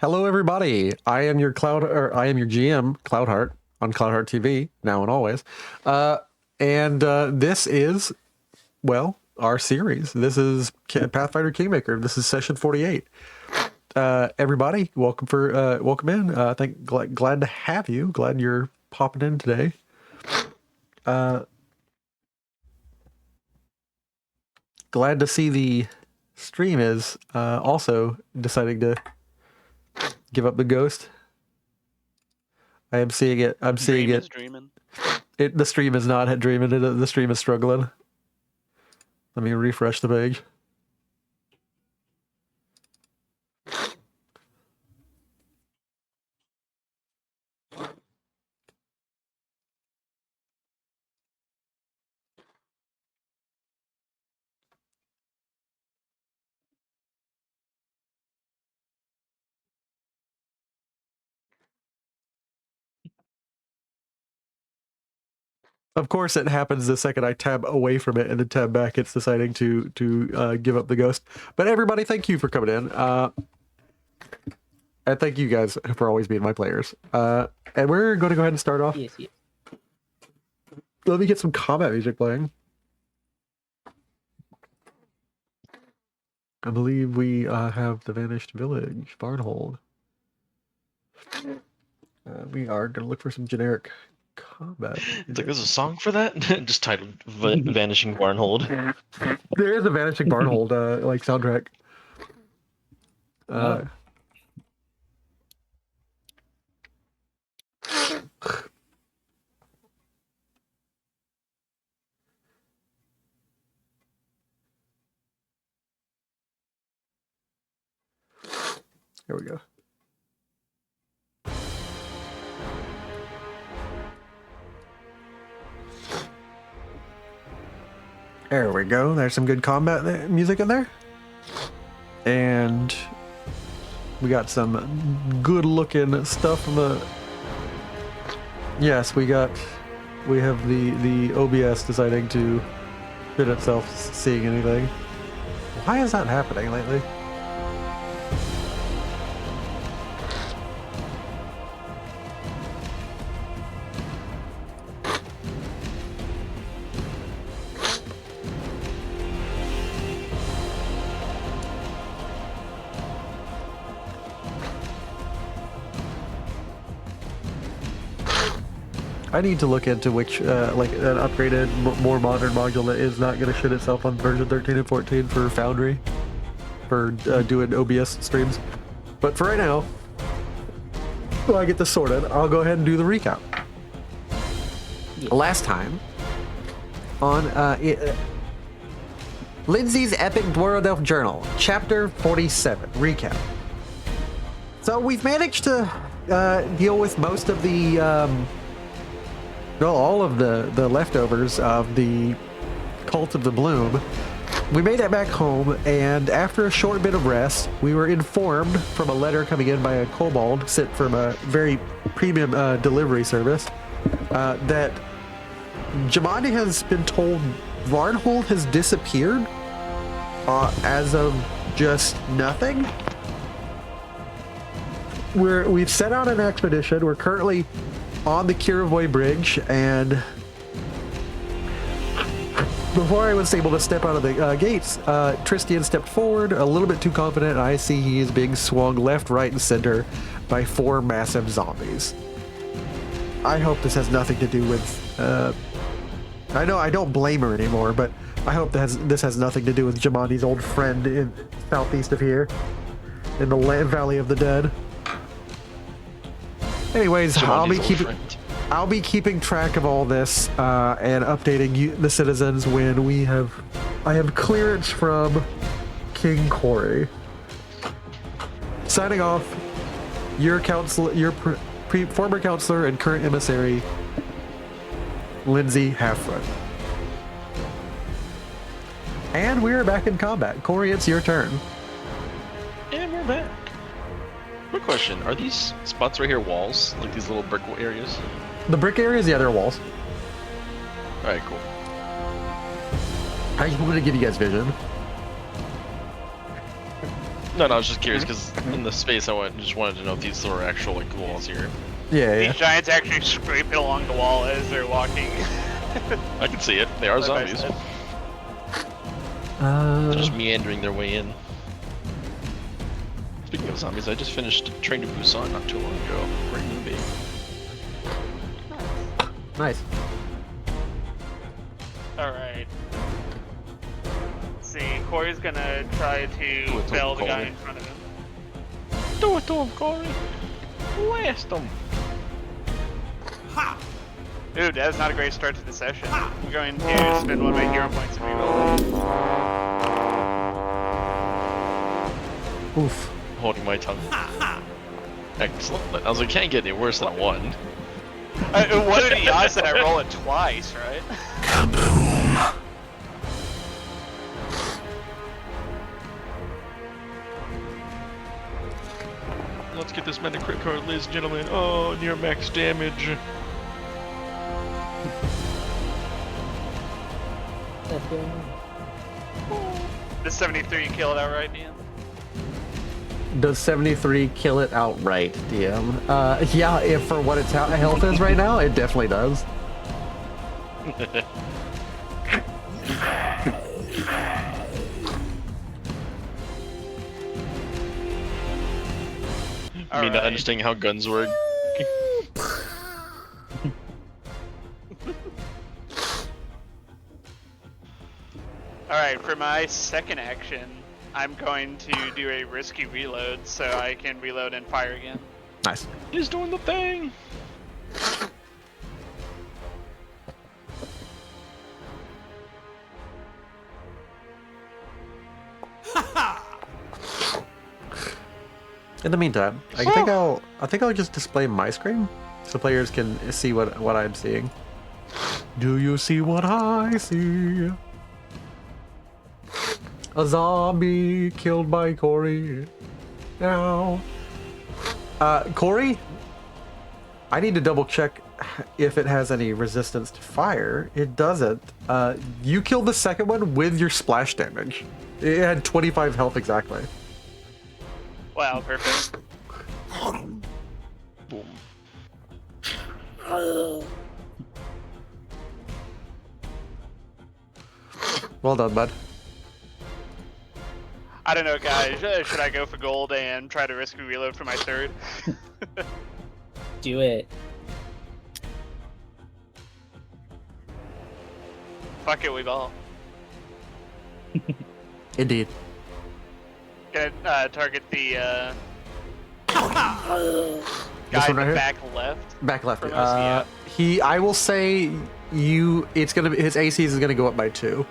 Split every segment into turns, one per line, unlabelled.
Hello, everybody. I am your GM, Cloudheart, on Cloudheart TV, now and always. This is, well, our series. This is Pathfinder Kingmaker. This is session 48. Everybody, welcome in. Glad to have you. Glad you're popping in today. Glad to see the stream is also deciding to give up the ghost. I am seeing it. I'm seeing it. The stream is not dreaming. The stream is struggling. Let me refresh the page. Of course, it happens the second I tab away from it and then tab back. It's deciding to give up the ghost. But everybody, thank you for coming in. And thank you guys for always being my players. And we're going to go ahead and start off.
Yes, yes.
Let me get some combat music playing. I believe we have the Vanished Village, Barnhold. We are going to look for some generic combat.
It's like, there's a song for that? Just titled Vanishing Barnhold.
There is a Vanishing Barnhold like soundtrack. Here we go. There we go. There's some good combat music in there. And we got some good looking stuff from the... Yes, we have the OBS deciding to fit itself seeing anything. Why is that happening lately? I need to look into which, like, an upgraded, more modern module that is not going to shit itself on version 13 and 14 for Foundry, for doing OBS streams. But for right now, while I get this sorted, I'll go ahead and do the recap. Yeah. Last time, on Lindsay's Epic Dwarven Elf Journal, Chapter 47, recap. So we've managed to deal with most of the... well, all of the leftovers of the Cult of the Bloom. We made it back home, and after a short bit of rest, we were informed from a letter coming in by a kobold sent from a very premium delivery service that Jamani has been told Varnhold has disappeared as of just nothing. We've set out an expedition. We're currently on the Kiravoy Bridge, and before I was able to step out of the gates, Tristian stepped forward, a little bit too confident, and I see he is being swung left, right, and center by 4 massive zombies. I hope this has nothing to do with... I know I don't blame her anymore, but I hope this has nothing to do with Jamani's old friend in southeast of here, in the Valley of the Dead. Anyways, I'll be keeping track of all this and updating the citizens when I have clearance from King Corey. Signing off, your former counselor and current emissary, Lindsay Halffoot. And we're back in combat. Corey, it's your turn.
And we're back. Quick question, are these spots right here walls? Like these little brick areas?
The brick areas, yeah, they're walls.
Alright, cool.
I just wanted to give you guys vision.
No, I was just curious because in the space I went, just wanted to know if these were actual like walls here.
Yeah, yeah.
These giants actually scrape it along the wall as they're walking.
I can see it. They are
Side by
zombies.
side.
They're just meandering their way in. Speaking of zombies, I just finished Train to Busan not too long ago. Great movie.
Nice.
Alright. See, Corey's gonna try to
Do it to
fell the
him,
guy
Corey.
in front of him.
Do it to him, Corey. Blast him.
Dude, that's not a great start to the session. I'm going to spend one of my hero points and reroll.
Oof.
Holding my tongue. Excellent. I was like, can't get any worse than a 1.
What are the odds that I roll it twice, right?
Let's get this man a crit card, ladies and gentlemen. Oh, near max damage.
Does 73 kill it outright, Ian?
Does 73 kill it outright, DM? Yeah, if for what its health is right now, it definitely does.
I mean, not
Alright.
understanding how guns work.
Alright, for my second action, I'm going to do a risky reload so I can reload and fire again.
Nice.
He's doing the thing.
In the meantime, I think I'll just display my screen so players can see what I'm seeing. Do you see what I see? A zombie killed by Corey. Now, Corey, I need to double check if it has any resistance to fire. It doesn't. You killed the second one with your splash damage. It had 25 health exactly.
Wow, perfect.
Boom.
Well done, bud.
I don't know, guys. Should I go for gold and try to risky reload for my third?
Do it.
Fuck it, we ball.
Indeed.
Gonna target the
This
guy
one
in
right
the
here?
back left.
Back left.
From us, yeah.
I will say his AC is gonna go up by 2.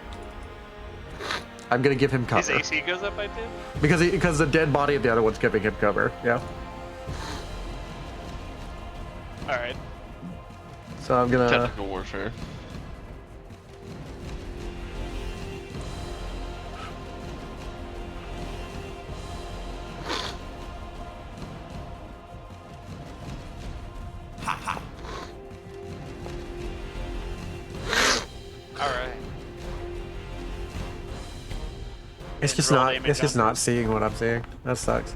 I'm gonna give him cover.
His AC goes up by 2?
Because the dead body of the other one's giving him cover. Yeah.
Alright.
So I'm gonna.
Technical warfare.
Alright.
It's just
roll
not.
damage
It's just
on
not seeing what I'm seeing. That sucks.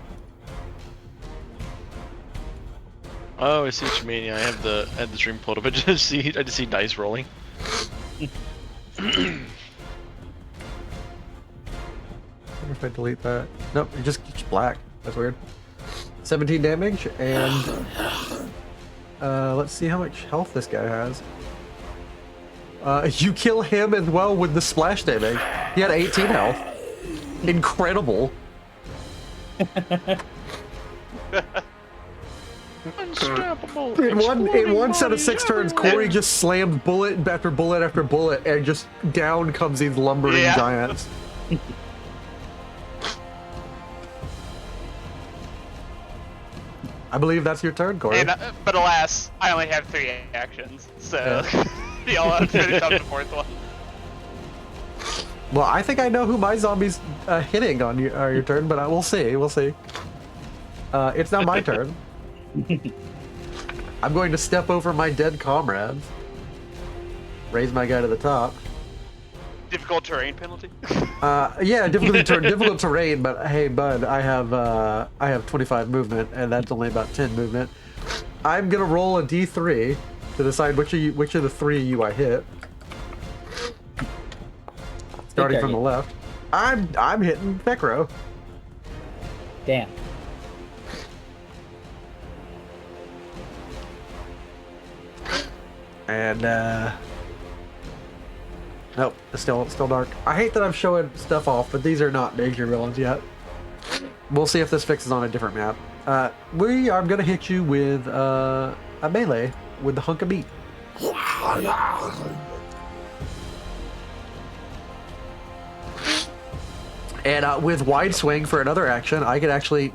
Oh, I see what you mean. Yeah, I had the stream pulled up. I just see dice rolling.
I wonder if I delete that. Nope, it just keeps black. That's weird. 17 damage, and let's see how much health this guy has. You kill him as well with the splash damage. He had 18 health. Incredible.
Unstoppable.
In one set of 6 turns, Corey just slammed bullet after bullet after bullet, and just down comes these lumbering
Yeah.
giants. I believe that's your turn, Corey.
And, but alas, I only have 3 actions, so y'all have to finish up the 4th one.
Well, I think I know who my zombie's hitting on your turn, but we'll see. We'll see. It's not my turn. I'm going to step over my dead comrades. Raise my guy to the top.
Difficult terrain penalty?
Yeah, difficult terrain, but hey, bud, I have 25 movement, and that's only about 10 movement. I'm gonna roll a d3 to decide which of the three of you I hit. Starting from the left, I'm hitting Necro.
Damn.
And nope, it's still dark. I hate that I'm showing stuff off, but these are not major villains yet. We'll see if this fixes on a different map. I'm gonna hit you with a melee with the hunk of meat. And with wide swing for another action, I can actually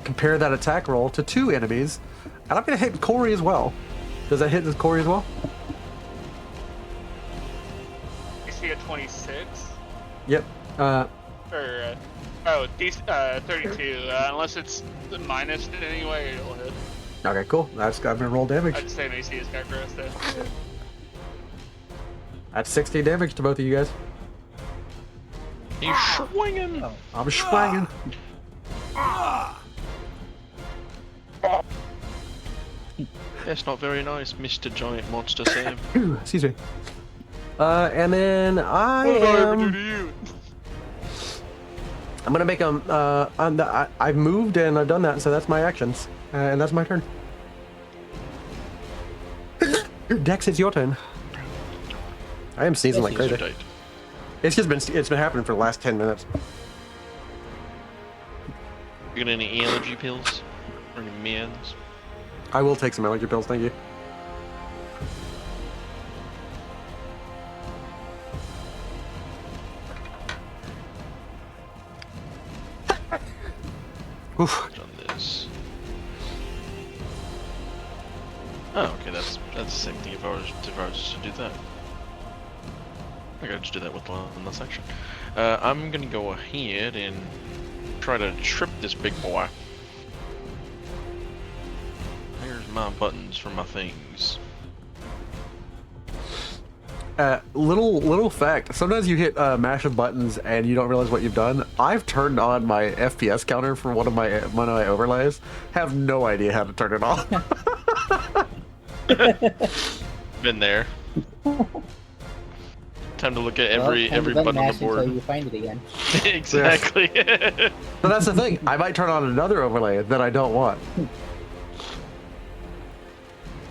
compare that attack roll to 2 enemies, and I'm gonna hit Corey as well. Does that hit Corey as well?
You see a 26?
Yep.
Or, 32. Unless it's minus in any way, it'll hit.
Okay, cool. I'm gonna roll damage.
I'd say AC is characteristic.
That's 16 damage to both of you guys.
He's swinging.
Oh.
I'm swanging.
That's not very nice, Mr. Giant Monster Sam.
Excuse me. And then I
What did I ever
am.
do to you?
I'm gonna make them. I've moved and I've done that, so that's my actions, and that's my turn. Dex, it's your turn. I am sneezing like crazy. It's been happening for the last 10 minutes.
You got any allergy pills? Or any meds?
I will take some allergy pills, thank you. Oof.
Done this. Oh, okay, that's the same thing if I was to do that. I gotta just do that with one last action. I'm gonna go ahead and try to trip this big boy. Here's my buttons for my things.
Little fact. Sometimes you hit mash of buttons and you don't realize what you've done. I've turned on my FPS counter for one of my overlays. Have no idea how to turn it off.
Been there. Time to look at every button on the board.
Until you find it again.
Exactly.
But that's the thing. I might turn on another overlay that I don't want.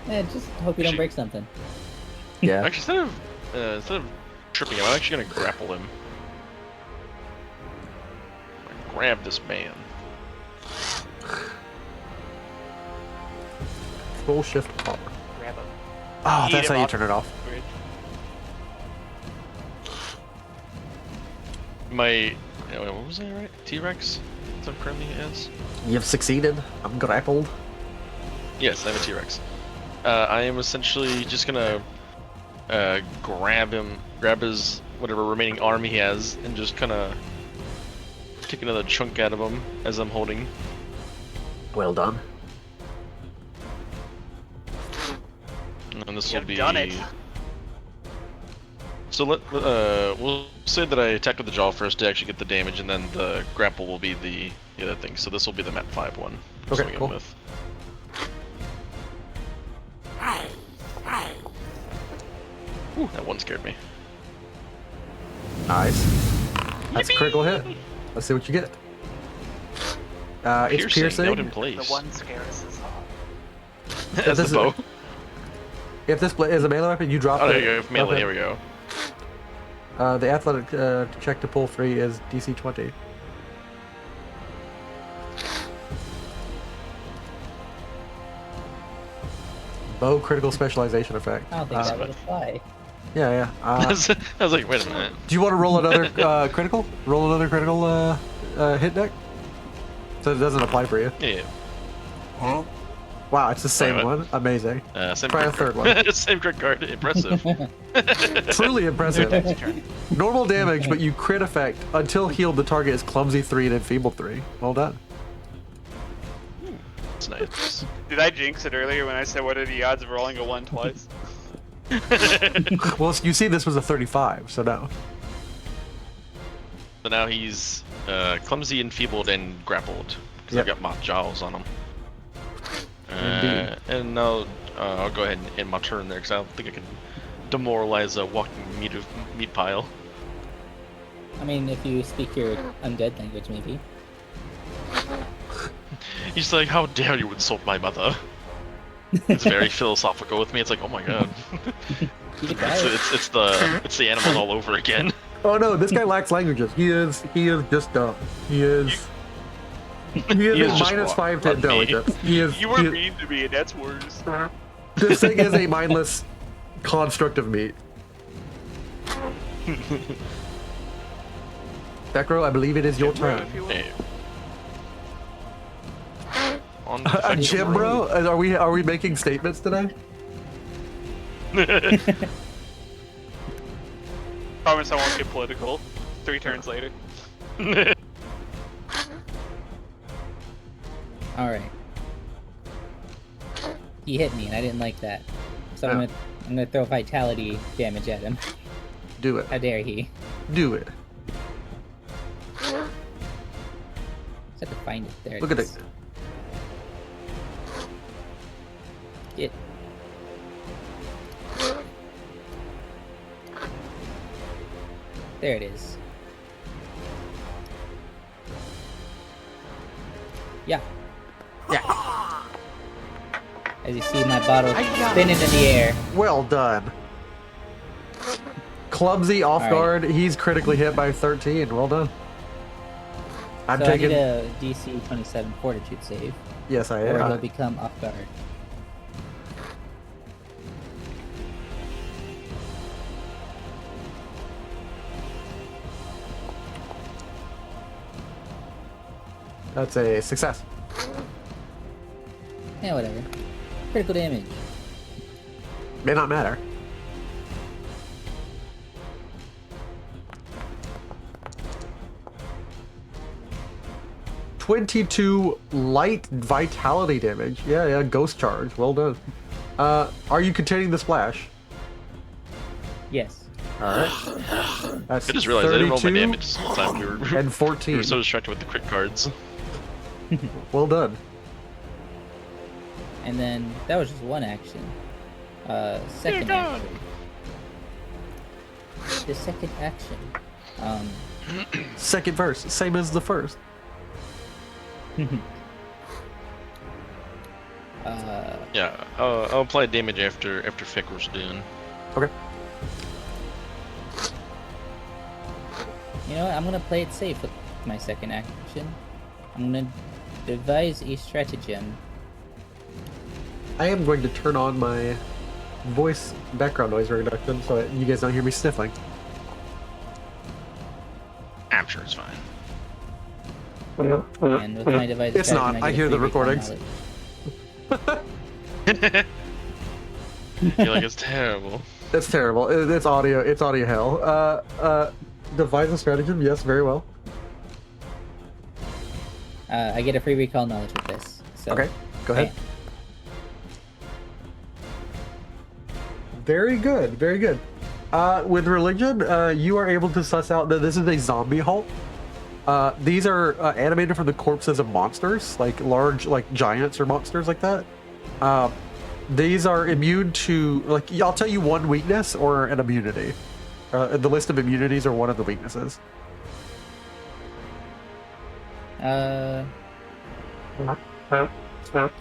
Just hope you don't break something.
Yeah.
Actually, instead of tripping him, I'm actually gonna grapple him. Grab this man.
Full shift power.
Grab him.
Oh,
Eat
that's
him
how you
off
turn it off.
the bridge.
What was that, right? T-Rex? That's what I'm currently as?
You've succeeded. I'm grappled.
Yes, I'm a T-Rex. I am essentially just gonna grab his whatever remaining arm he has, and just kinda take another chunk out of him as I'm holding.
Well done.
And this will
You've
be.
done it.
So we'll say that I attacked with the jaw first to actually get the damage, and then the grapple will be the other thing. So this will be the map 5 one. I'm
Okay,
swinging
cool.
With. Ooh, that one scared me.
Nice. That's a critical hit. Let's see what you get. It's piercing.
Note in place.
The one scares us all.
As
this
the
is-
bow.
If this is a melee weapon, you drop
Oh,
it.
there you go. Melee,
Okay.
here we go.
The athletic check to pull 3 is DC 20. Bow critical specialization effect.
I don't think that would apply.
Yeah, yeah.
I was like, wait a minute.
Do you want to roll another critical? Roll another critical hit deck? So it doesn't apply for you.
Yeah.
Wow, it's the same
Wait, what?
one. Amazing.
Same
Try a
crit
third
card.
one.
Same crit card. Impressive.
Truly impressive. Normal damage, but you crit effect until healed. The target is clumsy 3 and enfeebled 3. Well done.
That's nice.
Did I jinx it earlier when I said what are the odds of rolling a 1 twice?
Well, you see, this was a 35, so no.
So now he's clumsy, enfeebled, and grappled because
Yep.
I've got moth jaws on him.
Indeed.
And now I'll go ahead and end my turn there because I don't think I can demoralize a walking meat pile.
I mean, if you speak your undead language, maybe.
He's like, "How dare you insult my mother?" It's very philosophical with me. It's like, oh my god,
You could try it.
it's the animals all over again.
Oh no, this guy lacks languages. He is just dumb. He is a
just
minus
wrong.
5 to
Not me.
intelligence.
You were mean to me, and that's worse.
This thing is a mindless construct of meat. Necro, I believe it is your turn.
Hey. On
Jim, bro, are we making statements today?
Promise I won't get political. 3 turns later.
Alright. He hit me, and I didn't like that. So I'm gonna throw vitality damage at him.
Do it.
How dare he?
Do it.
Just have to find it. There
Look
it
at
is.
it.
Get. There it is. Yeah.
Yeah.
As you see my bottle spinning in the air.
Well done. Clumsy off
All right.
guard. He's critically hit by 13. Well done. I'm
So
taking.
I need a DC 27 Fortitude save,
Yes, I
or it'll
am.
become off guard.
That's a success.
Yeah, whatever. Critical damage.
May not matter. $22 light vitality damage. Yeah, ghost charge. Well done. Are you containing the splash?
Yes.
Alright. That's
I just realized I didn't roll my
32
damage this whole time. We were
and 14.
so distracted with the crit cards.
Well done.
And then that was just one action. Second
God.
action. The second action.
Second verse, same as the first.
Yeah, I'll apply damage after Ficker's done.
Okay.
You know what? I'm gonna play it safe with my second action. I'm gonna devise a stratagem.
I am going to turn on my voice background noise reduction so that you guys don't hear me sniffling.
I'm sure it's fine.
And with my device
It's
stratagem,
not. I
get
hear
a
the
free recall
recordings.
knowledge.
You're like, it's terrible.
It's terrible. It's audio. It's audio hell. Devise a stratagem. Yes, very well.
I get a free recall knowledge with this. So,
Okay, go ahead.
bam.
Very good. Very good. With religion, you are able to suss out that this is a zombie halt. These are animated from the corpses of monsters, like large, like giants or monsters like that. These are immune to, like, I'll tell you one weakness or an immunity. The list of immunities are one of the weaknesses.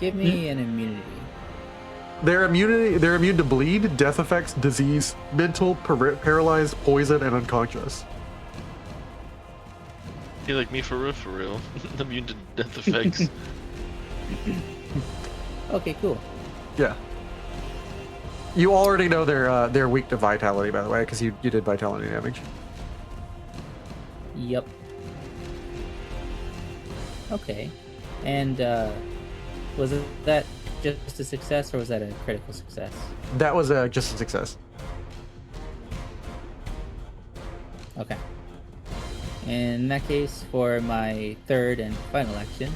Give me an immunity.
They're immune to bleed, death effects, disease, mental, paralyzed, poison, and unconscious.
You're like me for real. Immune to death effects.
Okay, cool.
Yeah. You already know they're weak to vitality, by the way, because you did vitality damage.
Yep. Okay. And was that just a success, or was that a critical success?
That was just a success.
Okay. In that case, for my third and final action,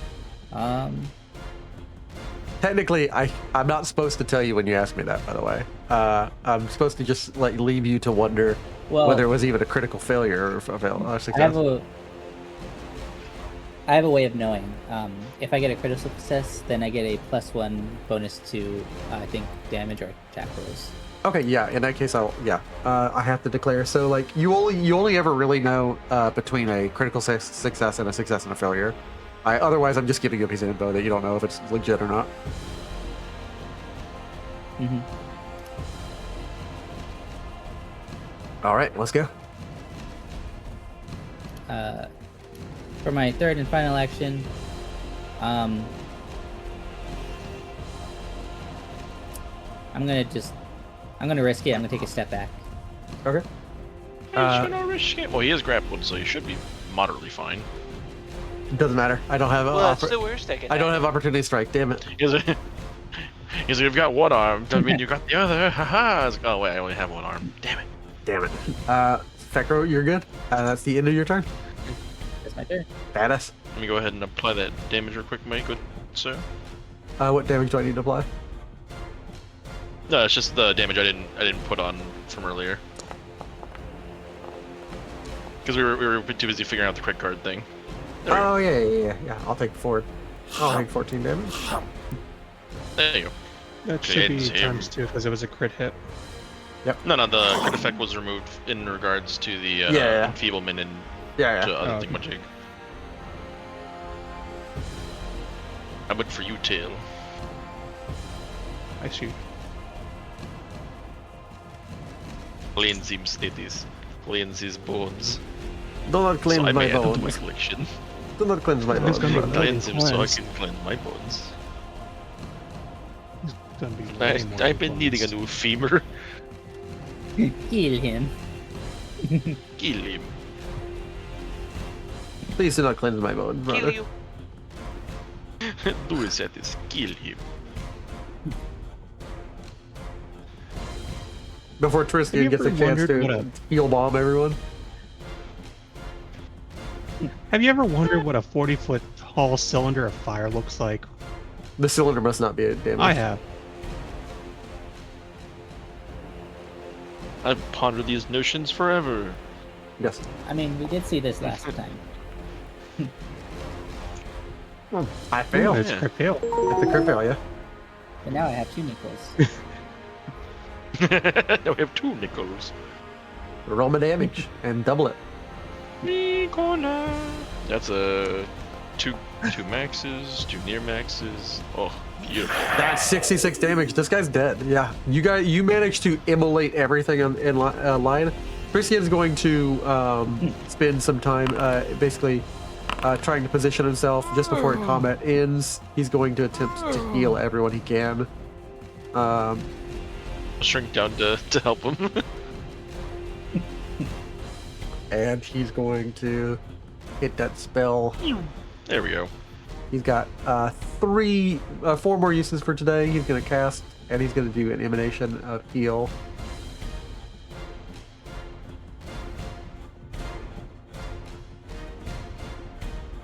Technically, I'm not supposed to tell you when you ask me that, by the way. I'm supposed to just leave you to wonder
Well,
whether it was even a critical failure or a success.
I have a way of knowing. If I get a critical success, then I get a +1 bonus to I think damage or attack rolls.
Okay, yeah. In that case, I have to declare. So like you only ever really know between a critical success and a success and a failure. Otherwise, I'm just giving you a piece of info that you don't know if it's legit or not.
Mm-hmm.
All right, let's go.
For my third and final action, I'm gonna risk it. I'm gonna take a step back.
Okay.
He's gonna risk it. Well, he is grappled, so he should be moderately fine.
Doesn't matter. I don't have.
Well, that's the worst I can.
I don't have opportunity strike. Damn it.
He's like, you've got one arm. Doesn't mean you got the other. Haha. Like, oh wait, I only have one arm. Damn it.
Damn it. Fekro, you're good. That's the end of your turn.
That's my turn.
Badass.
Let me go ahead and apply that damage real quick, my good sir.
What damage do I need to apply?
No, it's just the damage I didn't put on from earlier. Because we were too busy figuring out the crit card thing.
Oh yeah. I'll take 4. I'll take 14 damage.
There you go.
That should be
It's him.
times 2 because it was a crit hit.
No, the crit effect was removed in regards to the
Yeah.
enfeeblement and
Yeah.
to other
Oh, okay.
thingamajig. I went for you, Tail.
I shoot.
Cleanse him status. Cleanse his bones.
Do not cleanse
So I
my
may add them to my
bones.
collection.
Do not cleanse my
It's
bones.
gonna be
brother.
Cleanse him so I
cleanse.
can cleanse my bones.
He's gonna be way more
I've been needing a
influenced.
new femur.
Kill him.
Kill him.
Please do not cleanse my bones, brother.
Kill you.
Do is that is kill him.
Before
Have
Tristan
you
gets a
ever
chance
wondered what
to
a-
heal bomb everyone.
Have you ever wondered what a 40-foot tall cylinder of fire looks like?
The cylinder must not be damaged.
I have.
I've pondered these notions forever.
Yes.
I mean, we did see this last time.
Well, I failed.
It's
Yeah.
crit fail.
It's a crit fail, yeah.
But now I have 2 nickels.
Now we have 2 nickels.
Roll my damage and double it.
Nicola. That's a 2 maxes, 2 near maxes. Oh, beautiful.
That's 66 damage. This guy's dead. Yeah. You managed to immolate everything in line. Christian's going to spend some time basically trying to position himself just before combat ends. He's going to attempt to heal everyone he can.
Shrink down to help him.
And he's going to hit that spell.
There we go.
He's got 4 more uses for today. He's going to cast, and he's going to do an emanation of heal.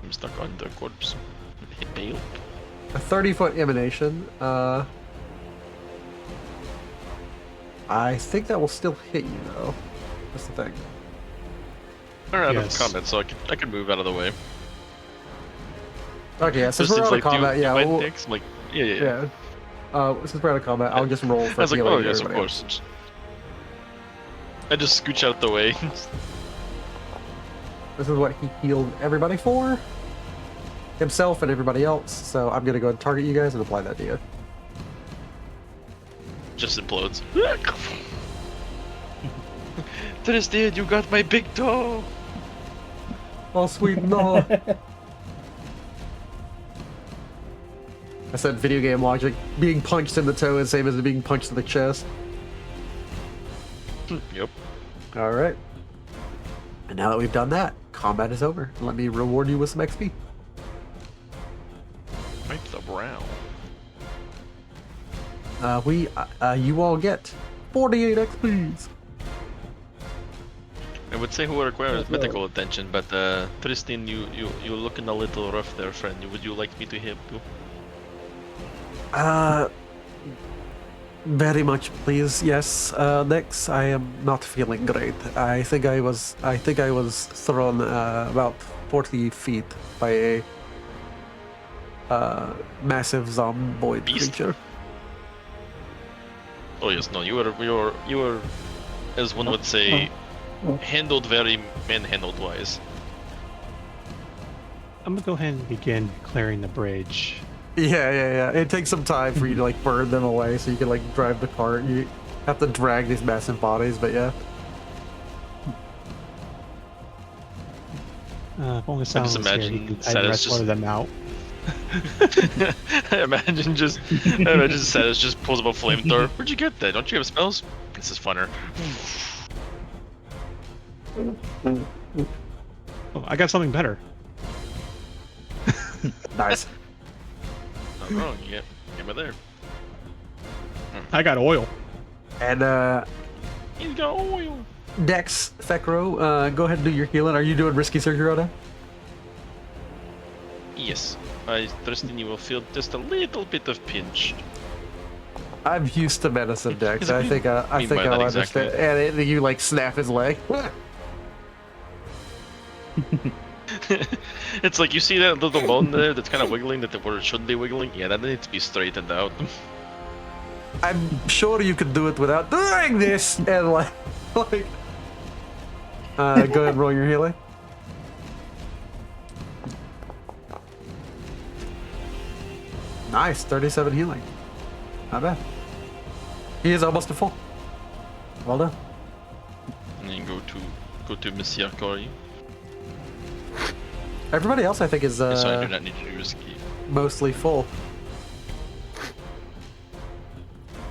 I'm stuck on the corpse. Hit bail.
A 30-foot emanation. I think that will still hit you, though. That's the thing.
We're out
Yes.
of combat, so I can move out of the way.
Okay, yeah, since
Just
we're
seems
out of
like
combat, yeah,
my
we'll,
dicks, I'm like, yeah.
yeah. Since we're out of combat, I'll just roll
I
for
was like,
healing
oh yes, of
everybody else.
course. I just scooch out the way.
This is what he healed everybody for. Himself and everybody else. So I'm going to go and target you guys and apply that to you.
Just implodes. Tristan, you got my big toe.
Oh, sweet no. I said video game logic. Being punched in the toe is the same as being punched in the chest.
Yep.
Alright. And now that we've done that, combat is over. Let me reward you with some XP.
Wipe the brow.
You all get 48 XPs.
I would say who requires medical attention, but Tristan, you're looking a little rough there, friend. Would you like me to help you?
Very much, please. Yes. Next, I am not feeling great. I think I was thrown about 40 feet by a massive zomboid
Beast?
creature.
Oh yes, no, you were, as one would say, handled very manhandled wise.
I'm gonna go ahead and begin clearing the bridge.
Yeah. It takes some time for you to like burn them away, so you can like drive the cart. You have to drag these massive bodies, but yeah.
If only Silent was here, he
imagine
could
Satis
rest one
just-
of them out.
I imagine Satis just pulls up a flamethrower. Where'd you get that? Don't you have spells? This is funner.
Oh, I got something better.
Nice.
Not wrong. Get me there.
I got oil.
And
He's got oil.
Dex, Fekro, go ahead and do your healing. Are you doing risky surgery right now?
Yes. I trust in you will feel just a little bit of pinch.
I'm used to medicine, Dex. I think I
mean
think
by
I'll
that exactly.
understand. And you like snap his leg.
It's like you see that little bone there that's kind of wiggling that where it shouldn't be wiggling. Yeah, that needs to be straightened out.
I'm sure you could do it without doing this. And like, go ahead and roll your healing. Nice, 37 healing. Not bad. He is almost to full. Well done.
And then go to Monsieur Cory.
Everybody else, I think, is
So I do not need to do risky.
mostly full.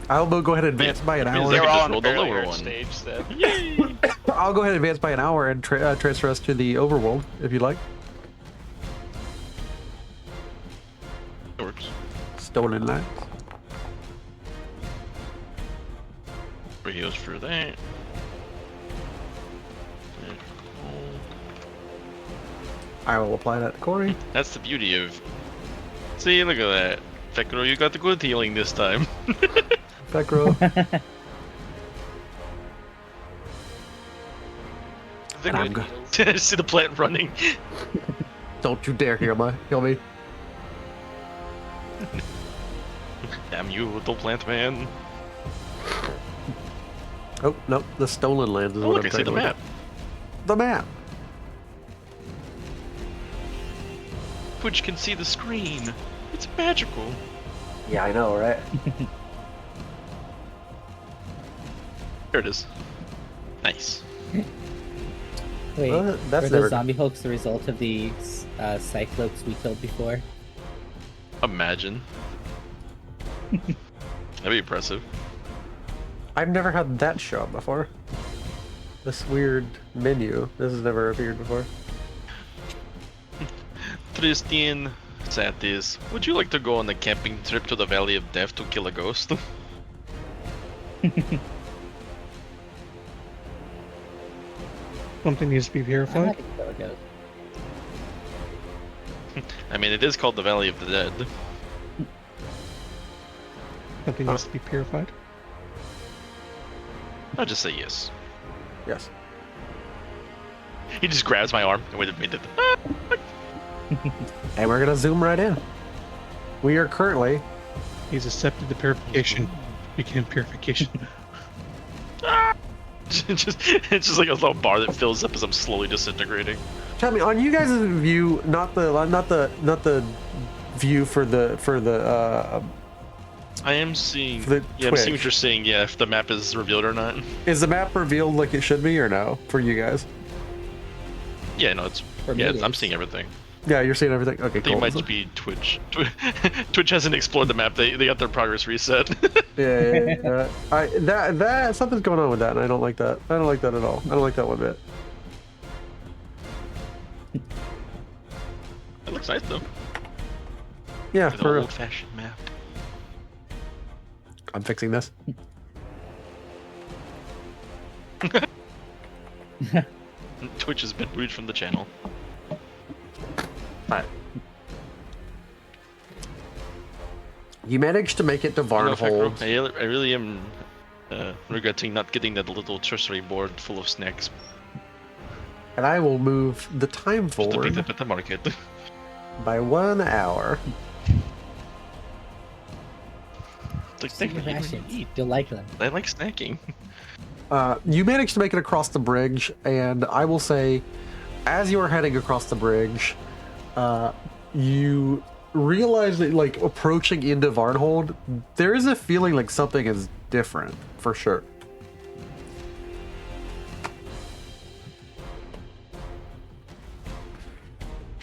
I'll go ahead and advance by an
that means
hour.
I
They're
can
all
just
on a
roll the
fairly
lower
early
one.
stage, so.
Yay!
I'll go ahead and advance by an hour and transfer us to the overworld, if you'd like.
It works.
Stolen lands.
Three heals for that.
I will apply that to Corey.
That's the beauty of. See, look at that. Fekro, you got the good healing this time.
Fekro.
The
And I'm
good
go-
heals.
See the plant running.
Don't you dare heal me.
Damn you, little plant man.
Oh, no, the stolen lands is
Oh,
what
look,
I'm
I see
trying
the
to
map.
look at. The map.
Twitch can see the screen. It's magical.
Yeah, I know, right?
There it is. Nice.
Wait,
Well, that's
were
never-
those zombie hulks the result of the cyclopes we killed before?
Imagine. That'd be impressive.
I've never had that show up before. This weird menu. This has never appeared before.
Tristan Satis, would you like to go on a camping trip to the Valley of Death to kill a ghost?
Something needs to be
I'm
purified.
not gonna kill a ghost.
I mean, it is called the Valley of the Dead.
Something needs to be purified.
I'll just say yes.
Yes.
He just grabs my arm and wait a minute.
And we're gonna zoom right in. We are currently
He's accepted the purification. Begin purification.
It's just like a little bar that fills up as I'm slowly disintegrating.
Tell me, on you guys' view, not the view for the
I am seeing.
The
Yeah, I'm seeing
Twitch.
what you're saying. Yeah, if the map is revealed or not.
is the map revealed like it should be or no for you guys?
Yeah, no, it's.
For me,
Yeah,
it
I'm
is.
seing everything.
Yeah, you're seeing everything. Okay,
They
cool.
might be Twitch. Twitch hasn't explored the map. They got their progress reset.
Yeah. That something's going on with that, and I don't like that. I don't like that at all. I don't like that one bit.
It looks nice though.
Yeah,
Like an
for real.
old-fashioned map.
I'm fixing this.
Twitch has been booted from the channel.
Alright. You managed to make it to
You know, Fakro,
Varnhold.
I really am regretting not getting that little tertiary board full of snacks
And I will move the time
just to beat
forward
up at the market.
by 1 hour.
It's like,
See your
thank you,
rations.
eat.
You'll like them.
I like snacking.
You managed to make it across the bridge, and I will say, as you are heading across the bridge, you realize that, like, approaching into Varnhold, there is a feeling like something is different, for sure.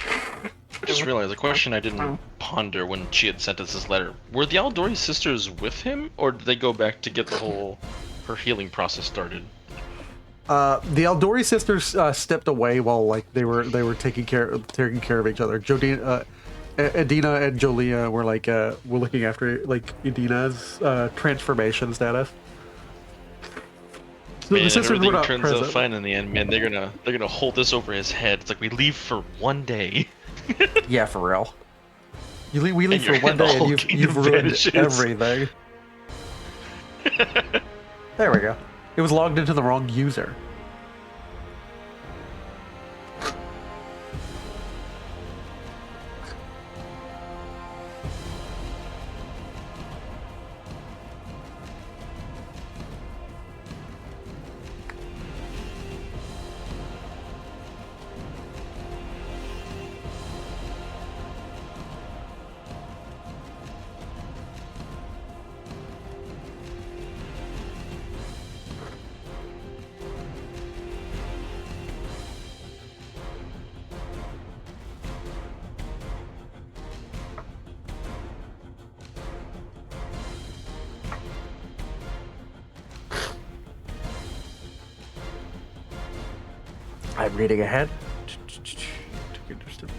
I just realized a question I didn't ponder when she had sent us this letter. Were the Aldori sisters with him, or did they go back to get the whole her healing process started?
The Aldori sisters stepped away while like they were taking care of each other. Edina and Jolia were like were looking after like Edina's transformation status. So
Man,
the
if
sisters were
everything
not
turns out
present.
fine in the end, man, they're gonna hold this over his head. It's like we leave for 1 day.
Yeah, for real. We leave
And
for 1
the
day and
whole
you've
kingdom
ruined
vanishes.
everything. There we go. It was logged into the wrong user. I'm reading ahead. Interesting.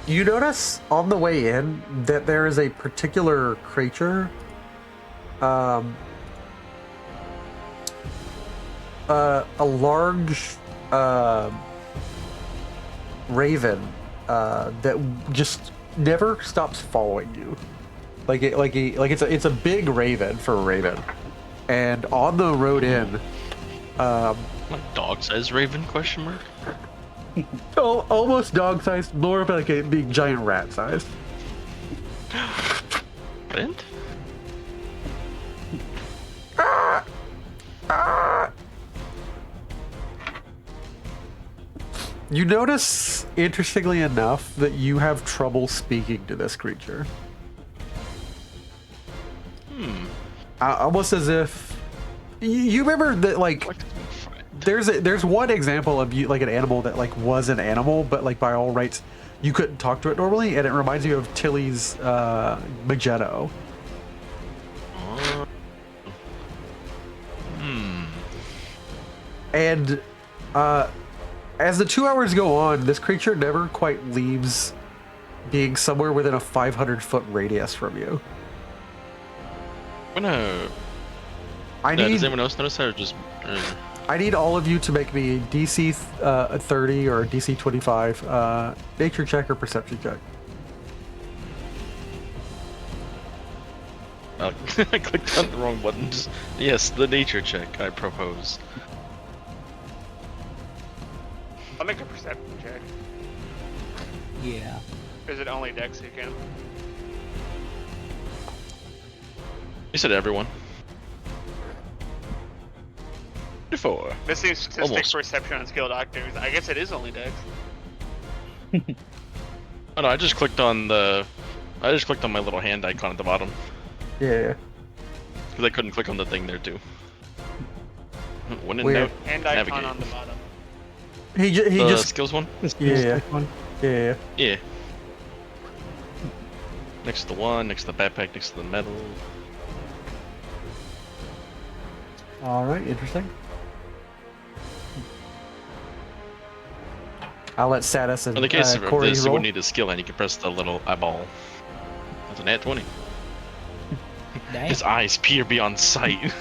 You notice on the way in that there is a particular creature, a large raven that just never stops following you. It's a big raven for a raven, and on the road in,
Like dog-sized raven? Question mark.
almost dog sized, more of like a big giant rat sized.
Brent?
You notice, interestingly enough, that you have trouble speaking to this creature. Almost as if you remember that, like, there's one example of you, like, an animal that like was an animal, but like by all rights you couldn't talk to it normally, and it reminds you of Tilly's Magetto. And as the 2 hours go on, this creature never quite leaves being somewhere within a 500-foot radius from you.
I'm gonna.
I
Does
need
anyone else notice that, or just?
I need all of you to make me a DC 30 or a DC 25 nature check or perception check.
I clicked on the wrong buttons. Yes, the nature check I propose.
I'll make a perception check.
Yeah.
Or is it only Dex you can?
You said everyone. 4.
Missing statistic
Almost.
perception on skill doctors. I guess it is only Dex.
Oh no, I just clicked on my little hand icon at the bottom.
Yeah.
Because I couldn't click on the thing there too. When in
Weird.
doubt,
Hand icon
navigate.
on the bottom.
He
The
just
skills one?
This
Yeah.
feels like one.
yeah.
Yeah. Next to the one, next to the backpack, next to the medal.
All right, interesting. I'll let Satis and
In the case of
Corey
this, you
roll.
would need a skill, and you can press the little eyeball. That's a nat 20. His
Nice.
eyes peer beyond sight.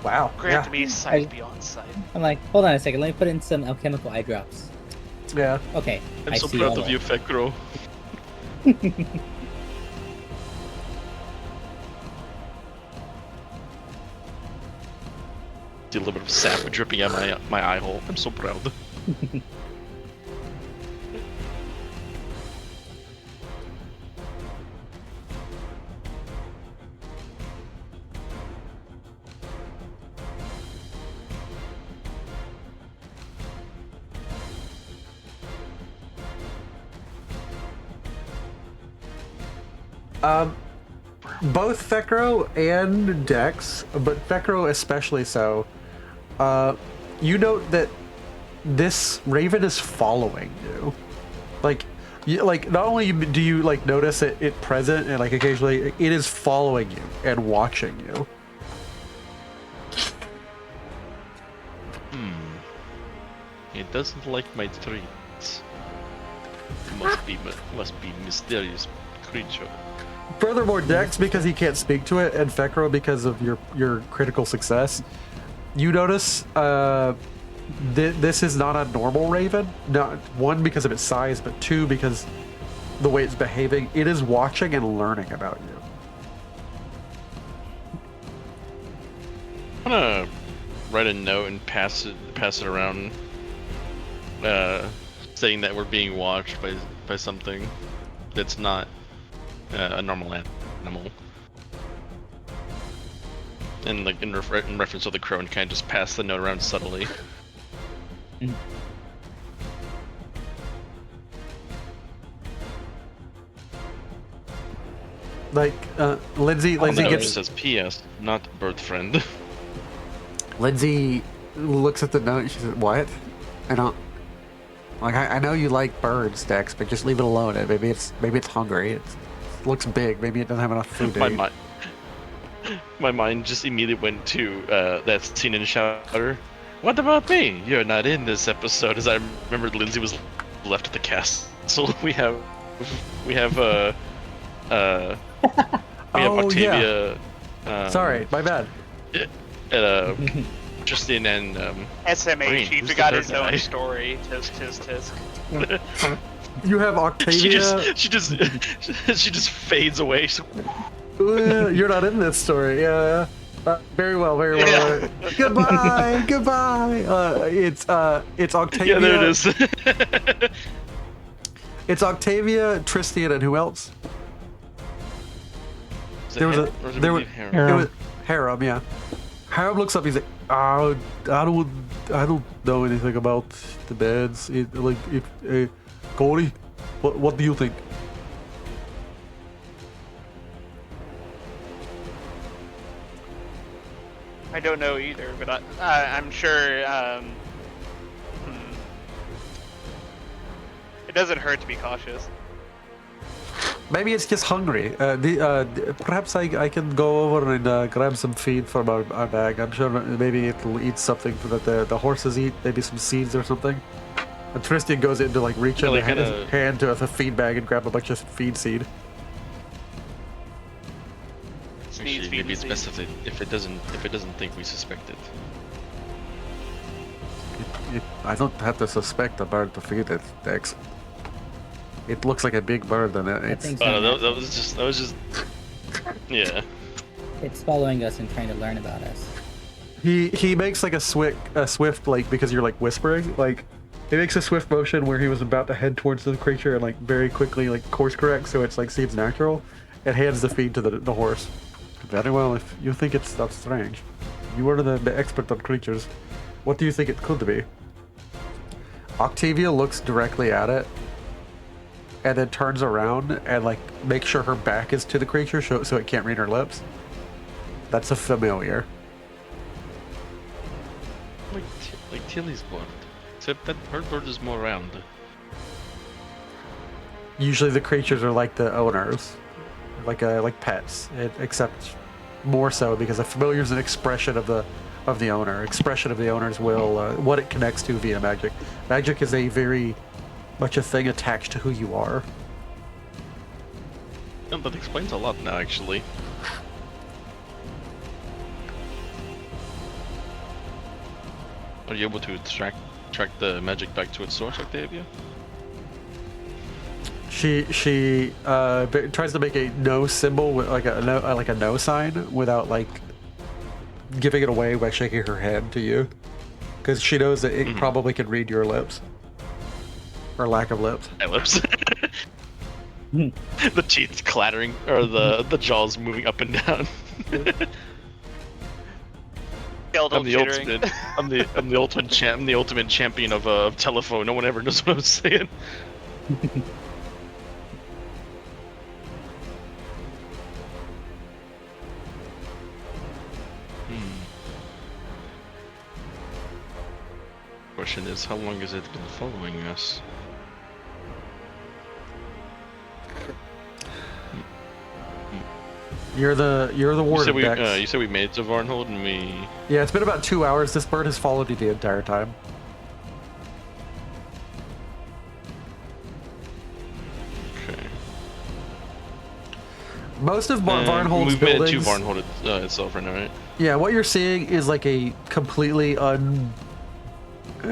Wow.
Grant
Yeah.
me sight beyond sight.
I'm like, hold on a second. Let me put in some alchemical eye drops.
Yeah.
Okay.
I'm
I
so
see
proud
all
of you, Fekro. See a little bit of sap dripping out my eye hole. I'm so proud.
Both Fekro and Dex, but Fekro especially so, you note that this raven is following you. Like, not only do you like notice it present and like occasionally it is following you and watching you.
It doesn't like my treats. Must be mysterious creature.
Furthermore, Dex, because he can't speak to it, and Fekro, because of your critical success, you notice this is not a normal raven. Not one, because of its size, but two, because the way it's behaving. It is watching and learning about you.
I'm gonna write a note and pass it around, saying that we're being watched by something that's not a normal animal. And like in reference to the crow, and kind of just pass the note around subtly.
Like Lindsay
The note
gets
says P.S. Not bird friend.
Lindsay looks at the note and she says, "What? I don't like. I know you like birds, Dex, but just leave it alone. Maybe it's hungry. It looks big. Maybe it doesn't have enough food to eat."
My mind just immediately went to that scene in Shouter. What about me? You're not in this episode. As I remembered, Lindsay was left at the castle. We have
Oh,
Octavia.
Sorry, my bad.
Tristan and
SMH,
Green,
he
who's the
forgot
third
his own
guy?
story. Tisk.
You have Octavia.
she just fades away. She's like,
You're not in this story. Yeah. Very well. Very well.
Yeah.
Goodbye. Goodbye. It's Octavia.
yeah, there it is.
It's Octavia, Tristan, and who else? There was
Harem.
it was Harem. Yeah. Harem looks up. He's like, I don't know anything about the beds. Cody, what do you think?
I don't know either, but I'm sure it doesn't hurt to be cautious.
Maybe it's just hungry. Perhaps I can go over and grab some feed from our bag. I'm sure maybe it'll eat something that the horses eat. Maybe some seeds or something. And Tristan goes in to like reach in his hand to a feed bag and grab a bunch of feed seed.
Actually, maybe it's best if it doesn't think we suspect it.
I don't have to suspect a bird to feed it, Dex. It looks like a big bird, and it's.
thing's
Oh,
not
that was just. Yeah.
It's following us and trying to learn about us.
He makes like a swift like, because you're like whispering, like he makes a swift motion where he was about to head towards the creature and like very quickly like course correct so it's like seems natural, and hands the feed to the horse. Very well, if you think it's that strange. You are the expert on creatures. What do you think it could be? Octavia looks directly at it and then turns around and like makes sure her back is to the creature so it can't read her lips. That's a familiar.
Like Tilly's bird, except that her bird is more round.
Usually the creatures are like the owners, like pets, except more so because a familiar is an expression of of the owner, expression of the owner's will, what it connects to via magic. Magic is a very much a thing attached to who you are.
Yeah, that explains a lot now, actually. Are you able to track the magic back to its source, Octavia?
She tries to make a no symbol with like a no sign without like giving it away by shaking her head to you, because she knows that it probably can read your lips or lack of lips.
My lips. The teeth clattering, or the jaws moving up and down. I'm the ultimate. I'm the ultimate champ. I'm the ultimate champion of telephone. No one ever knows what I'm saying. Question is, how long has it been following us?
You're the warden, Dex.
You said we made it to Varnhold, and we...
Yeah, it's been about 2 hours. This bird has followed you the entire time.
Okay.
Most of Varnhold's
we've made it
buildings...
to Varnhold itself right now, right?
Yeah, what you're seeing is like a completely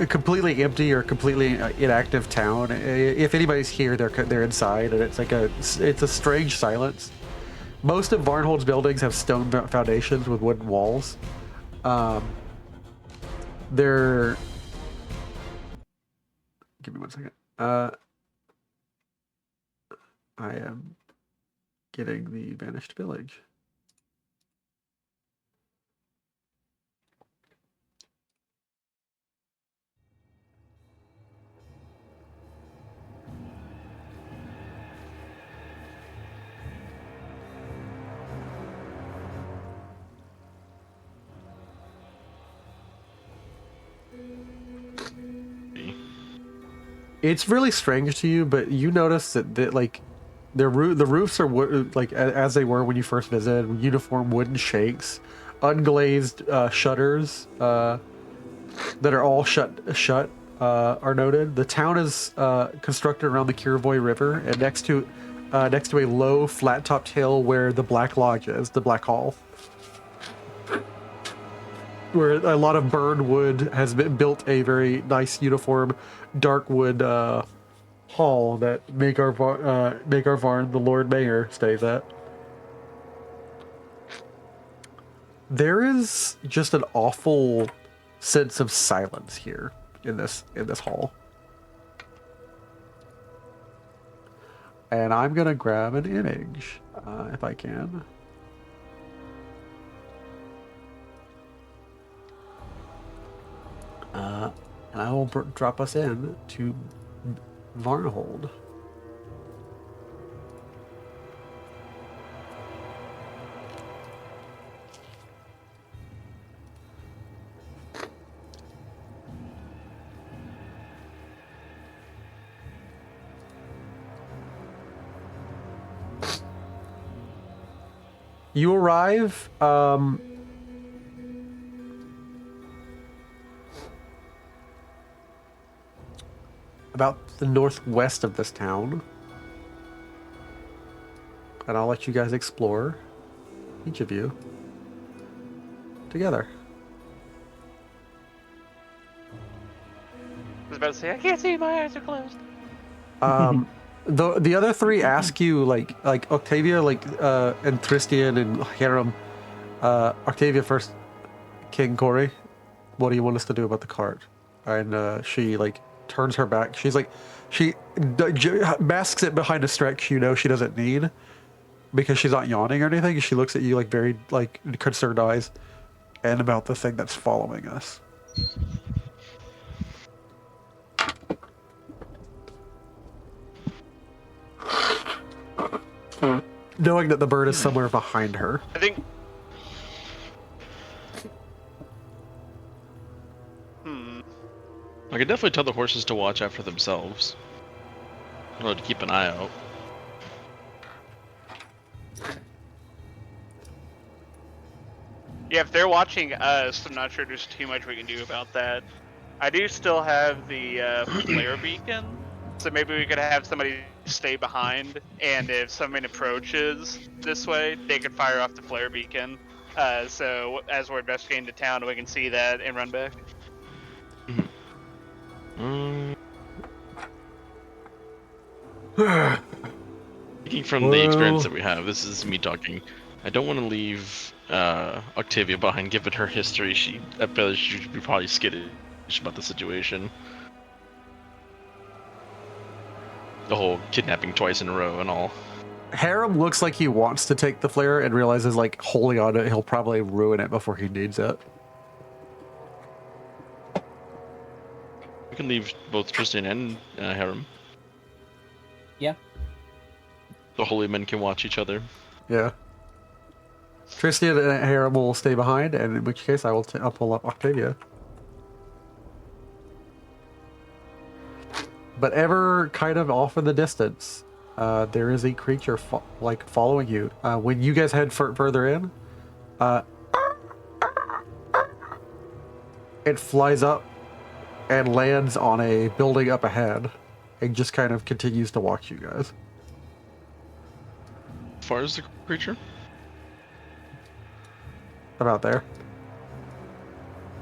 completely empty or completely inactive town. If anybody's here, they're inside, and it's a strange silence. Most of Varnhold's buildings have stone foundations with wooden walls. They're... Give me 1 second. I am getting the vanished village. It's really strange to you, but you notice that like the roofs are like as they were when you first visited, uniform wooden shakes, unglazed shutters that are all shut are noted. The town is constructed around the Kiravoy River, and next to a low flat-topped hill where the Black Lodge is, the Black Hall, where a lot of burned wood has been built, a very nice uniform dark wood hall that Magar Varn, the Lord Mayor, stays at. There is just an awful sense of silence here in this hall. And I'm gonna grab an image if I can. And I will drop us in to Varnhold. You arrive about the northwest of this town, and I'll let you guys explore, each of you, together.
I was about to say, I can't see, my eyes are closed.
The other three ask you, like Octavia, and Tristian and Hiram. Octavia first. King Corey, what do you want us to do about the cart? And she turns her back. She's like, she masks it behind a stretch. You know she doesn't need, because she's not yawning or anything. She looks at you very concerned eyes, and about the thing that's following us. Knowing that the bird is somewhere behind her.
I think...
I could definitely tell the horses to watch out for themselves. Or to keep an eye out.
Yeah, if they're watching us, I'm not sure there's too much we can do about that. I do still have the flare beacon, so maybe we could have somebody stay behind, and if someone approaches this way, they could fire off the flare beacon. So as we're investigating the town, we can see that and run back.
Um, Speaking from the experience that we have, this is me talking. I don't want to leave Octavia behind, given her history. I feel like she should be probably skittish about the situation. The whole kidnapping twice in a row and all.
Harem looks like he wants to take the flare and realizes like holding on to it, he'll probably ruin it before he needs it.
We can leave both Tristan and Harem.
Yeah.
The holy men can watch each other.
Yeah. Tristan and Harem will stay behind, and in which case I'll pull up Octavia. But ever kind of off in the distance, there is a creature following you. When you guys head further in, it flies up and lands on a building up ahead, and just kind of continues to watch you guys.
As far as the creature?
About there.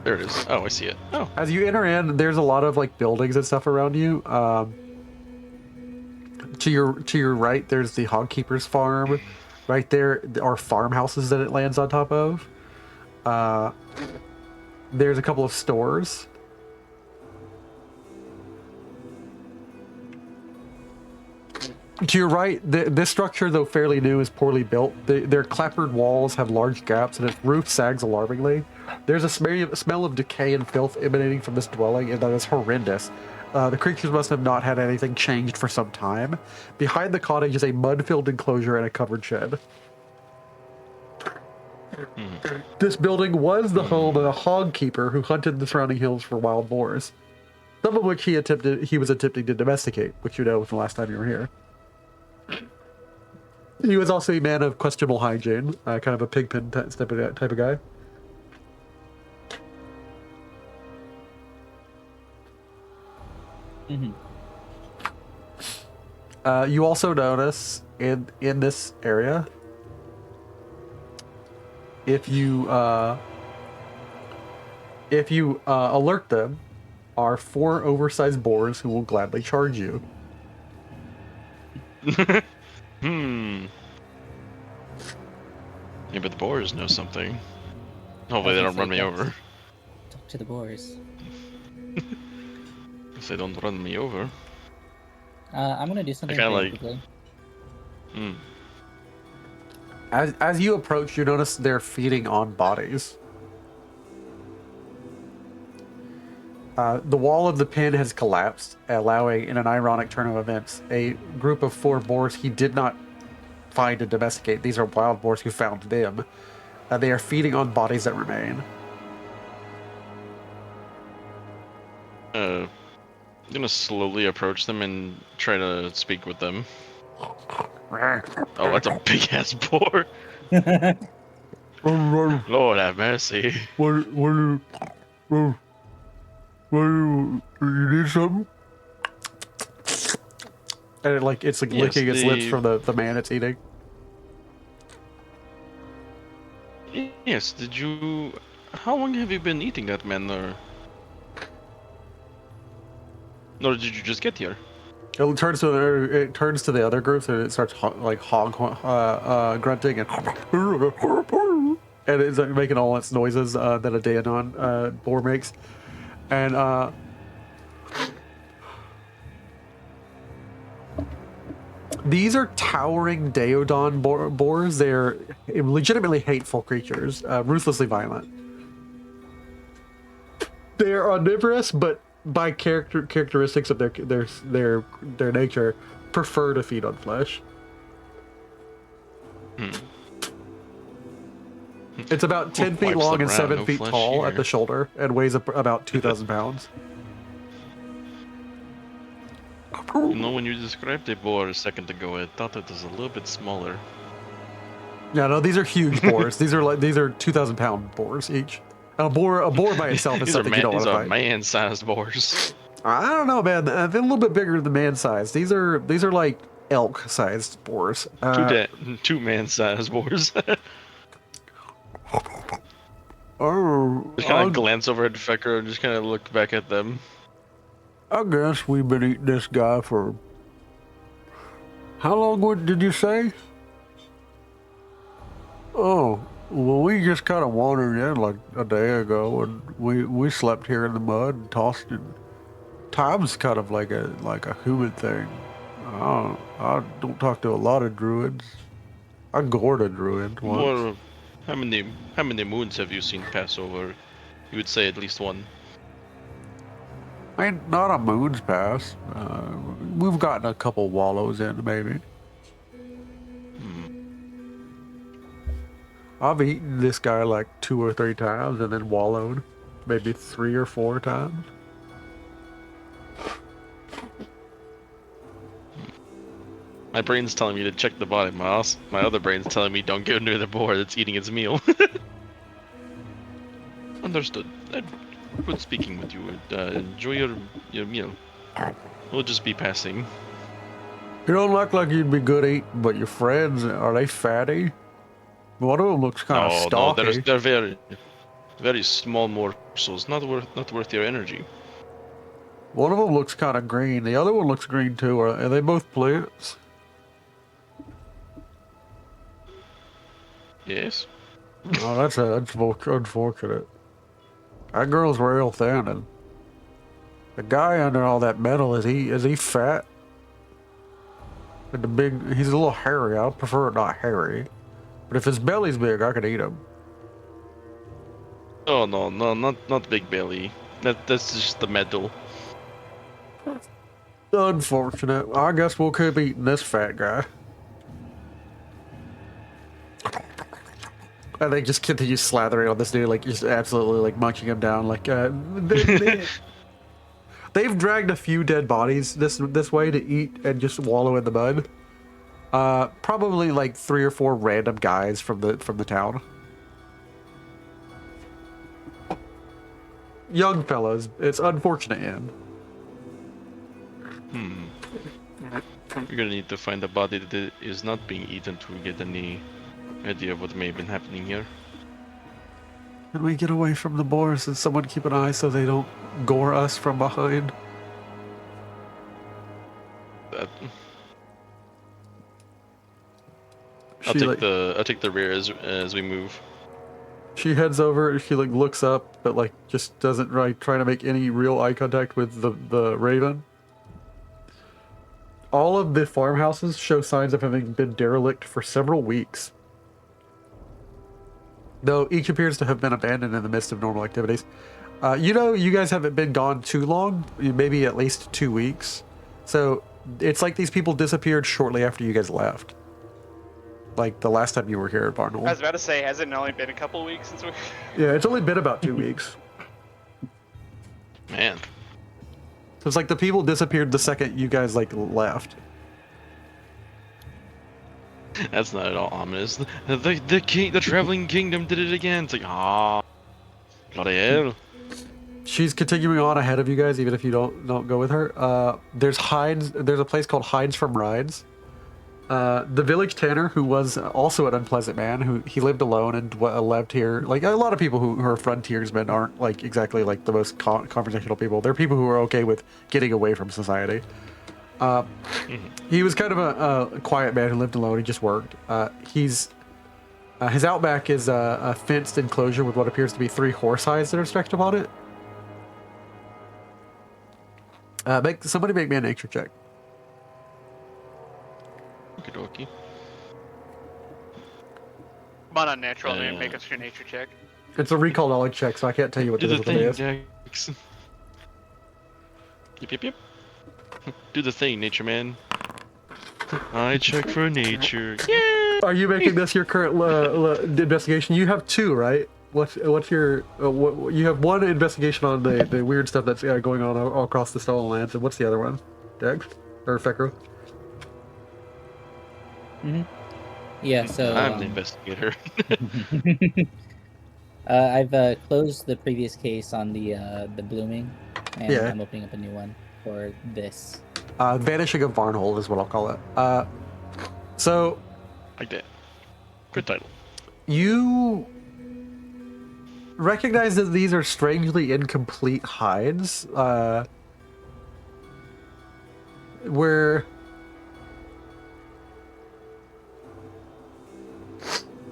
There it is. Oh, I see it. Oh.
As you enter in, there's a lot of like buildings and stuff around you. To your right, there's the hog keeper's farm. Right there are farmhouses that it lands on top of. There's a couple of stores. To your right, this structure, though fairly new, is poorly built. Their clapboard walls have large gaps, and its roof sags alarmingly. There's a smell of decay and filth emanating from this dwelling, and that is horrendous. The creatures must have not had anything changed for some time. Behind the cottage is a mud-filled enclosure and a covered shed. This building was the home of a hog keeper who hunted the surrounding hills for wild boars, some of which he was attempting to domesticate, which you know was the last time you were here. He was also a man of questionable hygiene, kind of a pigpen type of guy.
Mm-hmm.
You also notice in this area, if you alert them, are 4 oversized boars who will gladly charge you.
Yeah, but the boars know something. Hopefully they don't run me over.
Talk to the boars.
If they don't run me over.
I'm gonna do something
kinda
quickly.
As you approach, you notice they're feeding on bodies. The wall of the pen has collapsed, allowing, in an ironic turn of events, a group of 4 boars he did not find and domesticate. These are wild boars who found them. They are feeding on bodies that remain.
I'm gonna slowly approach them and try to speak with them. Oh, that's a big ass boar. Lord have mercy.
What you need something? And it's like
Yes,
licking its lips from the man it's eating.
Yes, did you... How long have you been eating that man, or... No, did you just get here?
It turns to the other groups and it starts hog grunting and it's like making all its noises that a Daenon boar makes, and these are towering Daeodon boars. They're legitimately hateful creatures, ruthlessly violent. They are omnivorous, but by characteristics of their nature, prefer to feed on flesh. It's about 10 feet long and 7 feet tall at the shoulder, and weighs about 2,000 pounds.
You know, when you described a boar a second ago, I thought it was a little bit smaller.
Yeah, no, these are huge boars. These are 2,000-pound boars each. And a boar by itself is
These are
something you don't want
these
to
are
fight.
man-sized boars.
I don't know, man. They're a little bit bigger than man size. These are like elk-sized boars.
Two man-sized boars.
Oh,
Just kind of glance over at Fecker and just kind of look back at them.
I guess we've been eating this guy for how long? Did you say? Oh, well, we just kind of wandered in like a day ago, and we slept here in the mud and tossed. And time's kind of like a human thing. I don't talk to a lot of druids. I gored a druid once.
Well, how many moons have you seen pass over? You would say at least one.
Ain't not a moon's pass. We've gotten a couple wallows in, maybe. I've eaten this guy like 2 or 3 times and then wallowed maybe 3 or 4 times.
My brain's telling me to check the body, Miles. My other brain's telling me don't go near the boar that's eating its meal. Understood. Good speaking with you. Enjoy your meal. We'll just be passing.
You don't look like you'd be good eating, but your friends, are they fatty? One of them looks kind of
No,
stocky.
they're very small morsels. Not worth your energy.
One of them looks kind of green. The other one looks green too. Are they both plants?
Yes.
Oh, that's unfortunate. That girl's real thin, and the guy under all that metal, is he fat? And he's a little hairy. I prefer it not hairy. But if his belly's big, I could eat him.
Oh no, not big belly. That's just the metal.
Unfortunate. I guess we'll keep eating this fat guy. And they just continue slathering on this dude, like just absolutely like munching him down. Like they've dragged a few dead bodies this way to eat and just wallow in the mud. Probably like 3 or 4 random guys from the town. Young fellows. It's unfortunate end.
We're gonna need to find a body that is not being eaten to get any idea of what may have been happening here.
Can we get away from the boars and someone keep an eye so they don't gore us from behind?
I'll take the rear as we move.
She heads over. She like looks up, but like just doesn't try to make any real eye contact with the raven. All of the farmhouses show signs of having been derelict for several weeks, though each appears to have been abandoned in the midst of normal activities. You guys haven't been gone too long, maybe at least 2 weeks. So it's like these people disappeared shortly after you guys left. Like the last time you were here at Barnwell.
I was about to say, hasn't it only been a couple weeks since we...
Yeah, it's only been about 2 weeks.
Man.
So it's like the people disappeared the second you guys like left.
That's not at all ominous. The traveling kingdom did it again. It's like, bloody hell.
She's continuing on ahead of you guys, even if you don't go with her. There's a place called Hides from Rides. The village tanner, who was also an unpleasant man, he lived alone and lived here. Like a lot of people who are frontiersmen aren't like exactly like the most conversational people. They're people who are okay with getting away from society. He was kind of a quiet man who lived alone. He just worked. His outback is a fenced enclosure with what appears to be 3 horse hides that are stretched upon it. Somebody make me a nature check.
Okie dokie.
Come on, unnatural, man. Make us your nature check.
It's a recall knowledge check, so I can't tell you what
Do
the
the
difficulty
thing,
is.
Jax. Yep. Do the thing, nature man. I check for nature. Yeah.
Are you making this your current investigation? You have 2, right? What's your you have 1 investigation on the weird stuff that's going on all across the stolen lands, and what's the other one? Dex or Fekro?
Yeah, so
I'm the investigator.
I've closed the previous case on the blooming, and
Yeah.
I'm opening up a new one for this.
Vanishing of Varnhold is what I'll call it. So
Like that. Good title.
you recognize that these are strangely incomplete hides, where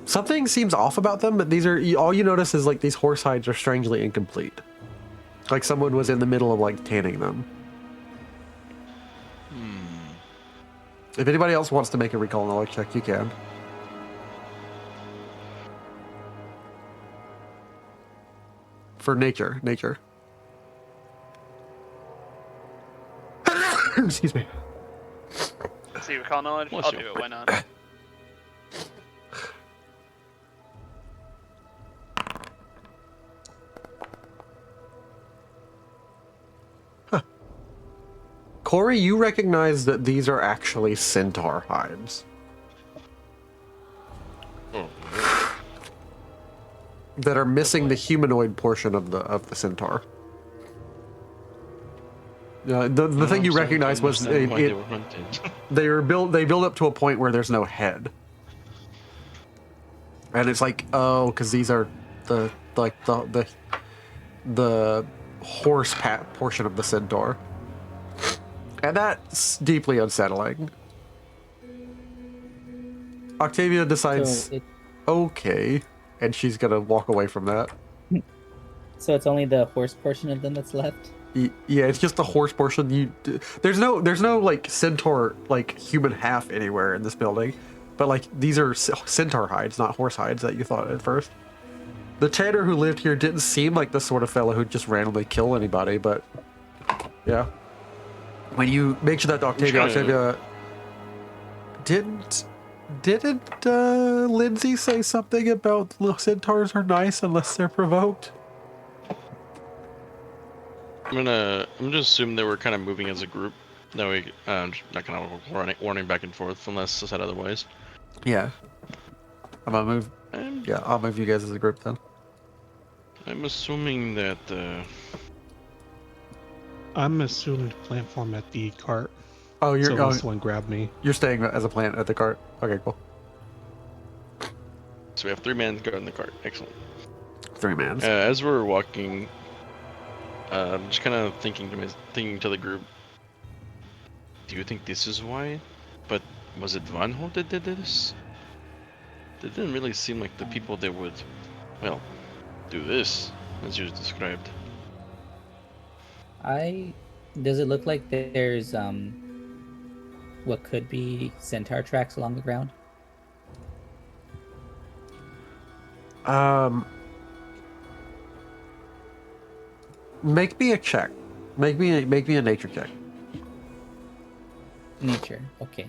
something seems off about them, but these are all you notice is like these horse hides are strangely incomplete. Like someone was in the middle of like tanning them. If anybody else wants to make a recall knowledge check, you can. For nature. Excuse me.
Let's see, recall knowledge.
Bless
I'll
you.
do it. Why not?
Corey, you recognize that these are actually centaur hides.
Oh,
That are missing the humanoid portion of the centaur. The thing you recognize was
they
it,
were hunted.
they build up to a point where there's no head, and it's like, oh, because these are the horse portion of the centaur, and that's deeply unsettling. Octavia decides,
So,
okay, and she's gonna walk away from that.
so it's only the horse portion of them that's left.
Yeah, it's just the horse portion. There's no like centaur like human half anywhere in this building, but like these are centaur hides, not horse hides that you thought at first. The tanner who lived here didn't seem like the sort of fellow who'd just randomly kill anybody, but yeah. When you mentioned that to Octavia, didn't Lindsay say something about centaurs are nice unless they're provoked?
I'm gonna assume they were kind of moving as a group. No, we not gonna warning back and forth unless said otherwise.
Yeah. I'm gonna move. Yeah, I'll move you guys as a group then.
I'm assuming that
I'm assuming to plant form at the cart.
Oh, you're
So unless someone grabbed me.
you're staying as a plant at the cart. Okay, cool.
so we have 3 men go in the cart. Excellent.
3 mans.
As we're walking, I'm just kind of thinking to the group. Do you think this is why? But was it Van Holt that did this? It didn't really seem like the people that would, well, do this as you described.
Does it look like there's what could be centaur tracks along the ground?
Make me a check. Make me a nature check.
Nature. Okay.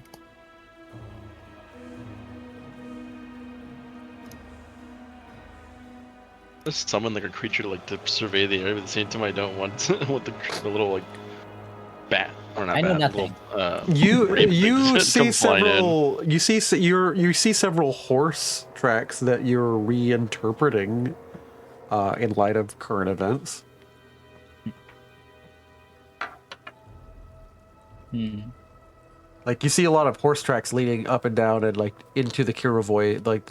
Just summon like a creature like to survey the area, but at the same time I don't want the little like bat or not.
I know
bat,
nothing.
Little,
You
rape thing
you
to
see
come flying in.
several you see several horse tracks that you're reinterpreting in light of current events. Like you see a lot of horse tracks leading up and down and like into the Kiravoy, like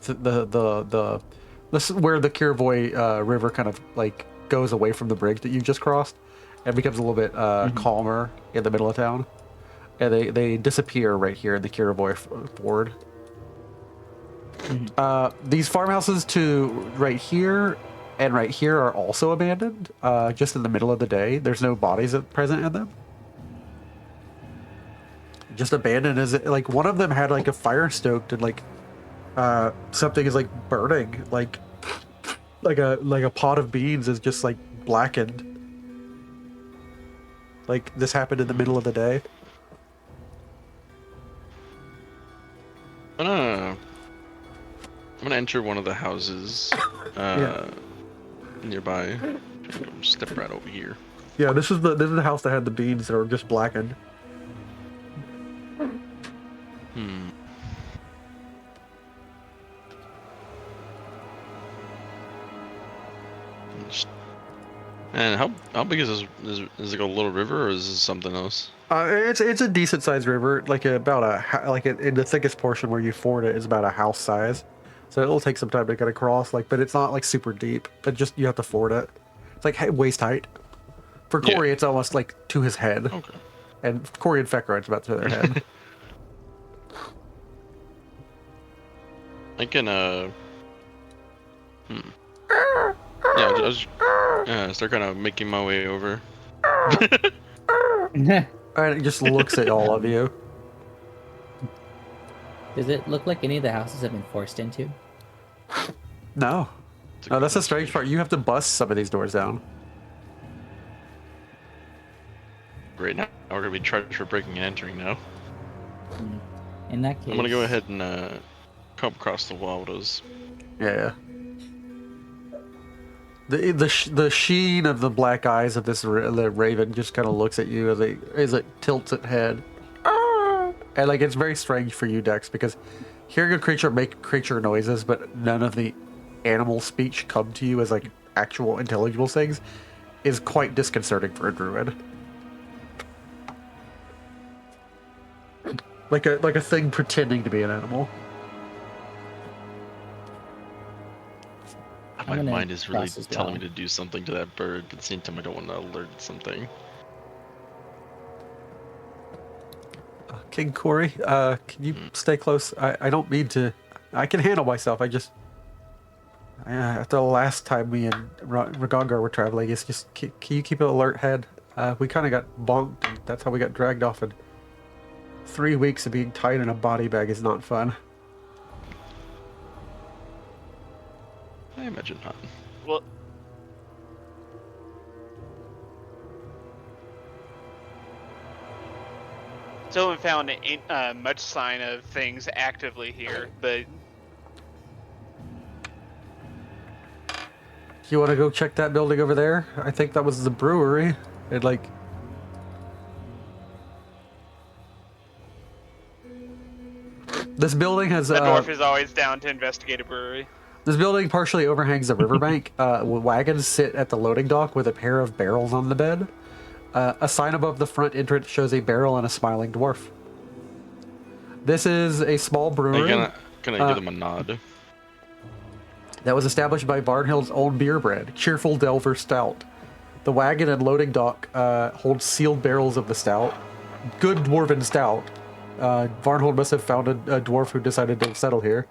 this is where the Kiravoy River kind of like goes away from the bridge that you just crossed and becomes a little bit calmer in the middle of town. And they disappear right here in the Kiravoy ford. These farmhouses to right here and right here are also abandoned, just in the middle of the day. There's no bodies present in them. Just abandoned as it, like one of them had like a fire stoked and like something is like burning, like a pot of beans is just like blackened. Like this happened in the middle of the day.
I'm gonna enter one of the houses nearby. Step right over here.
Yeah, this is the house that had the beans that are just blackened.
And how big is this? Is it like a little river, or is this something else?
It's a decent sized river, like about in the thickest portion where you ford it is about a house size, so it'll take some time to get across. Like, but it's not like super deep. But just you have to ford it. It's like waist height. For Corey, it's almost like to his head.
Okay.
And Corey and Fekra, it's about to their head.
I can Yeah, start kind of making my way over.
And it just looks at all of you.
Does it look like any of the houses have been forced into?
No. No, that's the strange part. You have to bust some of these doors down.
Right now, we're gonna be charged for breaking and entering now.
In that case,
I'm gonna go ahead and come across the wall with those.
Yeah. The sheen of the black eyes of this the raven just kind of looks at you as it tilts its head. And like it's very strange for you, Dex, because hearing a creature make creature noises, but none of the animal speech come to you as like actual intelligible things, is quite disconcerting for a druid. Like a thing pretending to be an animal.
My mind is really telling me to do something to that bird, but at the same time I don't want to alert something.
King Corey, can you stay close? I don't mean to. I can handle myself. I just. After the last time me and Ragongar were traveling, it's just. Can you keep an alert head? We kind of got bonked, and that's how we got dragged off. And 3 weeks of being tied in a body bag is not fun.
I imagine not.
Well, still haven't found much sign of things actively here, but
You want to go check that building over there? I think that was the brewery. It like. This building has.
the dwarf is always down to investigate a brewery.
This building partially overhangs the riverbank. Wagons sit at the loading dock with a pair of barrels on the bed. A sign above the front entrance shows a barrel and a smiling dwarf. This is a small brewery.
Can I give them a nod?
That was established by Barnhill's own beer brand, Cheerful Delver Stout. The wagon and loading dock hold sealed barrels of the stout. Good dwarven stout. Varnhold must have found a dwarf who decided to settle here.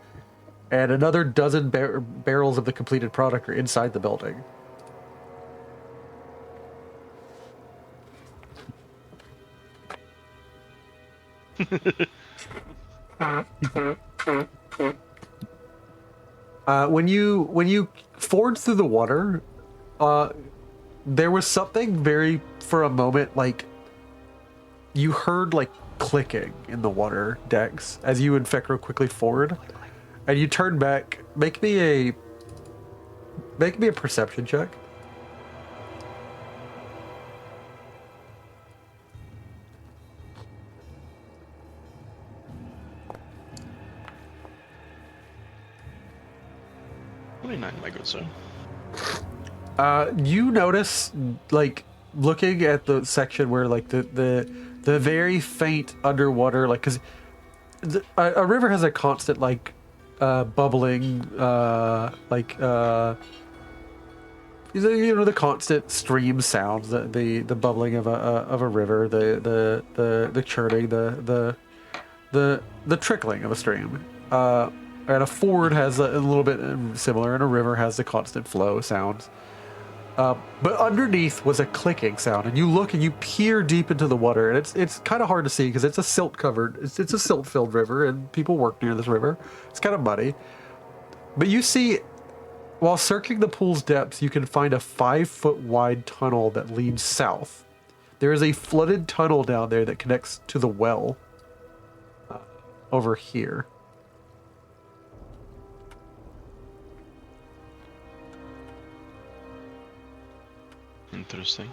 And another dozen barrels of the completed product are inside the building. When you ford through the water, there was something for a moment, like you heard like clicking in the water, Dex, as you and Fekro quickly forward, and you turn back. Make me a perception check.
My good sir.
You notice, like, looking at the section where, like, the very faint underwater, like, because a river has a constant, like, bubbling, the constant stream sounds, the bubbling of a river, the churning, the trickling of a stream. And a ford has a little bit similar, and a river has the constant flow sounds. But underneath was a clicking sound, and you look and you peer deep into the water, and it's kind of hard to see because it's a it's a silt-filled river, and people work near this river. It's kind of muddy. But you see, while circling the pool's depths, you can find a 5-foot wide tunnel that leads south. There is a flooded tunnel down there that connects to the well over here.
Interesting.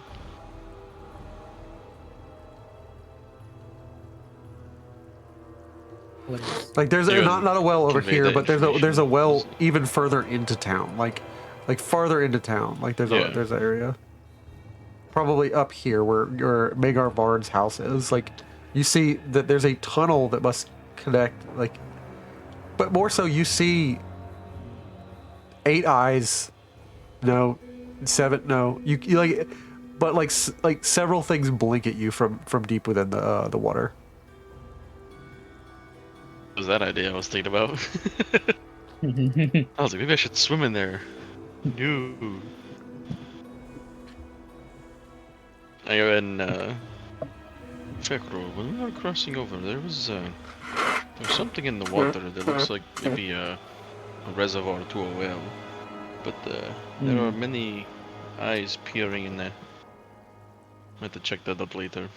what is?
Like there's
You
not a well over
convey
here,
that
but there's a
information.
well even further into town. Like like farther into town. Like there's
Yeah.
there's an area. Probably up here where Magar Varn's house is. Like you see that there's a tunnel that must connect. Like, but more so you see 8 eyes. No, 7. No, you like, but like several things blink at you from deep within the water.
What was that idea I was thinking about? I was like, maybe I should swim in there. No. I go in, Fekro, when we were crossing over, there's something in the water that looks like maybe a reservoir to a well. But there are many eyes peering in there. I have to check that out later.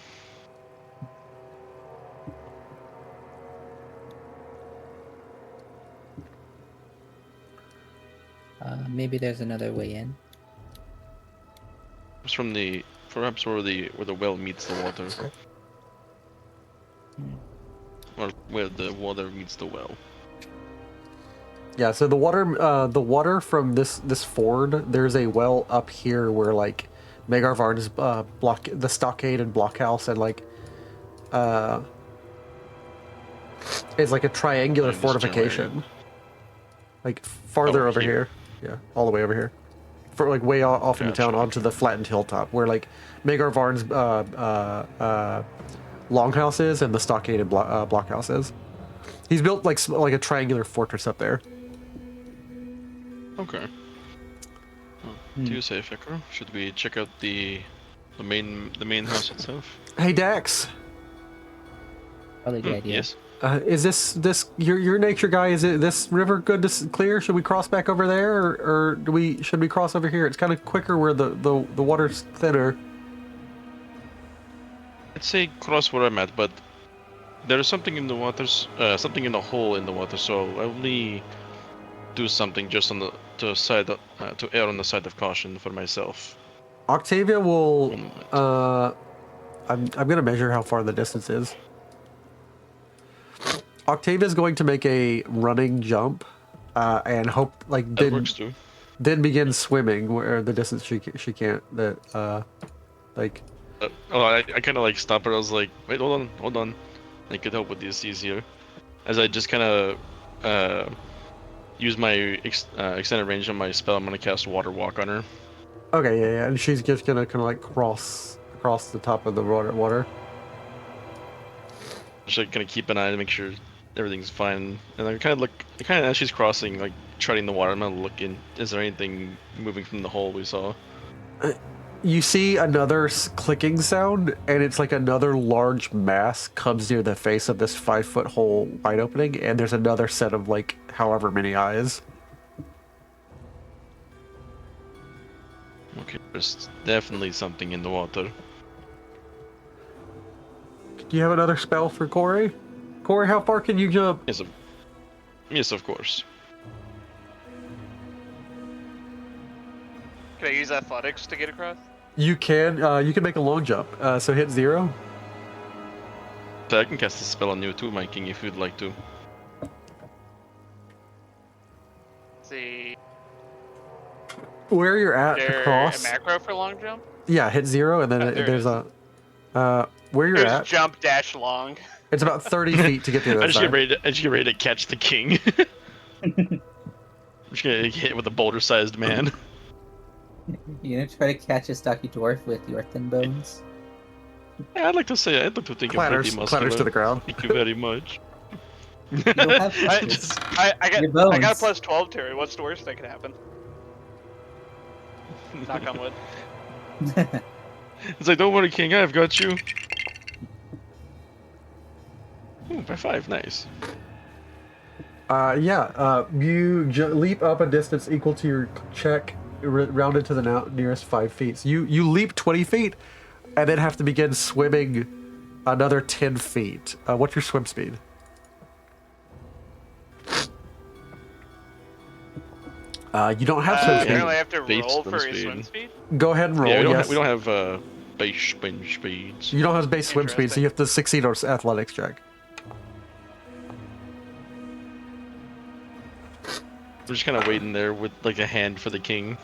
Maybe there's another way in.
It's from the perhaps where the well meets the water, or where the water meets the well.
Yeah, so the water from this ford, there's a well up here where like Magar Varn's block the stockade and blockhouse and like it's like a triangular
Like this
fortification.
general
Like farther
Over
over
here.
here. Yeah, all the way over here. For like way off in the
Gotcha.
town onto the flattened hilltop where like Magar Varn's longhouse is and the stockade and blockhouse is. He's built like a triangular fortress up there.
Okay. Do you say, Fekro? Should we check out the main house itself?
Hey Dax,
Probably a good idea.
Yes.
is this your nature guy? Is it this river good to clear? Should we cross back over there, or should we cross over here? It's kind of quicker where the water's thinner.
I'd say cross where I'm at, but there's something in the waters, something in the hole in the water. So I only do something just on the to err on the side of caution for myself.
Octavia will.
One moment.
I'm gonna measure how far the distance is. Octavia's going to make a running jump, and hope like
That works too.
then begin swimming where the distance she can't like.
I kind of like stopped her. I was like, wait, hold on. I could help with this easier. As I just kind of use my extended range on my spell, I'm gonna cast Water Walk on her.
Okay, yeah, and she's just gonna kind of like cross the top of the water.
Just like, gonna keep an eye to make sure everything's fine. And I kind of as she's crossing, like treading the water, I'm gonna look in. Is there anything moving from the hole we saw?
You see another clicking sound, and it's like another large mass comes near the face of this 5-foot hole wide opening, and there's another set of like however many eyes.
Okay, there's definitely something in the water.
Do you have another spell for Corey? Corey, how far can you jump?
Yes, of course.
Can I use athletics to get across?
You can make a long jump. So hit 0.
So I can cast a spell on you too, my king, if you'd like to.
Let's see.
Where you're at
There a
across.
macro for long jump?
Yeah, hit 0, and then
Oh, there it
there's
is.
where you're
There's
at.
jump dash long.
It's about 30 feet to get to the
I
other
just
side.
get ready to catch the king. I'm just gonna get hit with a boulder-sized man.
You gonna try to catch a stocky dwarf with your thin bones?
Yeah, I'd like to think I'm pretty muscular.
Clatters to the ground.
Thank you very much.
You don't have
I,
fishes.
I got
Your bones.
I got a plus 12 Terry. What's the worst that could happen? Knock on wood.
It's like, don't worry, king, I've got you. Ooh, by 5, nice.
You leap up a distance equal to your check, rounded to the nearest 5 feet. So you leap 20 feet, and then have to begin swimming another 10 feet. What's your swim speed? You don't have swim
You
speed.
really have to
Base
roll
swim
for
speed.
your swim speed?
Go ahead and roll.
Yeah,
yes.
we don't have base spin speeds.
You don't have base swim speed, so you have to succeed on athletics check.
We're just kind of waiting there with like a hand for the king.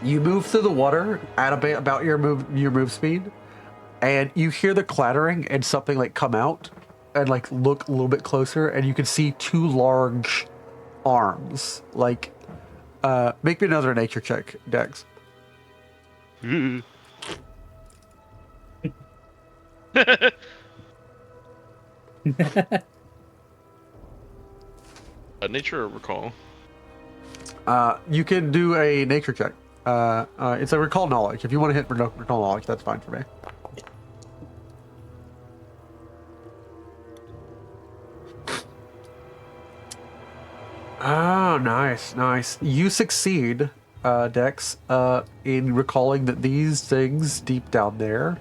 You move through the water at about your move speed, and you hear the clattering and something like come out and like look a little bit closer, and you can see two large arms. Like, make me another nature check, Dex.
Nature or recall?
You can do a nature check. It's a recall knowledge. If you want to hit recall knowledge, that's fine for me. Oh, nice. You succeed, Dex, in recalling that these things deep down there,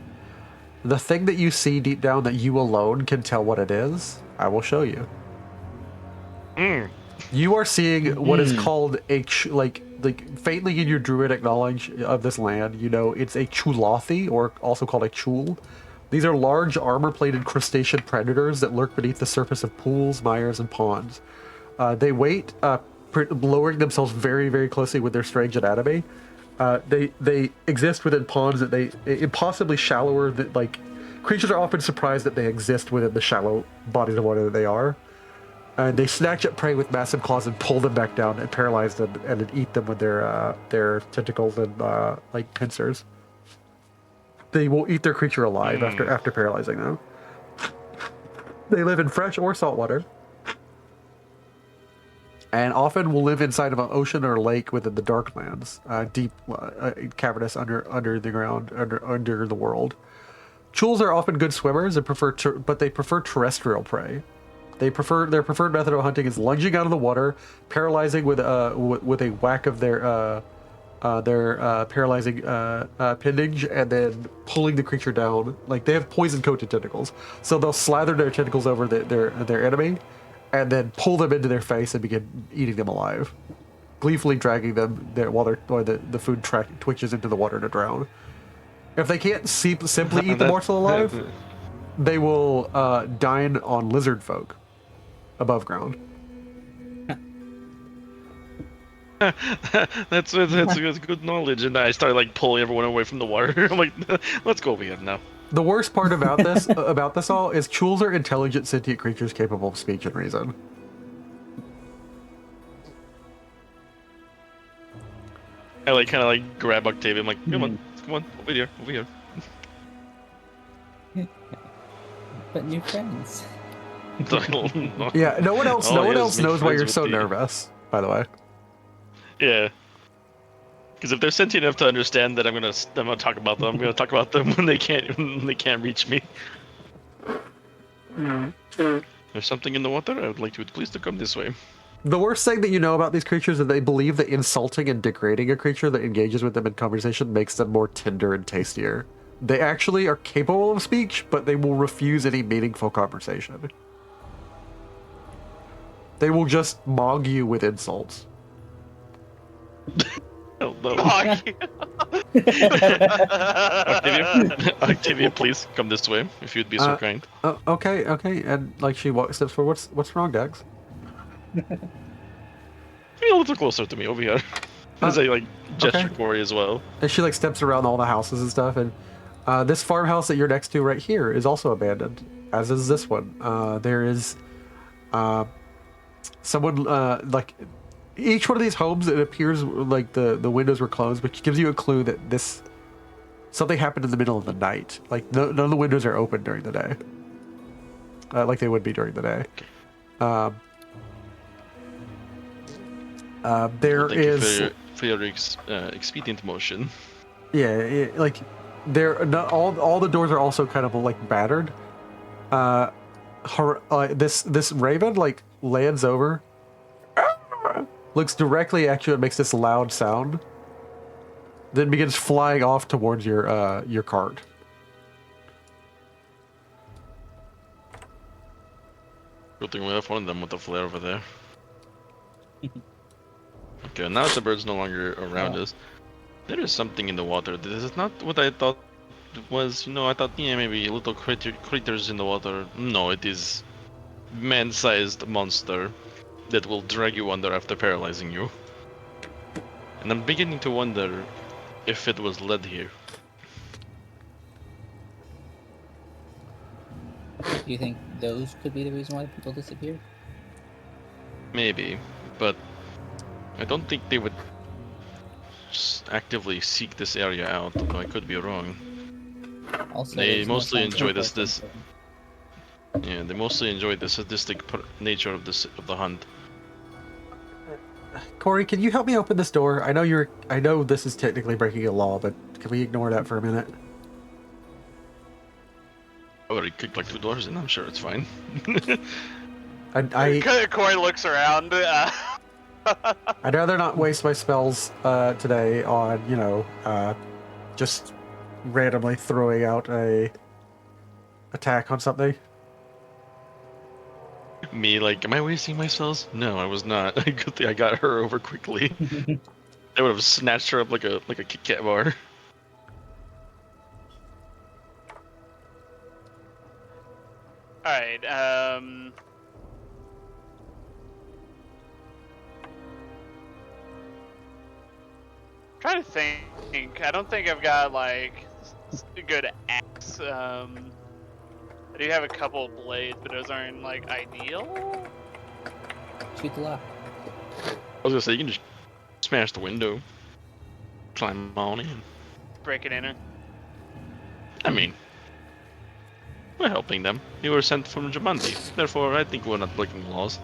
the thing that you see deep down that you alone can tell what it is, I will show you. You are seeing what is called a like faintly in your druidic knowledge of this land, you know it's a chulathi, or also called a chul. These are large armor-plated crustacean predators that lurk beneath the surface of pools, mires, and ponds. They wait, lowering themselves very, very closely with their strange anatomy. They exist within ponds that impossibly shallower. That like creatures are often surprised that they exist within the shallow bodies of water that they are. And they snatch at prey with massive claws and pull them back down and paralyze them and then eat them with their tentacles and like pincers. They will eat their creature alive after paralyzing them. They live in fresh or salt water, and often will live inside of an ocean or lake within the darklands, deep, cavernous under the ground, under the world. Chuls are often good swimmers and but they prefer terrestrial prey. Their preferred method of hunting is lunging out of the water, paralyzing with a whack of their paralyzing appendage, and then pulling the creature down. Like, they have poison-coated tentacles, so they'll slather their tentacles over their enemy, and then pull them into their face and begin eating them alive, gleefully dragging them there while the food twitches into the water to drown. If they can't simply eat the morsel alive, they will dine on lizard folk above ground.
that's good knowledge, and I started like pulling everyone away from the water. I'm like, let's go over here now.
The worst part about this all is chuls are intelligent sentient creatures capable of speech and reason.
I like kind of like grab Octavia. I'm like, come on, over here.
But new friends.
Yeah, no one else knows why you're so
with you.
nervous, by the way.
Yeah. Because if they're sentient enough to understand that I'm gonna talk about them, I'm gonna talk about them when they can't reach me. There's something in the water. I would like you to please to come this way.
The worst thing that you know about these creatures is they believe that insulting and degrading a creature that engages with them in conversation makes them more tender and tastier. They actually are capable of speech, but they will refuse any meaningful conversation. They will just mog you with insults.
Oh, no. Octavia, please come this way, if you'd be so kind.
Okay, and like she steps forward. What's wrong, Dex?
Be a little closer to me over here. As I like gesture for you as well.
And she like steps around all the houses and stuff, and this farmhouse that you're next to right here is also abandoned, as is this one. There is someone like each one of these homes. It appears like the windows were closed, which gives you a clue that something happened in the middle of the night. Like none of the windows are open during the day, like they would be during the day. There is
for your expedient motion.
Yeah, like all the doors are also kind of like battered. This raven like lands over, looks directly at you and makes this loud sound, then begins flying off towards your cart.
Good thing we have one of them with the flare over there. Okay, now the bird's no longer around us. There is something in the water. This is not what I thought it was. I thought, yeah, maybe little critters in the water. No, it is man-sized monster. that will drag you under after paralyzing you. And I'm beginning to wonder if it was led here.
Do you think those could be the reason why people disappeared?
Maybe, but I don't think they would actively seek this area out, though I could be wrong.
Also,
They
there's no
mostly
signs of
enjoy
weapons,
this.
so-
Yeah, they mostly enjoy the sadistic nature of the hunt.
Corey, can you help me open this door? I know this is technically breaking a law, but can we ignore that for a minute?
I already kicked like 2 doors in. I'm sure it's fine.
Corey looks around.
I'd rather not waste my spells today on, just randomly throwing out a attack on something.
Me, like, am I wasting my spells? No, I was not. Good thing I got her over quickly. I would have snatched her up like a Kit Kat bar.
Alright, trying to think. I don't think I've got like a good axe. I do have a couple blades, but those aren't like ideal.
Shoot the lock.
I was gonna say, you can just smash the window. Climb on in.
Break it in.
I mean, we're helping them. We were sent from Jamandi. Therefore, I think we're not breaking laws.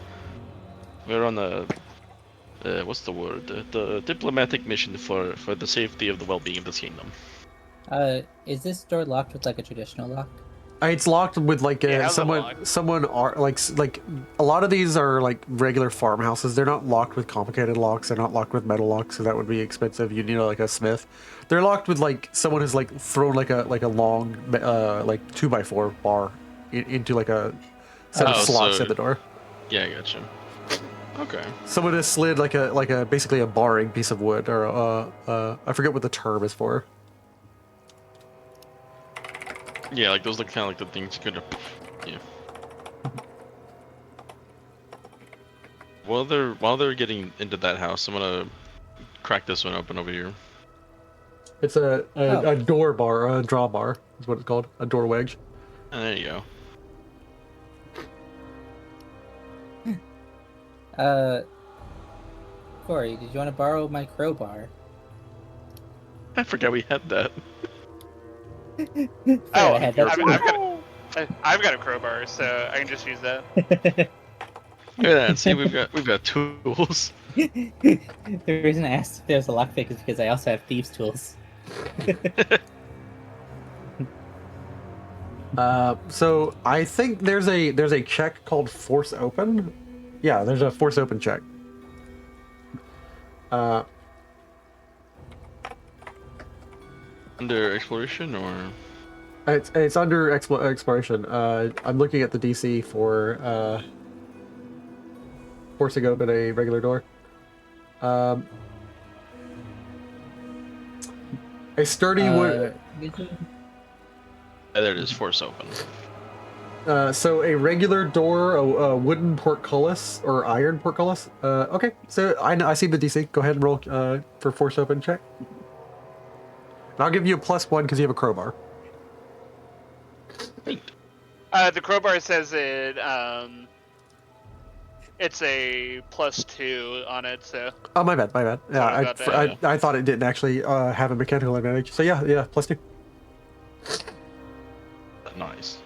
We're on a... what's the word? The diplomatic mission for the safety of the well-being of this kingdom.
Is this door locked with like a traditional lock?
It's locked with like
Yeah, how's it locked?
someone are like a lot of these are like regular farmhouses. They're not locked with complicated locks. They're not locked with metal locks, so that would be expensive. You need like a smith. They're locked with like someone has like thrown like a long like 2x4 bar into like a set of slots
so-
in the door.
Yeah, I gotcha. Okay.
Someone has slid like a basically a barring piece of wood or I forget what the term is for.
Yeah, like those look kind of like the things you could... Yeah. While they're getting into that house, I'm gonna crack this one open over here.
It's a door bar, a draw bar is what it's called, a door wedge.
And there you go.
Corey, did you want to borrow my crowbar?
I forgot we had that.
Oh,
I had that
I've got a crowbar, so I can just use that.
Look at that. See, we've got tools.
The reason I asked if there's a lockpick is because I also have thieves' tools.
So I think there's a check called force open. Yeah, there's a force open check.
Under exploration or...
It's under exploration. I'm looking at the DC for forcing open a regular door. A sturdy wood.
There it is, force open.
So a regular door, a wooden portcullis or iron portcullis. Okay, so I see the DC. Go ahead and roll for force open check. And I'll give you a +1 because you have a crowbar.
The crowbar says it's a +2 on it, so.
Oh, my bad.
Sorry about that,
I thought it didn't actually have a mechanical advantage. So yeah, +2.
Nice.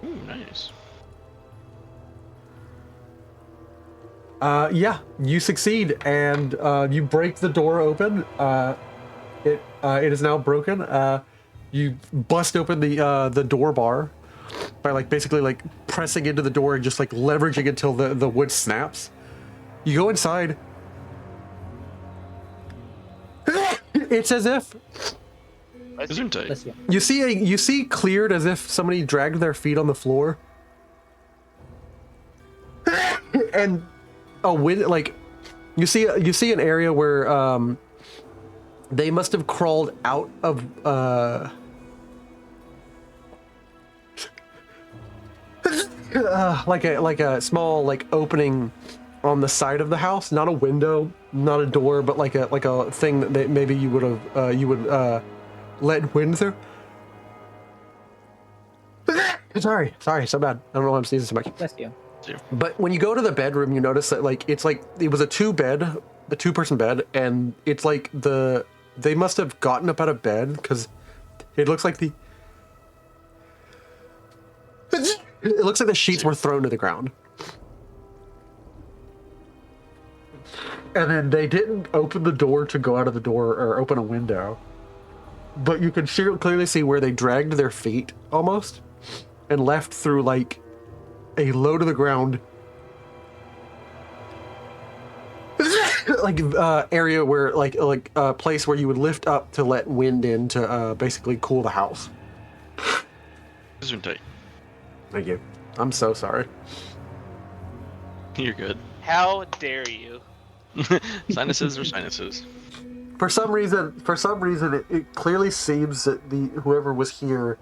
Ooh, nice.
Yeah, you succeed and you break the door open. It is now broken. You bust open the door bar by like basically like pressing into the door and just like leveraging until the wood snaps. You go inside. It's as if
Gesundheit.
you see cleared as if somebody dragged their feet on the floor. And a wind like you see an area where they must have crawled out of like a small like opening on the side of the house, not a window, not a door, but like a thing that maybe you would have let wind through. Sorry, so bad. I don't know why I'm sneezing so much.
Bless you.
But when you go to the bedroom, you notice that like it was a two-person bed, and it's like they must have gotten up out of bed because it looks like the sheets were thrown to the ground. And then they didn't open the door to go out of the door or open a window. But you can clearly see where they dragged their feet almost and left through like a low to the ground like area where like a place where you would lift up to let wind in to basically cool the house.
Gesundheit.
Thank you. I'm so sorry.
You're good.
How dare you?
Sinuses are sinuses.
For some reason, it clearly seems that whoever was here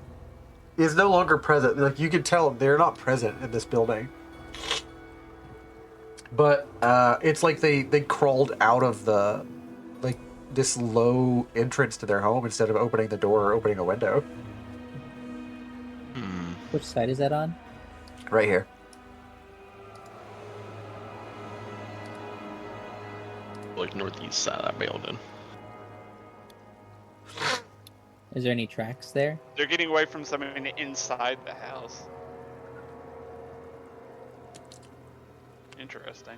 is no longer present. Like you can tell they're not present in this building. But it's like they crawled out of the this low entrance to their home instead of opening the door or opening a window.
Which side is that on?
Right here.
Like northeast side of that building.
Is there any tracks there?
They're getting away from someone inside the house. Interesting.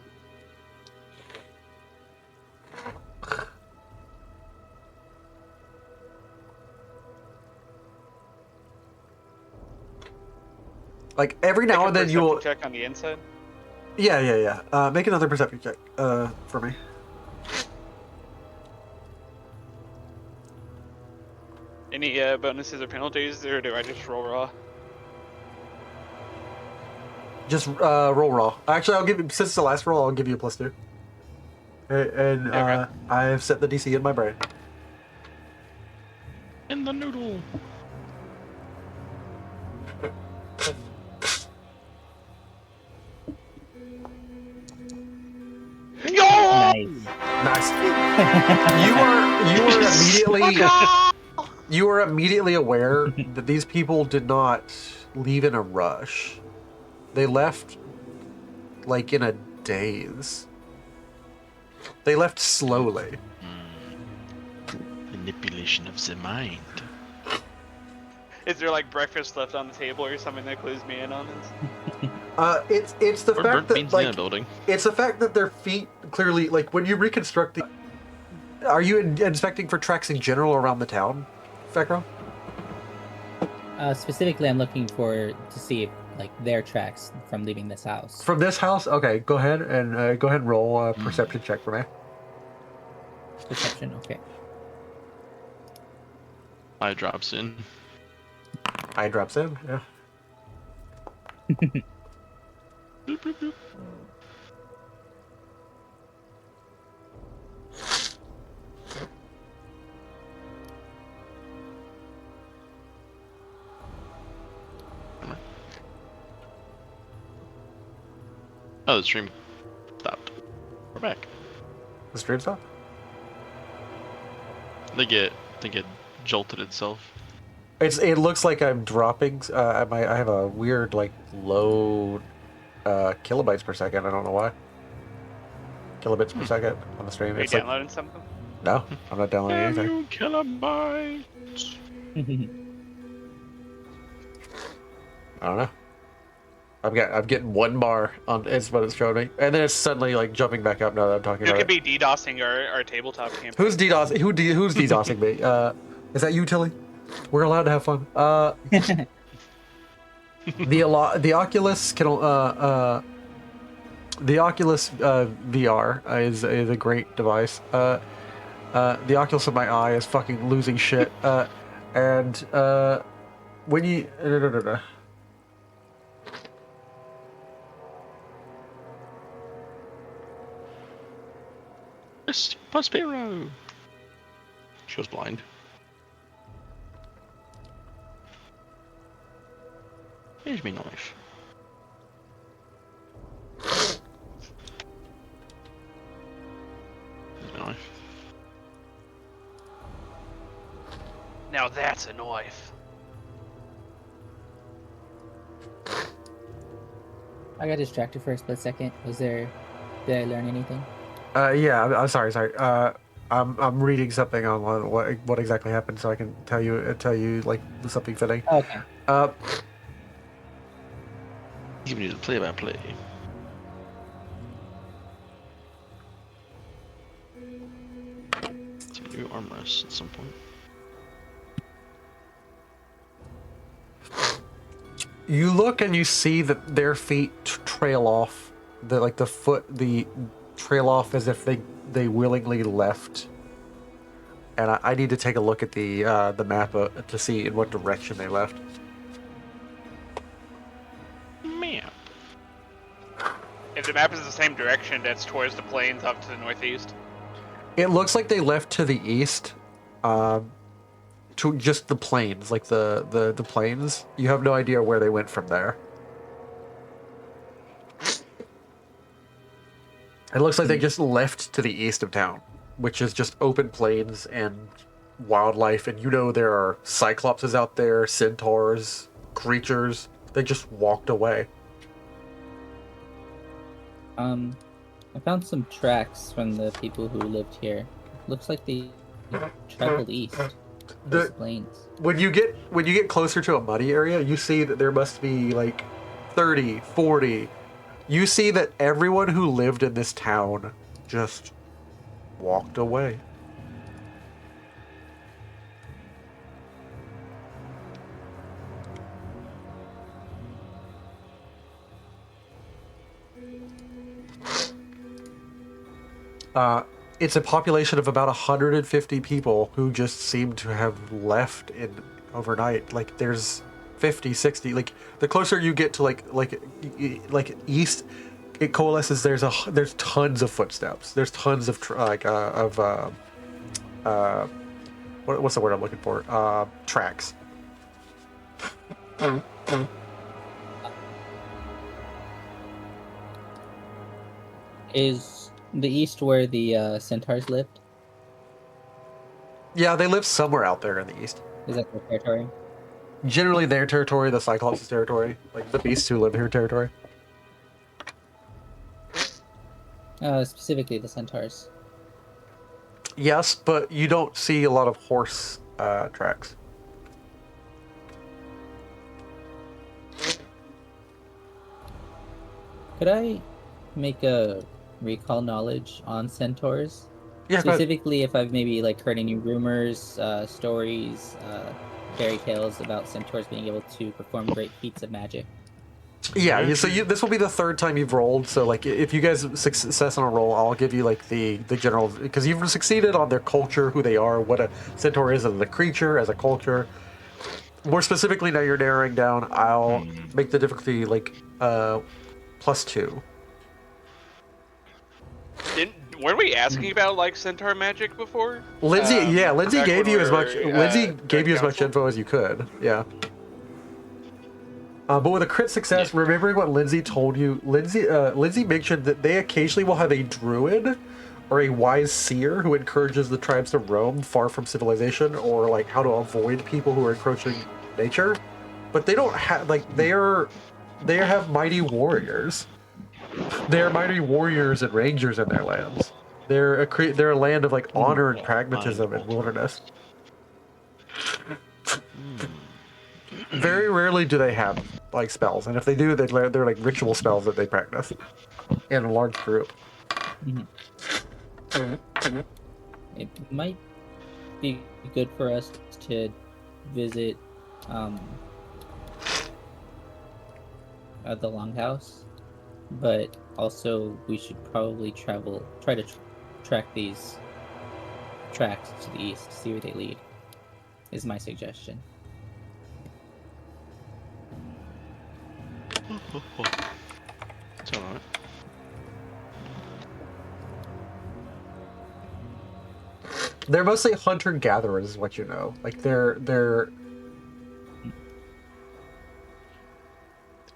Like every now and then you will
check on the inside.
Yeah. Make another perception check for me.
Any bonuses or penalties, or do I just roll raw?
Just roll raw. Actually, I'll give you, since it's the last roll, I'll give you a +2. And
Okay.
I have set the DC in my brain.
In the noodle.
Nice.
Nice. You are immediately aware that these people did not leave in a rush. They left like in a daze. They left slowly.
Manipulation of the mind.
Is there like breakfast left on the table or something that clues me in on this?
It's the
Or
fact
burnt
that
beans in
like
the building.
it's the fact that their feet clearly like when you reconstruct the. Are you inspecting for tracks in general around the town, Fekro?
Specifically, I'm looking to see if like their tracks from leaving this house.
From this house? Okay, go ahead and roll a perception check for me.
Perception, okay.
Eye drops in.
Eye drops in, yeah.
Bloop, bloop, bloop. Oh, the stream stopped. We're back.
The stream stop?
I think it jolted itself.
It looks like I'm dropping. I have a weird like low kilobytes per second. I don't know why. Kilobits per second on the stream.
Are you
It's like
downloading something?
no, I'm not downloading anything.
You kilobytes.
I don't know. I'm getting 1 bar on is what it's showing me, and then it's suddenly like jumping back up now that I'm talking
You
about
could
it.
be DDoSing our tabletop campaign.
Who's DDoS? Who's DDoSing me? Is that you, Tilly? We're allowed to have fun. The Oculus can the Oculus VR is a great device. The Oculus of my eye is fucking losing shit. And when you
Prospero. She was blind. Here's me knife.
Now that's a knife.
I got distracted for a split second. Did I learn anything?
Yeah, I'm sorry. I'm reading something on what exactly happened, so I can tell you like something fitting.
Okay.
Giving you the play-by-play. Some new armrests at some point.
You look and you see that their feet trail off. The trail off as if they willingly left. And I need to take a look at the map to see in what direction they left.
Map.
If the map is the same direction, that's towards the plains up to the northeast.
It looks like they left to the east, to just the plains, like the plains. You have no idea where they went from there. It looks like they just left to the east of town, which is just open plains and wildlife. And you know there are cyclopses out there, centaurs, creatures. They just walked away.
I found some tracks from the people who lived here. Looks like they traveled east.
The
Plains.
when you get closer to a muddy area, you see that there must be like 30, 40. You see that everyone who lived in this town just walked away. It's a population of about 150 people who just seem to have left in overnight. Like there's 50, 60. Like the closer you get to like east, it coalesces. There's tons of footsteps. There's tons of what's the word I'm looking for? Tracks.
Is the east where the centaurs lived?
Yeah, they live somewhere out there in the east.
Is that their territory?
Generally their territory, the Cyclops' territory, like the beasts who live here territory.
Specifically the centaurs.
Yes, but you don't see a lot of horse tracks.
Could I make a recall knowledge on centaurs?
Yeah,
Specifically, if I've maybe like heard any rumors, stories, fairy tales about centaurs being able to perform great feats of magic.
yeah. So this will be the third time you've rolled. So like, if you guys success on a roll, I'll give you like the general, because you've succeeded on their culture, who they are, what a centaur is as a creature, as a culture. More specifically, now you're narrowing down. I'll make the difficulty like +2.
Weren't we asking about like centaur magic before?
Lindsay, Lindsay
back
gave
when
you
we
as much.
were,
Lindsay gave you as much
council?
info as you could. Yeah. But with a crit success, remembering what Lindsay told you, Lindsay mentioned that they occasionally will have a druid or a wise seer who encourages the tribes to roam far from civilization, or like how to avoid people who are encroaching nature. But they don't have they have mighty warriors. They're mighty warriors and rangers in their lands. They're a land of like honor and pragmatism and wilderness. Very rarely do they have like spells, and if they do, they're like ritual spells that they practice in a large group.
It might be good for us to visit the longhouse, but also we should probably try to track these tracks to the east, see where they lead, is my suggestion.
It's alright.
They're mostly hunter-gatherers, is what you know. Like they're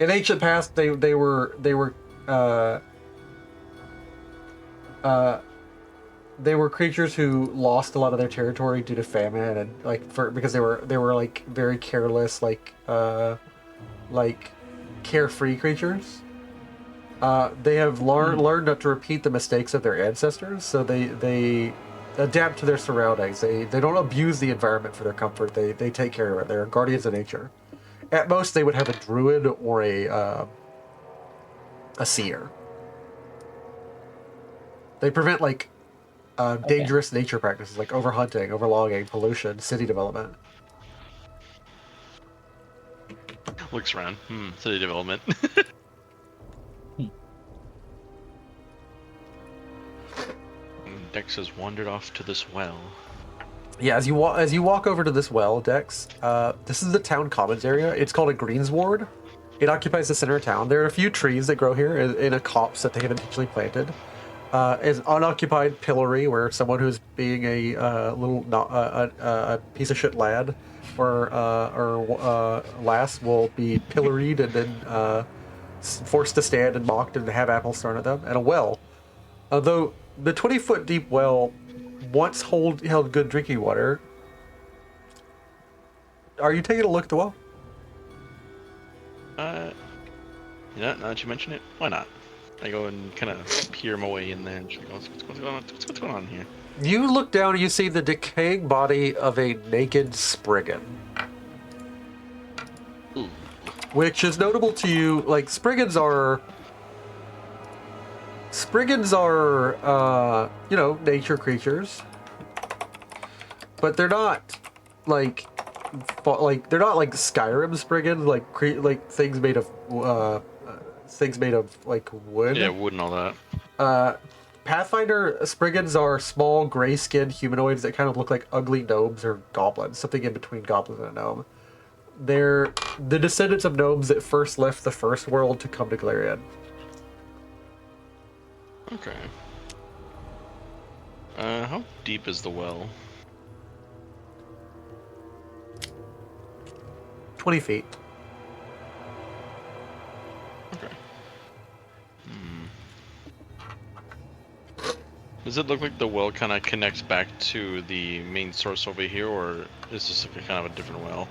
in ancient past they were they were creatures who lost a lot of their territory due to famine and because they were like very careless, like carefree creatures. They have learned not to repeat the mistakes of their ancestors, so they adapt to their surroundings. They don't abuse the environment for their comfort. They take care of it. They're guardians of nature. At most, they would have a druid or a seer. They prevent dangerous nature practices like overhunting, overlogging, pollution, city development.
Looks around. City development. Dex has wandered off to this well.
Yeah, as you walk over to this well, Dex, this is the town commons area. It's called a greensward. It occupies the center of town. There are a few trees that grow here in a copse that they have intentionally planted. Is unoccupied pillory where someone who's being a piece of shit lad or lass will be pilloried and then forced to stand and mocked and have apples thrown at them. And a well, although the 20-foot deep well once held good drinking water. Are you taking a look at the well?
Now that you mention it, why not? I go and kind of peer my way in there and go, what's going on here?
You look down and you see the decaying body of a naked Spriggan.
Ooh.
Which is notable to you, like, Spriggans are, nature creatures. But they're not, they're not like Skyrim Spriggans, like things made of like wood.
Yeah, wood and all that.
Pathfinder Spriggans are small, gray-skinned humanoids that kind of look like ugly gnomes or goblins, something in between goblins and a gnome. They're the descendants of gnomes that first left the first world to come to Glarian.
Okay. How deep is the well?
20 feet.
Okay. Does it look like the well kind of connects back to the main source over here, or is this like kind of a different well?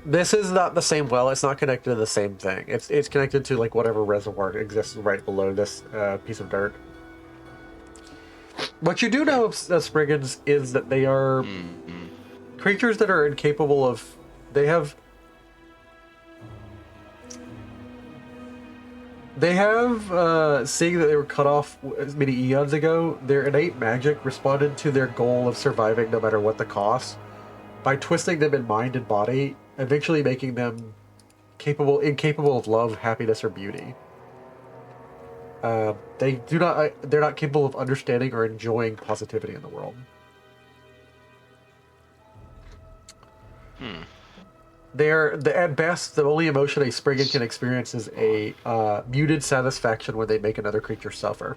This is not the same well. It's not connected to the same thing. It's connected to like whatever reservoir exists right below this piece of dirt. What you do know of Spriggans is that they are creatures that are incapable of. They have seeing that they were cut off as many eons ago, their innate magic responded to their goal of surviving no matter what the cost, by twisting them in mind and body, eventually making them incapable of love, happiness, or beauty. They're not capable of understanding or enjoying positivity in the world. At best, the only emotion a Spriggan can experience is a muted satisfaction when they make another creature suffer.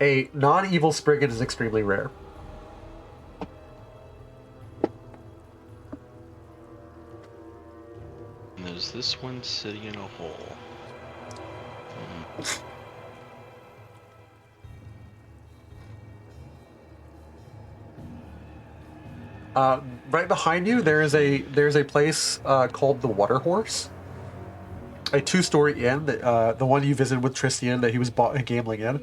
A non-evil Spriggan is extremely rare.
And there's this one sitting in a hole.
Right behind you, there's a place called the Water Horse, a 2-story inn that the one you visited with Tristian that he was gambling in.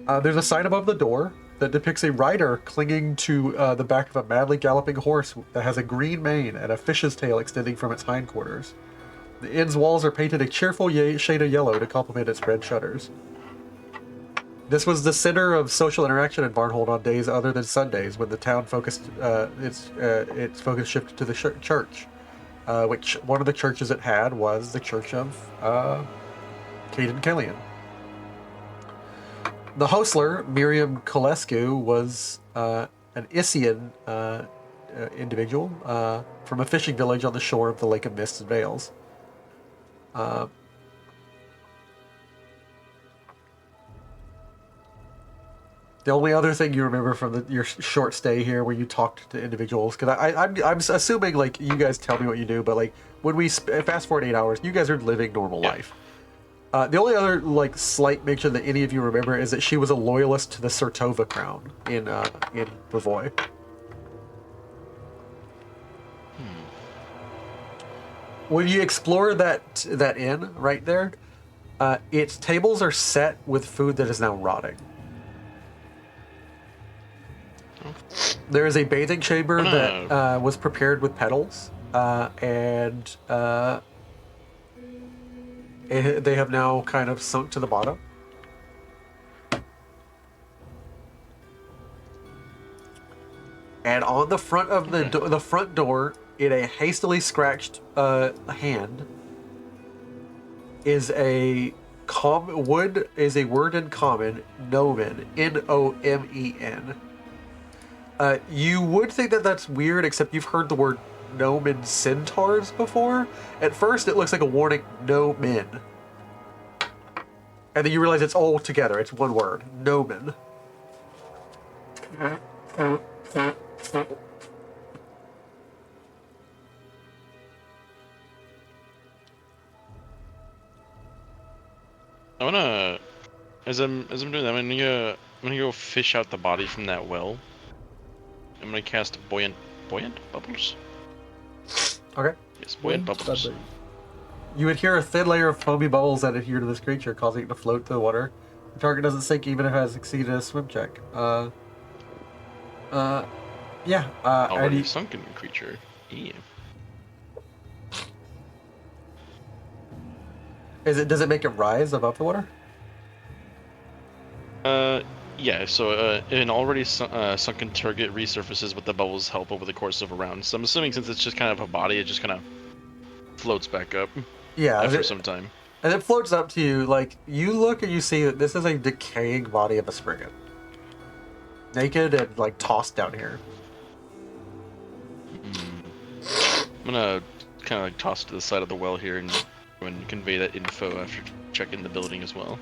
There's a sign above the door that depicts a rider clinging to the back of a madly galloping horse that has a green mane and a fish's tail extending from its hindquarters. The inn's walls are painted a cheerful shade of yellow to complement its red shutters. This was the center of social interaction in Barnhold on days other than Sundays, when the town focused its focus shifted to the church, which one of the churches it had was the Church of Caden Kellian. The hostler, Miriam Kolescu, was an Isian individual from a fishing village on the shore of the Lake of Mists and Veils. The only other thing you remember from your short stay here, where you talked to individuals, because I'm assuming like you guys tell me what you do, but like when we fast forward 8 hours, you guys are living normal life. The only other like slight mention that any of you remember is that she was a loyalist to the Sertova crown in Bavoy. When you explore that inn right there, its tables are set with food that is now rotting. There is a bathing chamber that was prepared with petals, and they have now kind of sunk to the bottom. And on the front of the front door, in a hastily scratched hand, is a word in common, Nomen, Nomen. You would think that that's weird, except you've heard the word Nomen centaurs before. At first, it looks like a warning, no men. And then you realize it's all together. It's one word, Nomen.
I wanna, as I'm doing that, I'm gonna go fish out the body from that well. I'm gonna cast buoyant bubbles.
Okay.
Yes, buoyant bubbles.
You would hear a thin layer of foamy bubbles that adhere to this creature, causing it to float through the water. The target doesn't sink even if it has succeeded a swim check.
Already sunken creature. Yeah.
Does it make it rise above the water?
Yeah, so an already sunken target resurfaces with the bubbles help over the course of a round. So I'm assuming since it's just kind of a body, it just kind of floats back up after some time.
And it floats up to you, like, you look and you see that this is a decaying body of a spriggan. Naked and, like, tossed down here.
I'm gonna kind of like toss to the side of the well here and convey that info after checking the building as well.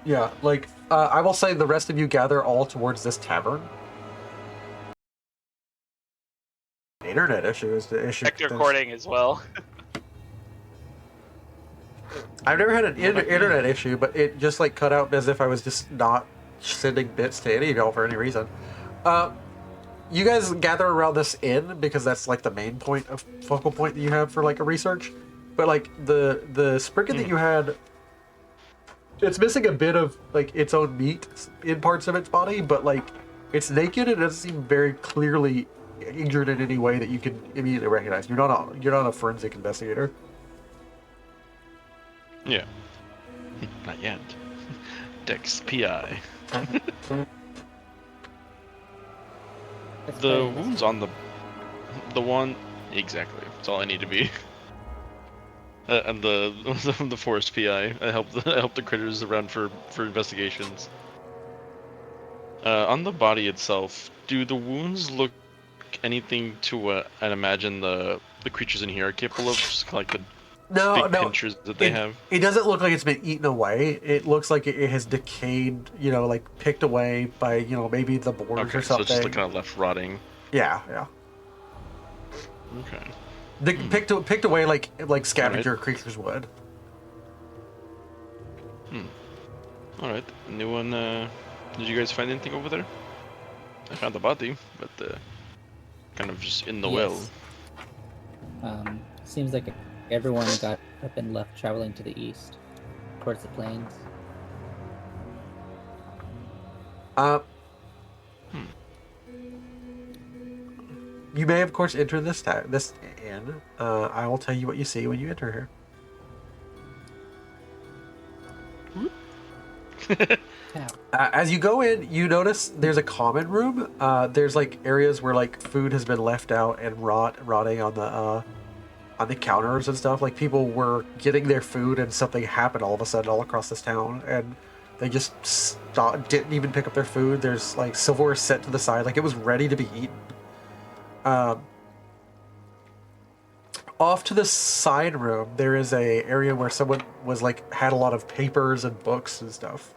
Yeah, like, I will say the rest of you gather all towards this tavern. Internet issue is the issue.
Check recording as well.
I've never had an internet issue, but it just like cut out as if I was just not sending bits to any of y'all for any reason. You guys gather around this inn because that's like the main focal point that you have for like a research. But like the spriggan that you had, it's missing a bit of like its own meat in parts of its body, but like it's naked and it doesn't seem very clearly injured in any way that you can immediately recognize. You're not a forensic investigator.
Yeah. Not yet. Dex PI. The wounds on the one exactly. That's all I need to be. And the forest PI. I help the critters around for investigations. On the body itself, do the wounds look anything to and imagine the creatures in here are capable of, just like the big pinchers that they have?
It doesn't look like it's been eaten away. It looks like it has decayed, like picked away by, maybe the boars or something.
So it's just like kind of left rotting.
Yeah.
Okay.
Picked away like scavenger creatures would.
Alright. Anyone, did you guys find anything over there? I found the body, but kind of just in the well.
Seems like everyone got up and left traveling to the east, towards the plains.
You may, of course, enter this inn. I will tell you what you see when you enter here. As you go in, you notice there's a common room. There's like areas where like food has been left out and rotting on the counters and stuff. Like people were getting their food and something happened all of a sudden all across this town, and they just didn't even pick up their food. There's like silverware set to the side, like it was ready to be eaten. Off to the side room, there is a area where someone was like had a lot of papers and books and stuff.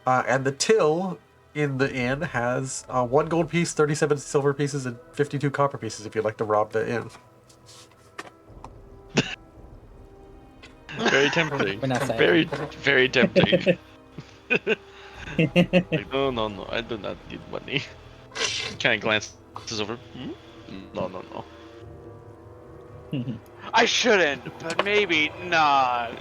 And the till in the inn has 1 gold piece, 37 silver pieces, and 52 copper pieces if you'd like to rob the inn.
Very tempting.
We're not saying.
Very, very tempting. Like, no, I do not need money. Kind of glances over. No.
I shouldn't, but maybe not.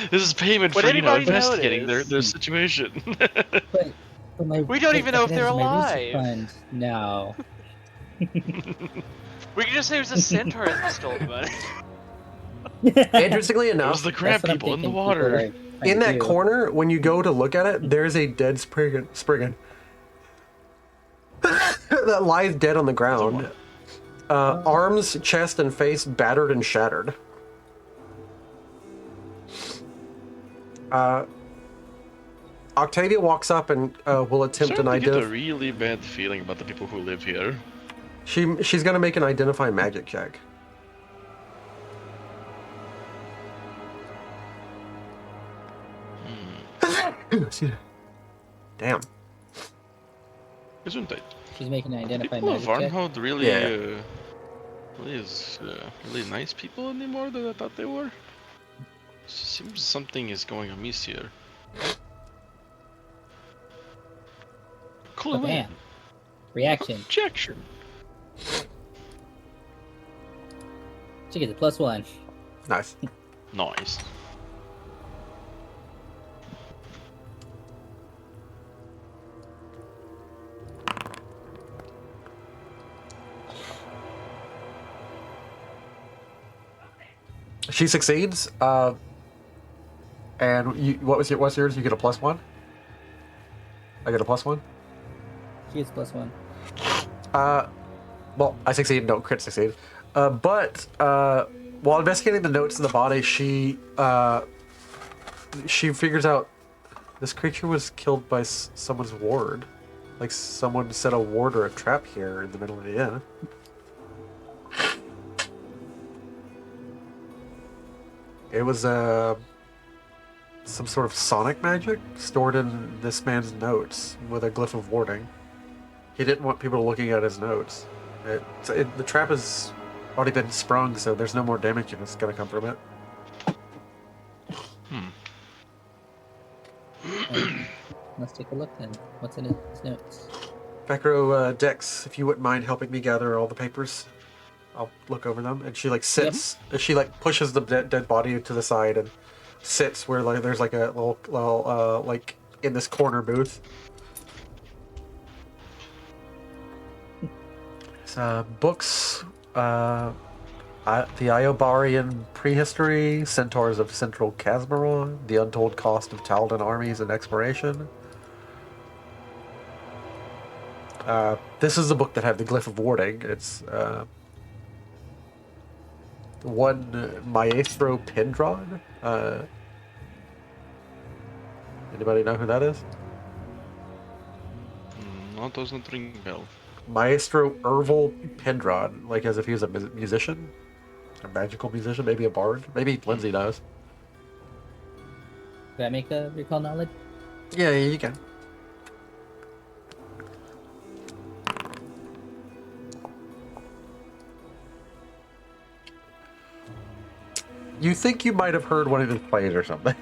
This is payment
Would
for,
anybody
investigating
notice?
their situation.
But
We don't even know if they're alive.
Fund, no.
We can just say it was a centaur that stole the money.
Interestingly
It was
enough,
the crab
That's what I'm
people in the
thinking
water.
people are trying
in
to
that
do.
corner, when you go to look at it, there's a dead Spriggan that lies dead on the ground. Arms, chest, and face battered and shattered. Octavia walks up and will attempt an
I get a
identify.
really bad feeling about the people who live here.
She's gonna make an identify magic check. Excuse me. Damn.
Isn't it?
She's making an identify
People of
magic check.
Varnhold really,
Yeah.
really nice people anymore than I thought they were? Seems something is going amiss here. Cool.
Oh, bam. Reaction.
Objection.
She gets a +1.
Nice.
Nice.
She succeeds. And what's yours? You get a +1. I get a +1.
She gets +1.
Well, I succeed. Don't crit succeed. But while investigating the notes in the body, she figures out this creature was killed by someone's ward. Like someone set a ward or a trap here in the middle of the inn. It was some sort of sonic magic stored in this man's notes with a glyph of warding. He didn't want people looking at his notes. The trap has already been sprung, so there's no more damage that's going to come from it.
Let's take a look then. What's in his notes?
Vecro, Dex, if you wouldn't mind helping me gather all the papers, I'll look over them. And she sits. She pushes the dead body to the side and sits where there's a little in this corner booth. Books, the Iobarian Prehistory, Centaurs of Central Casmaron, The Untold Cost of Taldan Armies and Exploration. This is the book that had the glyph of warding. It's one Maestro Pendron. Anybody know who that is?
No, doesn't ring a bell.
Maestro Ervil Pendron, like as if he was a musician, a magical musician, maybe a bard. Maybe Lindsay knows.
Did I make a recall knowledge?
Yeah, you can. You think you might have heard one of his plays or something.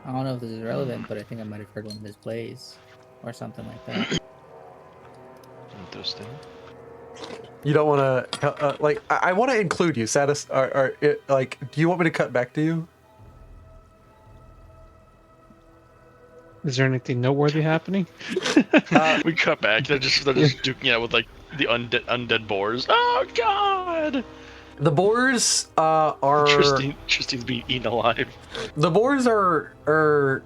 I don't know if this is relevant, but I think I might have heard one of his plays. Or something like that.
Interesting.
You don't want to, I want to include you. Do you want me to cut back to you?
Is there anything noteworthy happening?
We cut back. They're just duking it out with the undead boars. Oh God!
The boars are.
Tristine's being eaten alive.
The boars are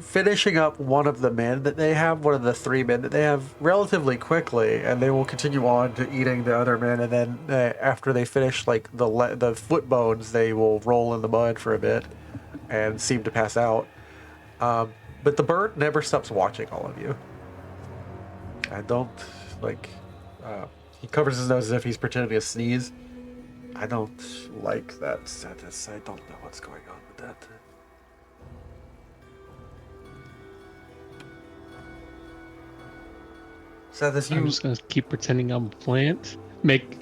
finishing up one of the men that they have, one of the 3 men that they have, relatively quickly, and they will continue on to eating the other men. And then after they finish the foot bones, they will roll in the mud for a bit and seem to pass out. But the bird never stops watching all of you. I don't He covers his nose as if he's pretending to sneeze. I don't like that status. I don't know what's going on with that. Status,
I'm
you...
just gonna keep pretending I'm a plant. Make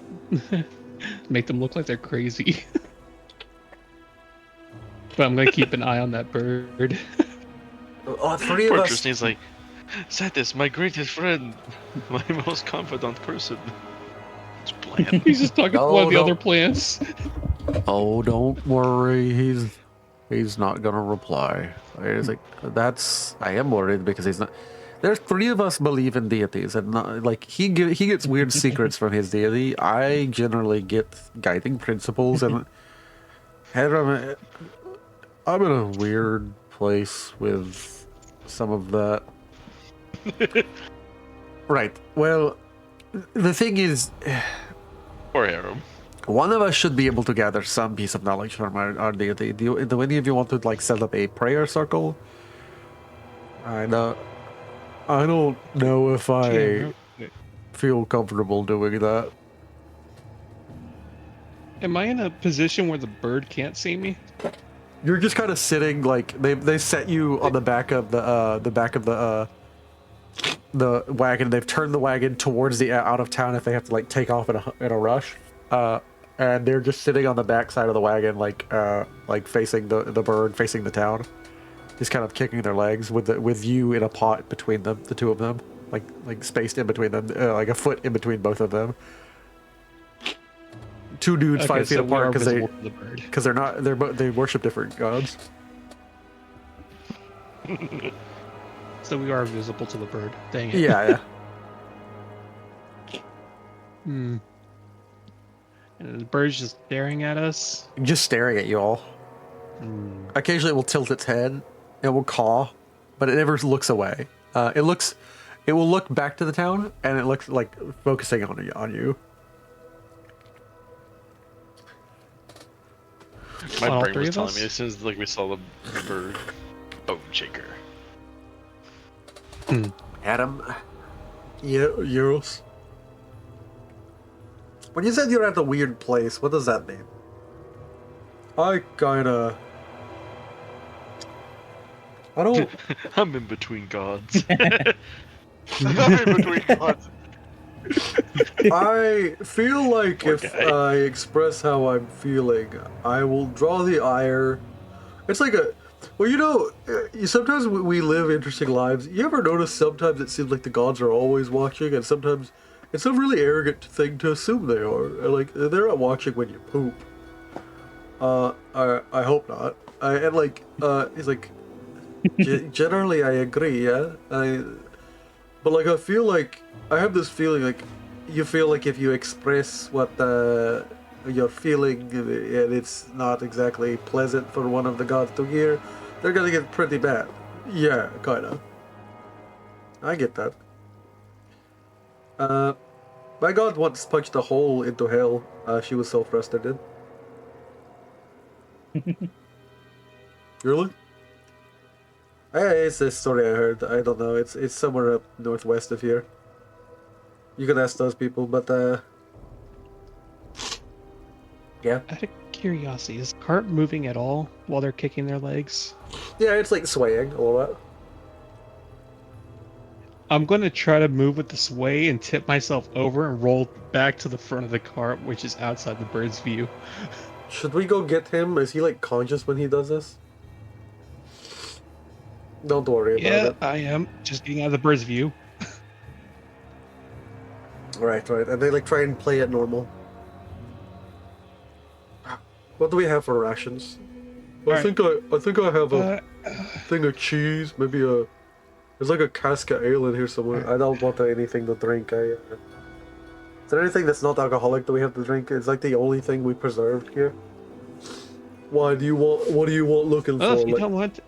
them look like they're crazy. But I'm gonna keep an eye on that bird.
Oh, three of
Poor
us...
Tristan's like, Satis, my greatest friend, my most confidant person. It's bland.
He's just talking to one of the
No,
other
no.
plants.
Oh, don't worry. He's not gonna reply. It's like I am worried because he's not. There's three of us believe in deities, and not, like he gets weird secrets from his deity. I generally get guiding principles, and I'm in a weird place with some of that. Right. Well, the thing is,
Poor Aram.
one of us should be able to gather some piece of knowledge from our deity. Do any of you want to like set up a prayer circle? I don't know if I
Jim,
feel comfortable doing that.
am I in a position where the bird can't see me?
You're just kind of sitting like they set you on the back of the wagon. They've turned the wagon towards the out of town if they have to like take off in a rush. And they're just sitting on the back side of the wagon, like facing the bird, facing the town, just kind of kicking their legs with you in a pot between them, the two of them, like spaced in between them, like a foot in between both of them. Two dudes 5 feet
so we
apart
are
because
visible to the bird.
they worship different gods.
So we are visible to the bird. Dang it.
Yeah.
Hmm. And the bird's just staring at us.
Just staring at you all.
Hmm.
Occasionally it will tilt its head, it will caw, but it never looks away. It will look back to the town, and it looks like focusing on you.
My
On all
brain
three
was
of
telling
us?
me as soon as like we saw the bird. Oh, Jaker.
Adam, Euros. When you said you're at a weird place, what does that mean? I don't.
I'm in between gods.
I'm in between gods.
I feel like
Poor
if
guy.
I express how I'm feeling, I will draw the ire. It's like sometimes we live interesting lives. You ever notice sometimes it seems like the gods are always watching, and sometimes it's a really arrogant thing to assume they are. Like, they're not watching when you poop. I hope not. He's like, generally I agree, yeah? But like, I feel like, I have this feeling like, you feel like if you express what you're feeling, and it's not exactly pleasant for one of the gods to hear, they're gonna get pretty bad. Yeah, kinda. I get that. My god once punched a hole into hell. She was self-rested in. Really? It's a story I heard. I don't know. It's somewhere up northwest of here. You can ask those people, but yeah.
Out of curiosity, is the cart moving at all while they're kicking their legs?
Yeah, it's like swaying a little bit.
I'm going to try to move with the sway and tip myself over and roll back to the front of the cart, which is outside the bird's view.
Should we go get him? Is he like conscious when he does this? Don't worry about
Yeah,
it.
I am. Just getting out of the bird's view.
Right. And they like try and play it normal. What do we have for rations? I
Alright.
think I have a thing of cheese, maybe there's like a cask of ale in here somewhere. I don't want anything to drink. Is there anything that's not alcoholic that we have to drink? It's like the only thing we preserved here. What do you want looking
Well,
for?
if you don't want...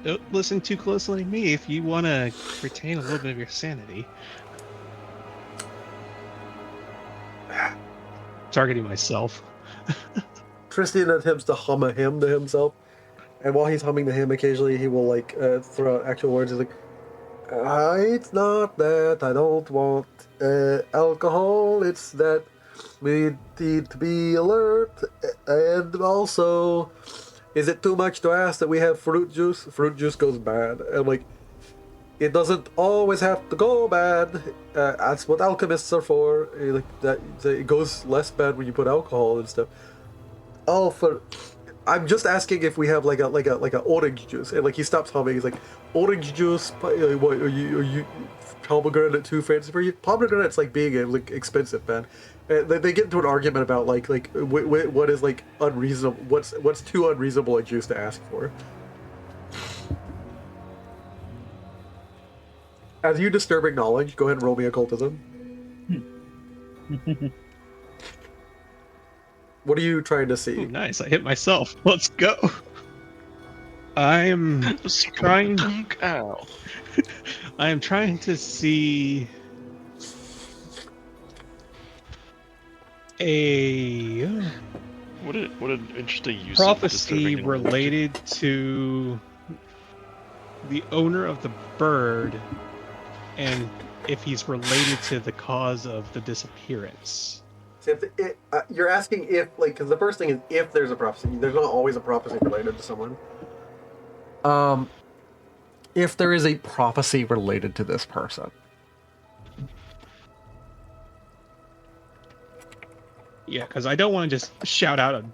Don't listen too closely to me if you want to retain a little bit of your sanity. Targeting myself.
Tristan attempts to hum a hymn to himself, and while he's humming the hymn, occasionally he will like throw out actual words. He's like, It's not that I don't want alcohol, it's that we need to be alert, and also, is it too much to ask that we have fruit juice? Fruit juice goes bad, and like, it doesn't always have to go bad. That's what alchemists are for. Like that, it goes less bad when you put alcohol and stuff. Oh, I'm just asking if we have like a orange juice, and like he stops humming. He's like, orange juice. What are you pomegranate too fancy for you? Pomegranate's like being like expensive, man. And they get into an argument about what is like unreasonable. What's too unreasonable a juice to ask for? As you disturbing knowledge, go ahead and roll me occultism. What are you trying to see?
Ooh, nice, I hit myself. Let's go. I'm trying.
Ow.
I am trying to see a
What an interesting use
prophecy
of disturbing knowledge.
related to the owner of the bird, and if he's related to the cause of the disappearance.
So you're asking if, like, because the first thing is if there's a prophecy. There's not always a prophecy related to someone. If there is a prophecy related to this person.
Yeah, because I don't want to just shout out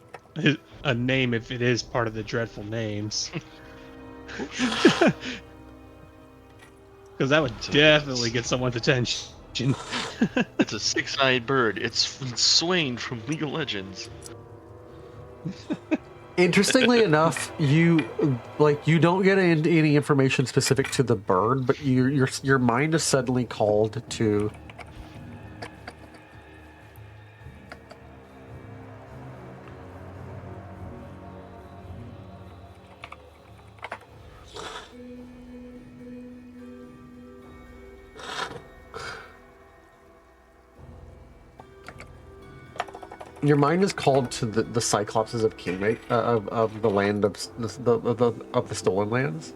a name if it is part of the dreadful names. Because that would definitely get someone's attention.
It's a six-eyed bird. It's Swain from League of Legends.
Interestingly enough, you don't get any information specific to the bird, but your mind is suddenly called to your mind is called to the Cyclopses of Kingmaker, of the land of the Stolen Lands.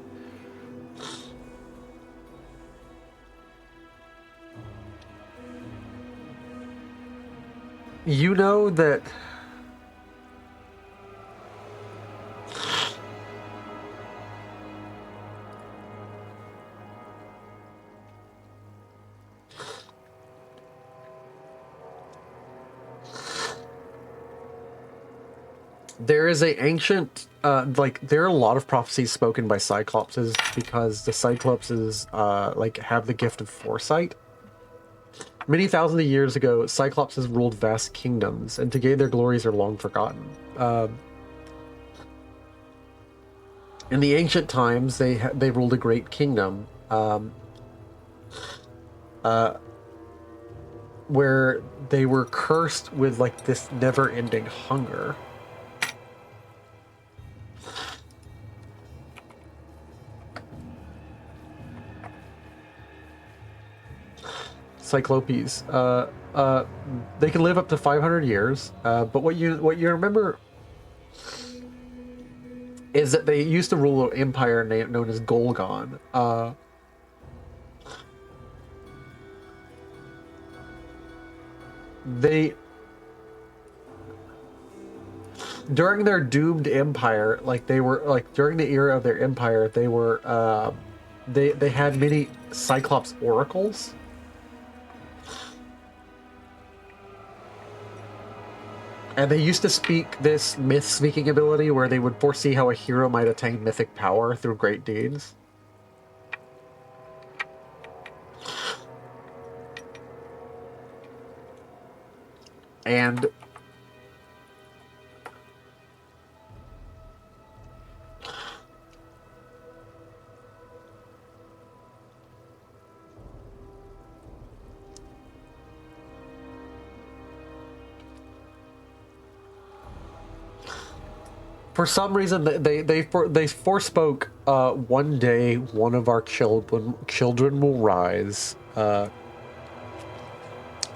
You know that there is a ancient, there are a lot of prophecies spoken by Cyclopses because the Cyclopses, have the gift of foresight. Many thousands of years ago, Cyclopses ruled vast kingdoms, and today their glories are long forgotten. In the ancient times, they ruled a great kingdom, where they were cursed with like this never-ending hunger. Cyclopes. They can live up to 500 years, but what you remember is that they used to rule an empire known as Golgon. They, during their doomed empire, during the era of their empire, they were, they had many Cyclops oracles. And they used to speak this myth-speaking ability where they would foresee how a hero might attain mythic power through great deeds. And for some reason, they forespoke, one day one of our children will rise,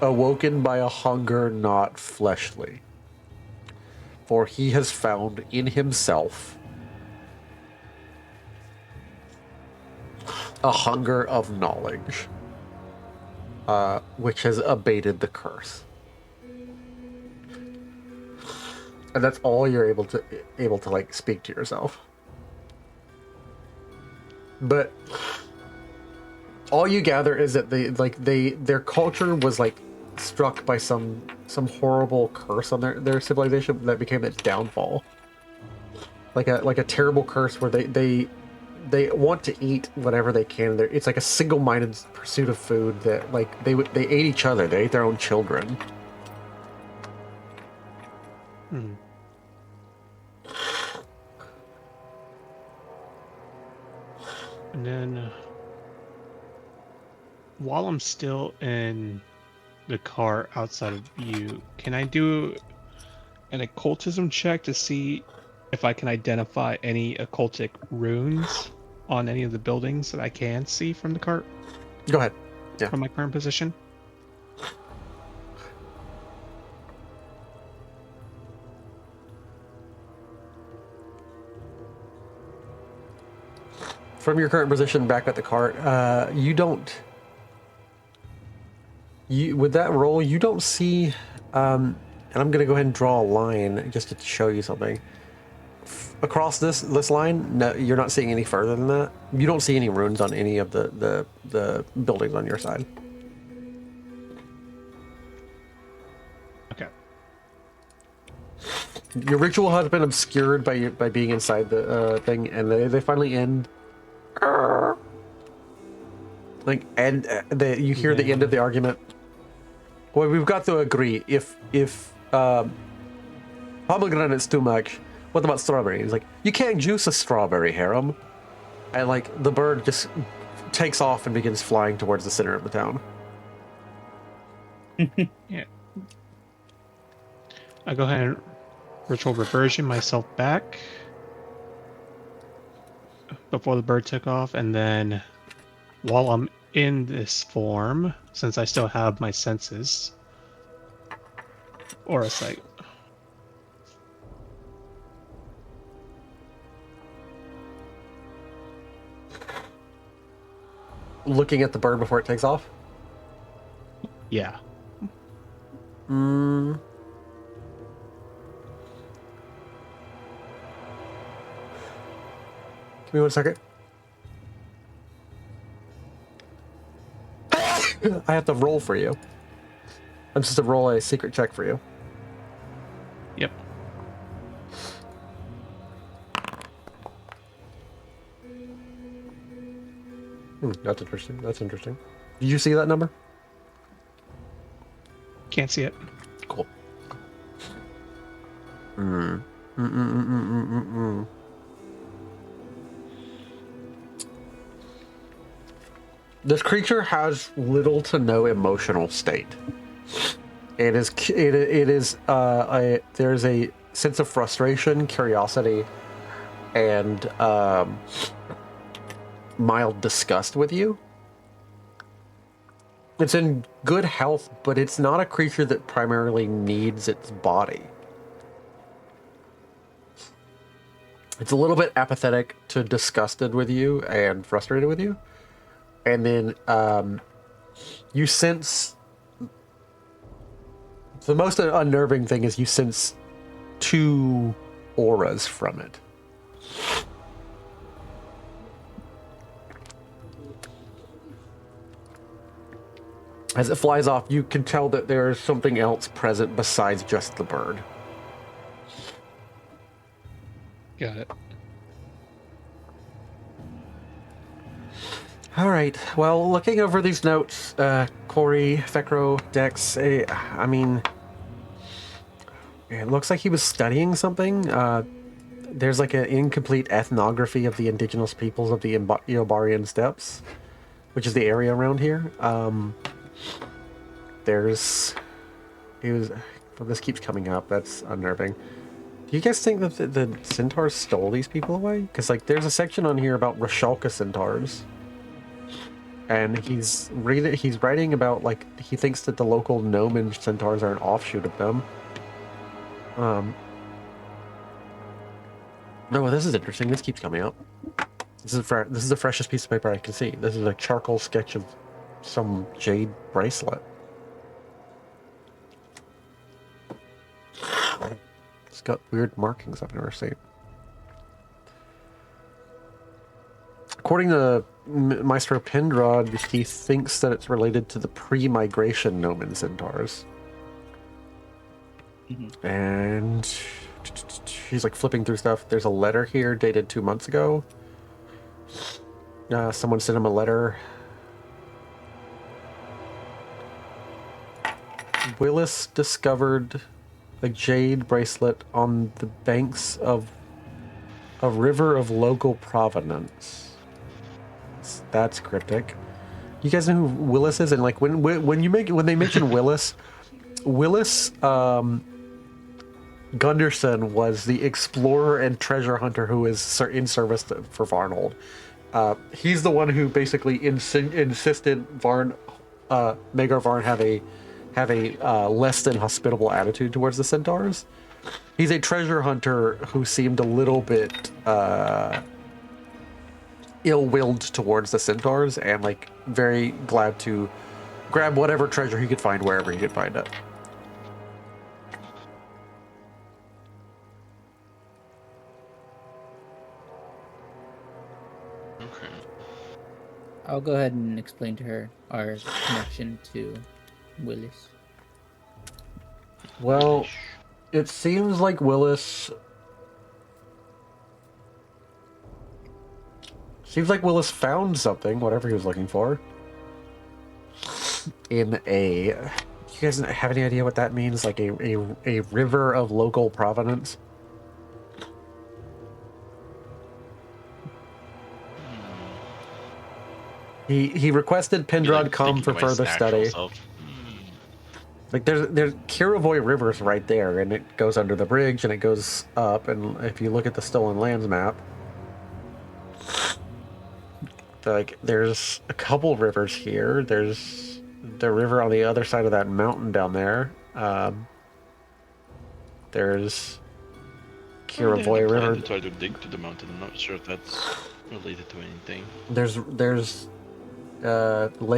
awoken by a hunger not fleshly, for he has found in himself a hunger of knowledge, which has abated the curse. And that's all you're able to like speak to yourself. But all you gather is that their culture was like struck by some horrible curse on their civilization that became its downfall. Like a terrible curse where they want to eat whatever they can. It's like a single-minded pursuit of food that like they ate each other. They ate their own children.
Hmm. And then, while I'm still in the car outside of you, can I do an occultism check to see if I can identify any occultic runes on any of the buildings that I can see from the cart?
Go ahead. Yeah.
From my current position?
From your current position back at the cart, you don't. With that roll, you don't see. And I'm gonna go ahead and draw a line just to show you something. Across this line, no, you're not seeing any further than that. You don't see any runes on any of the buildings on your side.
Okay.
Your ritual has been obscured by being inside the thing, and they finally end. Like, and you hear the end of the argument. Well, we've got to agree. If pomegranate's too much, what about strawberry? He's like, you can't juice a strawberry, harem. And like the bird just takes off and begins flying towards the center of the town.
Yeah. I go ahead and ritual reversion myself back before the bird took off, and then while I'm in this form, since I still have my senses, or a sight.
Looking at the bird before it takes off?
Yeah.
Mm. Give me 1 second. I have to roll for you. I'm just to roll a secret check for you.
Yep.
That's interesting. That's interesting. Did you see that number?
Can't see it.
Cool. This creature has little to no emotional state. There's a sense of frustration, curiosity, and mild disgust with you. It's in good health, but it's not a creature that primarily needs its body. It's a little bit apathetic to disgusted with you and frustrated with you. And then you sense... The most unnerving thing is you sense 2 auras from it. As it flies off, you can tell that there is something else present besides just the bird.
Got it.
All right. Well, looking over these notes, Corey, Fekro, Dex, I mean, it looks like he was studying something. There's like an incomplete ethnography of the indigenous peoples of the Eobarian Steppes, which is the area around here. This keeps coming up. That's unnerving. Do you guys think that the centaurs stole these people away? Because like, there's a section on here about Rashalka centaurs. And he's writing about, like, he thinks that the local Gnomon centaurs are an offshoot of them. Oh, this is interesting. This keeps coming up. This is the freshest piece of paper I can see. This is a charcoal sketch of some jade bracelet. It's got weird markings I've never seen. According to Maestro Pendrad, he thinks that it's related to the pre-migration Nomen centaurs. And he's like flipping through stuff. There's a letter here dated 2 months ago. Someone sent him a letter. Willis discovered a jade bracelet on the banks of a river of local provenance. That's cryptic. You guys know who Willis is? And like when they mention Willis, Gunderson was the explorer and treasure hunter who is in service for Varnold. He's the one who basically insisted Magar Varn have a less than hospitable attitude towards the centaurs. He's a treasure hunter who seemed a little bit ill-willed towards the centaurs, and like very glad to grab whatever treasure he could find wherever he could find it.
Okay.
I'll go ahead and explain to her our connection to Willis.
Well, it seems like Willis found something, whatever he was looking for, in a... You guys have any idea what that means? Like a river of local provenance? He requested Pendrad come for further study. Like there's Kiravoy River's right there, and it goes under the bridge and it goes up, and if you look at the Stolen Lands map, like there's a couple rivers here. There's the river on the other side of that mountain down there. There's Kiravoy River.
To try to dig to the mountain. I'm not sure if that's related to anything.
There's Lake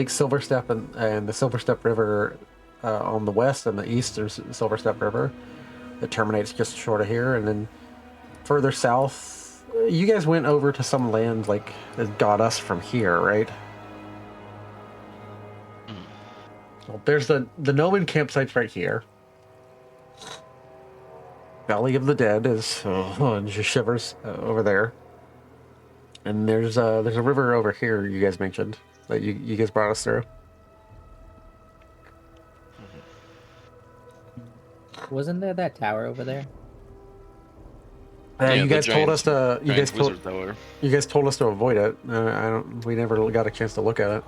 Silverstep and the Silverstep River on the west, and the east there's Silverstep River that terminates just short of here, and then further south. You guys went over to some land like that got us from here, right? Well, there's the Nomen campsite's right here. Valley of the Dead is just shivers over there, and there's a river over here you guys mentioned that you guys brought us through.
Wasn't there that tower over there?
Yeah,
you guys told us to. You guys told us to avoid it. We never got a chance to look at it.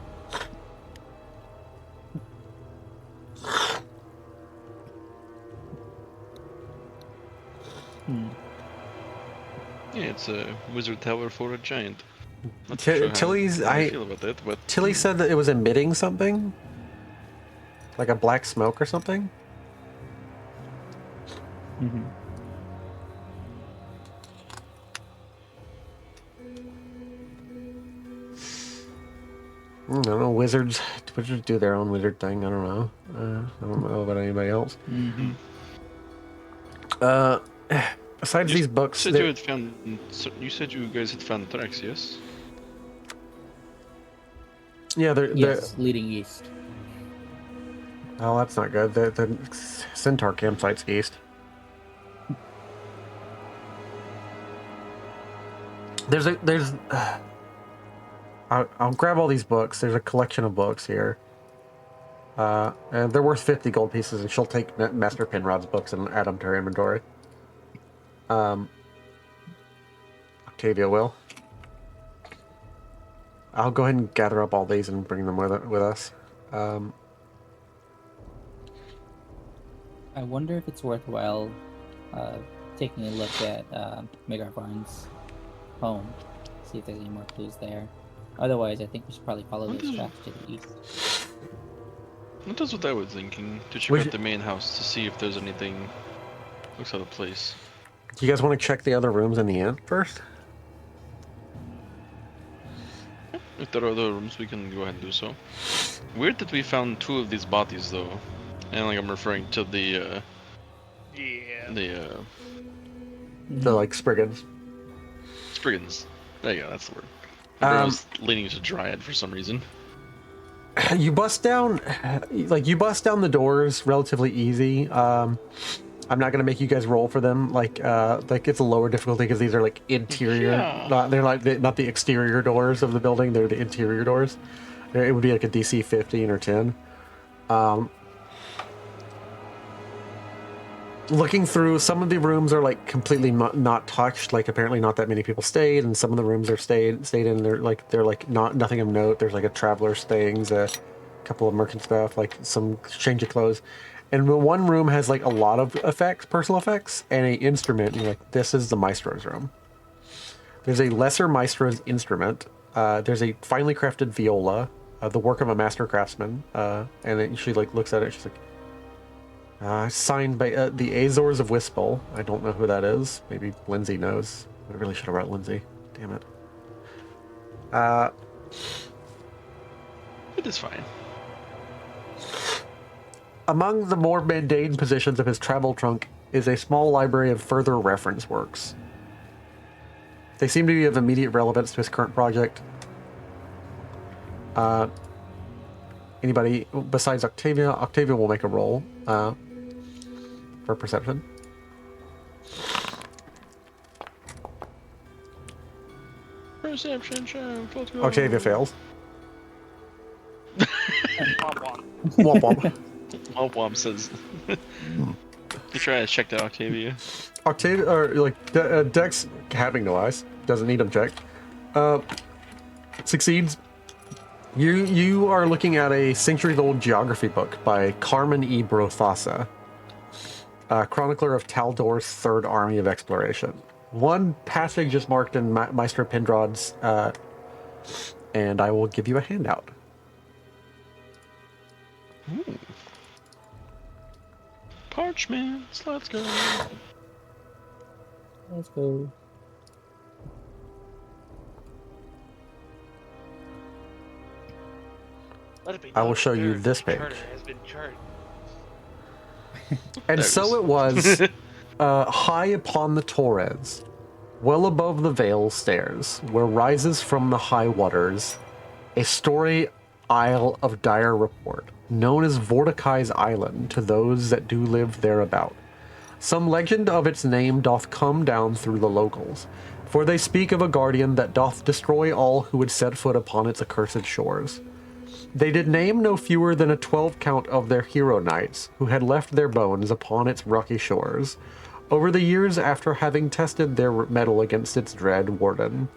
Yeah, it's a wizard tower for a giant.
Tilly's.
I feel about that, but
Tilly said that it was emitting something, like a black smoke or something.
Mm-hmm.
I don't know. Wizards do their own wizard thing. I don't know. I don't know about anybody else.
Mm-hmm.
Besides these books,
you said you guys had found tracks, yes?
yeah,
Yes, leading east.
Oh, that's not good. The Centaur campsite's east. I'll grab all these books. There's a collection of books here. And they're worth 50 gold pieces, and she'll take Master Penrod's books and add them to her inventory. Octavia will. I'll go ahead and gather up all these and bring them with us.
I wonder if it's worthwhile taking a look at Magar Varn's home, see if there's any more clues there. Otherwise, I think we should probably follow those tracks to the east.
That's what I was thinking. To check out the main house to see if there's anything looks out of place.
Do you guys want to check the other rooms in the inn first?
If there are other rooms, we can go ahead and do so. Weird that we found 2 of these bodies, though. And like I'm referring to the
Yeah.
The like Spriggans.
Spriggans. There you go, that's the word. I
Um,
was leaning to Dryad for some reason.
You bust down the doors relatively easy. I'm not gonna make you guys roll for them. Like it's a lower difficulty because these are like interior.
Yeah.
They're like not the exterior doors of the building. They're the interior doors. It would be like a DC 15 or 10. Looking through, some of the rooms are like completely not touched. Like apparently not that many people stayed, and some of the rooms are stayed in. They're like not nothing of note. There's like a traveler's things, a couple of merchant stuff, like some change of clothes. And one room has like a lot of effects, personal effects, and a instrument. And you're like, this is the maestro's room. There's a lesser maestro's instrument. There's a finely crafted viola, the work of a master craftsman. And then she like looks at it. She's like, signed by the Azores of Wispel. I don't know who that is. Maybe Lindsay knows. I really should have brought Lindsay. Damn it.
It is fine.
Among the more mundane positions of his travel trunk is a small library of further reference works. They seem to be of immediate relevance to his current project. Anybody besides Octavia? Octavia will make a roll for perception.
Perception check. Let's go.
Octavia fails.
Womp womp.
Womp womp.
Womp says. You try to check that Octavia.
Octavia, or like Dex, having no eyes, doesn't need them checked. Succeeds. You are looking at a centuries-old geography book by Carmen E. Brothasa, chronicler of Taldor's Third Army of Exploration. One passage is marked in Maestro Pendrod's, and I will give you a handout.
Ooh. Parchments, let's go.
Let's go.
Let it be
I will
known
show you
third
this page.
charter has been charted.
And
There
so
it
it was, high upon the Torres, well above the Vale stairs, where rises from the high waters a story isle of dire report, known as Vorticai's Island to those that do live thereabout. Some legend of its name doth come down through the locals, for they speak of a guardian that doth destroy all who would set foot upon its accursed shores. They did name no fewer than a 12 count of their hero knights, who had left their bones upon its rocky shores, over the years after having tested their mettle against its dread warden,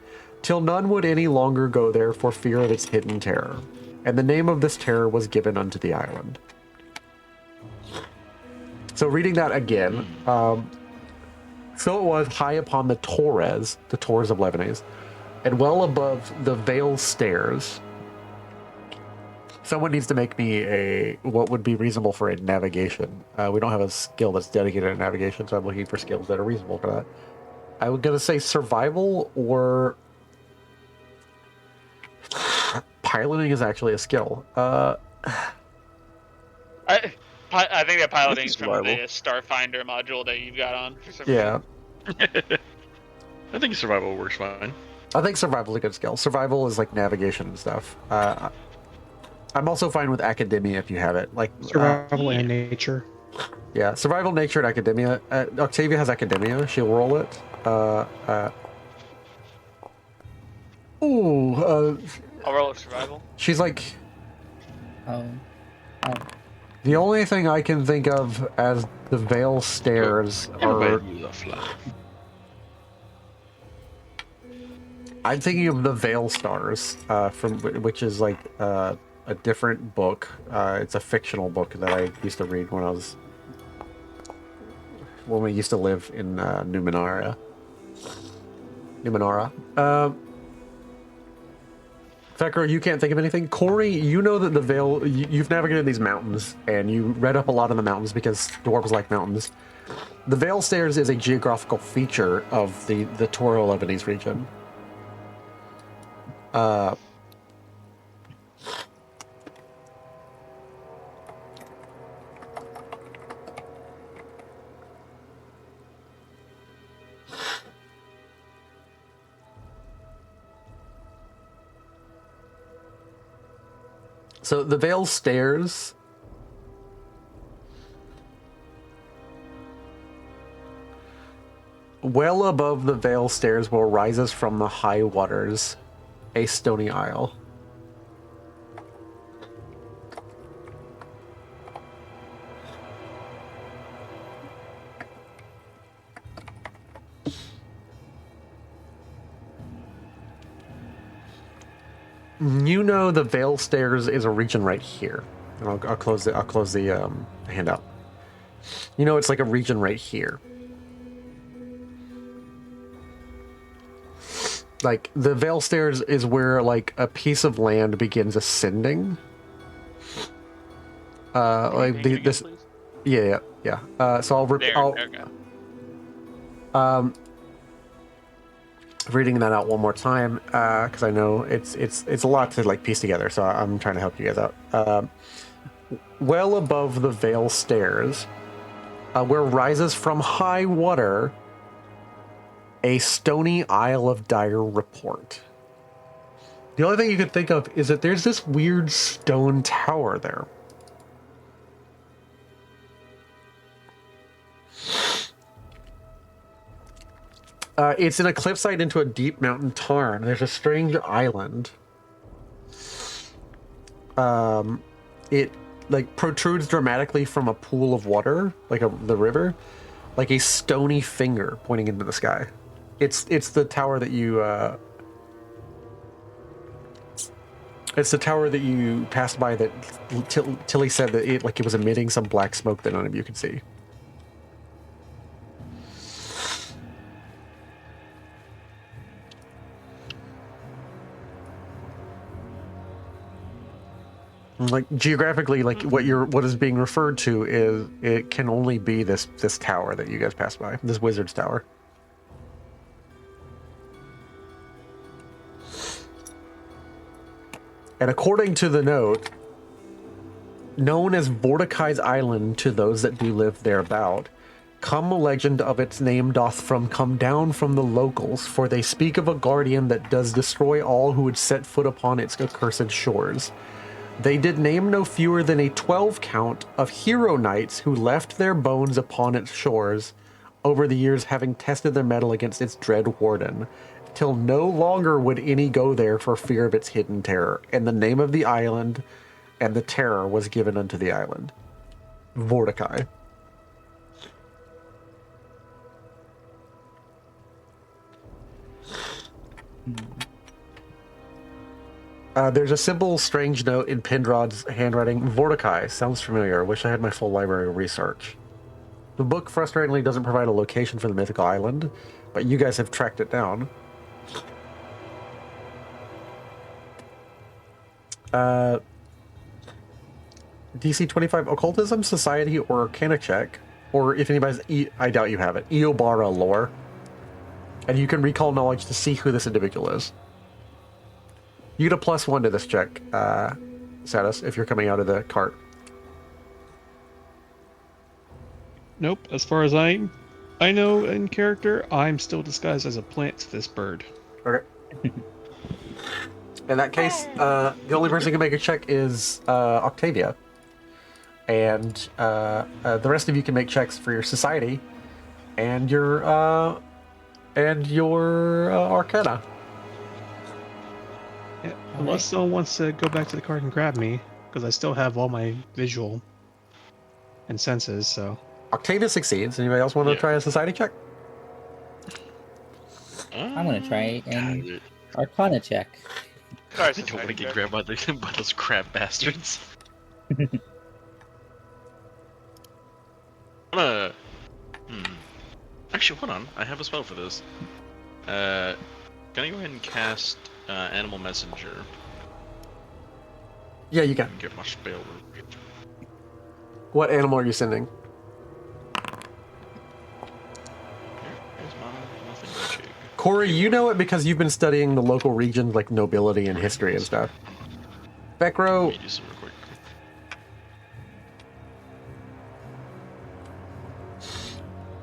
till none would any longer go there for fear of its hidden terror. And the name of this terror was given unto the island. So reading that again, so it was high upon the Torres of Lebanese, and well above the Vale stairs. Someone needs to make me what would be reasonable for a navigation. We don't have a skill that's dedicated to navigation, so I'm looking for skills that are reasonable for that. I was gonna say survival or piloting is actually a skill.
I think that piloting is from
survival.
the Starfinder module that you've got on. For some
Yeah,
I think survival works fine.
I think survival is a good skill. Survival is like navigation and stuff. I'm also fine with academia if you have it. Like
Survival and nature.
yeah, survival, nature, and academia. Octavia has academia. She'll roll it.
I'll roll a survival.
She's like
Oh.
the only thing I can think of as the Vale stairs are.
Everybody use a fly.
I'm thinking of the Vale Stars, from which is like a different book. It's a fictional book that I used to read when we used to live in Numenara. Thekra, you can't think of anything. Corey, you know that the Vale. You've navigated these mountains, and you read up a lot on the mountains because dwarves like mountains. The Vale Stairs is a geographical feature of the Toro Lebanese region. So the Vale Stairs. Well above the Vale Stairs will rises from the high waters a stony isle. You know the Vale Stairs is a region right here. And I'll close the handout. You know it's like a region right here. Like the Vale Stairs is where like a piece of land begins ascending. Like this.
Please?
Yeah. So I'll
There,
I'll
there we go.
reading that out one more time because I know it's a lot to like piece together. So I'm trying to help you guys out. Well above the Vale Stairs, where rises from high water a stony isle of dire report. The only thing you could think of is that there's this weird stone tower there. It's in a cliffside into a deep mountain tarn. There's a strange island. It like protrudes dramatically from a pool of water, like the river, like a stony finger pointing into the sky. It's the tower that you it's the tower that you passed by that Tilly said that it was emitting some black smoke that none of you could see. Like geographically, like what is being referred to is it can only be this tower that you guys passed by, this wizard's tower. And according to the note, known as Vorticai's Island to those that do live thereabout, come a legend of its name doth come down from the locals, for they speak of a guardian that does destroy all who would set foot upon its accursed shores. They did name no fewer than a 12 count of hero knights who left their bones upon its shores, over the years having tested their mettle against its dread warden, till no longer would any go there for fear of its hidden terror. And the name of the island and the terror was given unto the island. Vorticai. There's a simple, strange note in Pendrod's handwriting. Vorticai sounds familiar. Wish I had my full library of research. The book frustratingly doesn't provide a location for the mythical island, but you guys have tracked it down. DC 25 Occultism, Society, or Arcana check, or if anybody's, I doubt you have it, Eobara lore, and you can recall knowledge to see who this individual is. You get a +1 to this check, Satis, if you're coming out of the cart.
Nope. As far as I know in character, I'm still disguised as a plant to this bird.
Okay. In that case, the only person who can make a check is Octavia. And the rest of you can make checks for your society and your Arcana.
Yeah, unless someone wants to go back to the cart and grab me, because I still have all my visual and senses, so...
Octavia succeeds. Anybody else want to try a society check?
I'm gonna try an Arcana check.
Sorry,
I don't want to get grabbed by those crab bastards. Actually, hold on. I have a spell for this. Can I go ahead and cast Animal Messenger?
Yeah, you can.
And get my spell.
What animal are you sending?
Here's my thing check.
Corey, you know it because you've been studying the local regions like nobility and history and stuff. Vecro,
Let me do some real quick.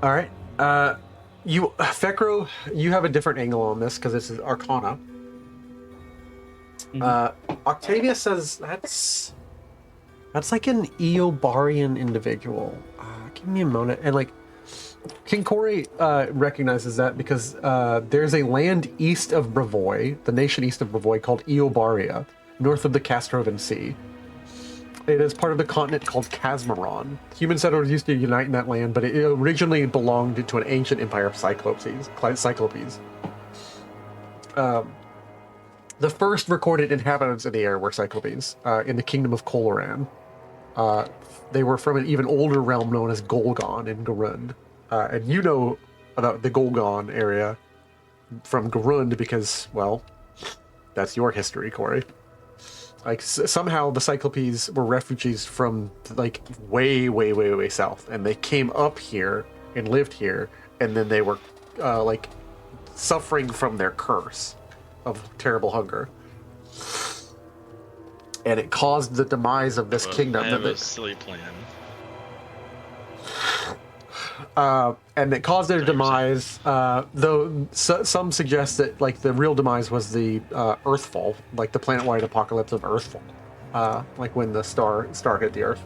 all right. Fekro, you have a different angle on this because this is Arcana. Octavia says that's like an Eobarian individual. Give me a moment. And like, King Corey recognizes that because there's a land east of Brevoy, the nation east of Brevoy, called Eobaria, north of the Castrovan Sea. It is part of the continent called Casmaron. Human settlers used to unite in that land, but it originally belonged to an ancient empire of Cyclopes. The first recorded inhabitants of the area were Cyclopes in the kingdom of Coloran. They were from an even older realm known as Golgon in Garund. And you know about the Golgon area from Garund because, well, that's your history, Corey. Like, somehow the Cyclopes were refugees from, like, way south. And they came up here and lived here. And then they were, like, suffering from their curse of terrible hunger. And it caused the demise of this kingdom.
I have a silly plan.
And it caused their demise, though some suggest that like the real demise was the Earthfall, like the planet-wide apocalypse of Earthfall, like when the star hit the Earth.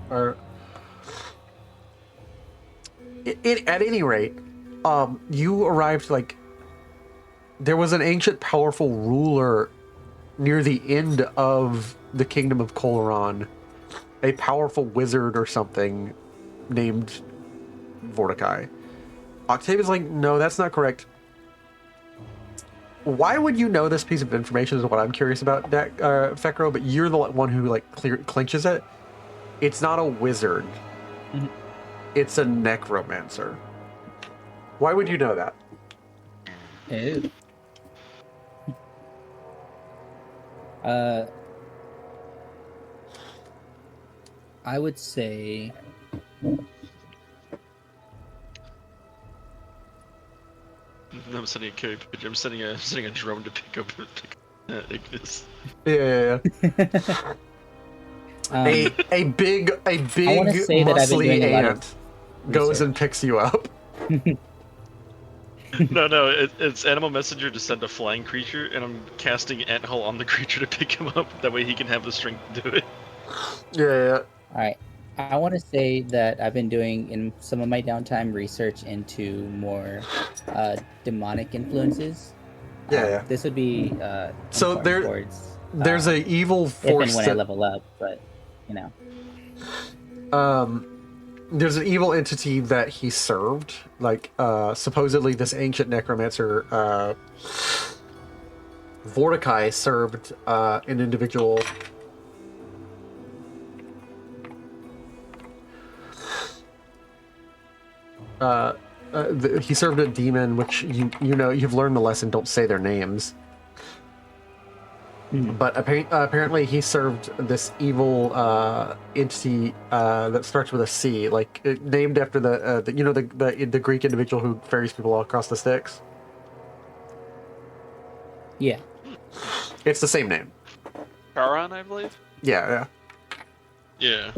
Or at any rate, you arrived like there was an ancient, powerful ruler near the end of the kingdom of Coloran, a powerful wizard or something named Vorticai. Octavia's like, no, that's not correct. Why would you know this piece of information is what I'm curious about, Fekro, but you're the one who like clinches it. It's not a wizard.
Mhm.
It's a necromancer. Why would you know that?
Ew. I would say
I'm sending a carry picture. I'm sending a drone to pick up Ignis.
Yeah. A big
wanna say that I've been
muscly
doing a lot of
ant goes and picks you up.
No, it's Animal Messenger to send a flying creature, and I'm casting Ant Hull on the creature to pick him up. That way he can have the strength to do it.
Yeah.
All right. I want to say that I've been doing in some of my downtime research into more demonic influences.
Yeah.
This would be
So
important towards,
there's a evil
if and
force
when I
that
level up, but you know.
there's an evil entity that he served. Like supposedly this ancient necromancer Vorticai served an individual. He served a demon, which you know you've learned the lesson. Don't say their names. But apparently he served this evil entity that starts with a C, like named after the Greek individual who ferries people all across the Styx.
Yeah.
It's the same name.
Charon, I believe.
Yeah.
Yeah.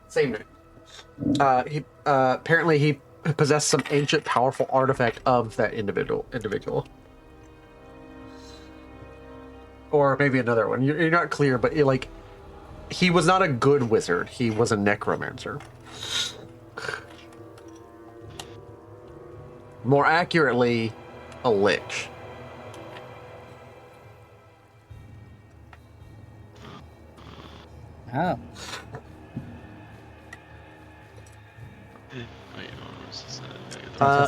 Same name. He apparently he possessed some ancient, powerful artifact of that individual. Or maybe another one. You're not clear, but he was not a good wizard. He was a necromancer. More accurately, a lich.
Oh.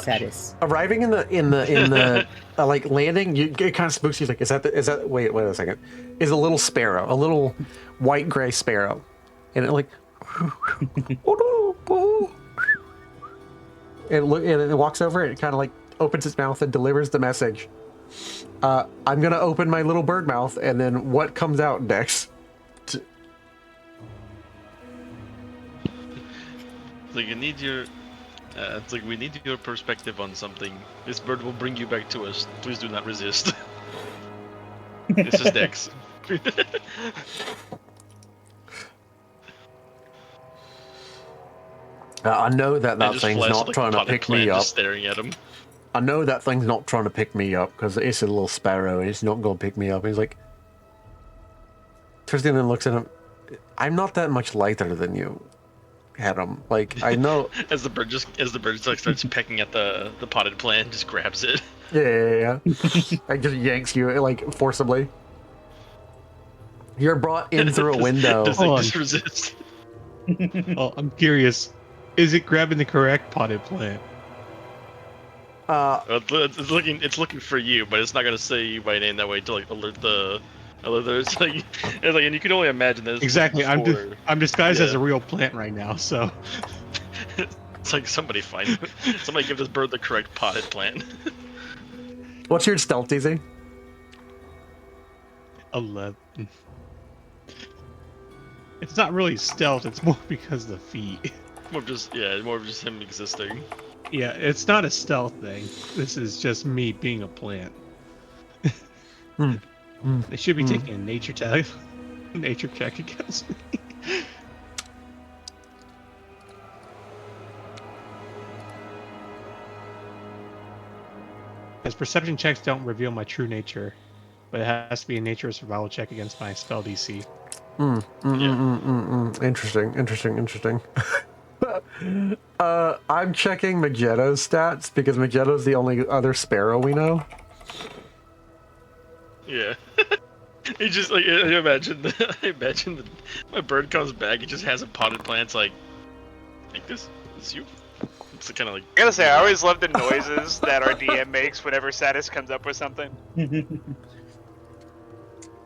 Satis.
Arriving in the like landing, it kind of spooks you. Like, is that? Wait a second. Is a little sparrow, a little white gray sparrow, and it like, and it walks over. And it kind of like opens its mouth and delivers the message. I'm gonna open my little bird mouth, and then what comes out next?
So you need your. It's like we need your perspective on something. This bird will bring you back to us. Please do not resist. This is Dex.
I know that thing's not trying to pick me up.
Just staring at him.
I know that thing's not trying to pick me up because it's a little sparrow. It's not going to pick me up. He's like, Tristan then looks at him. I'm not that much lighter than you, Adam. Like, I know.
As the bird like starts pecking at the potted plant, just grabs it.
Yeah. And just yanks you, like, forcibly. You're brought in through a window.
Does
Hold
it
on.
just resist?
Oh, I'm curious. Is it grabbing the correct potted plant?
It's looking for you, but it's not gonna say you by name that way to like alert the. It's like, and you can only imagine that. It's
Exactly.
looking for-
I'm disguised as
Yeah.
a real plant right now, so.
It's like somebody give this bird the correct potted plant.
What's your stealth, DC?
11. It's not really stealth. It's more because of the feet.
more of just him existing.
Yeah, it's not a stealth thing. This is just me being a plant. They should be taking a nature check against me. As perception checks don't reveal my true nature, but it has to be a nature or survival check against my spell DC.
Interesting. I'm checking Magetto's stats because Magetto's the only other sparrow we know.
Yeah. He just like I imagine my bird comes back. He just has a potted plant. It's like this. It's you. It's kind of like.
I gotta say, I always love the noises that our DM makes whenever Satis comes up with something.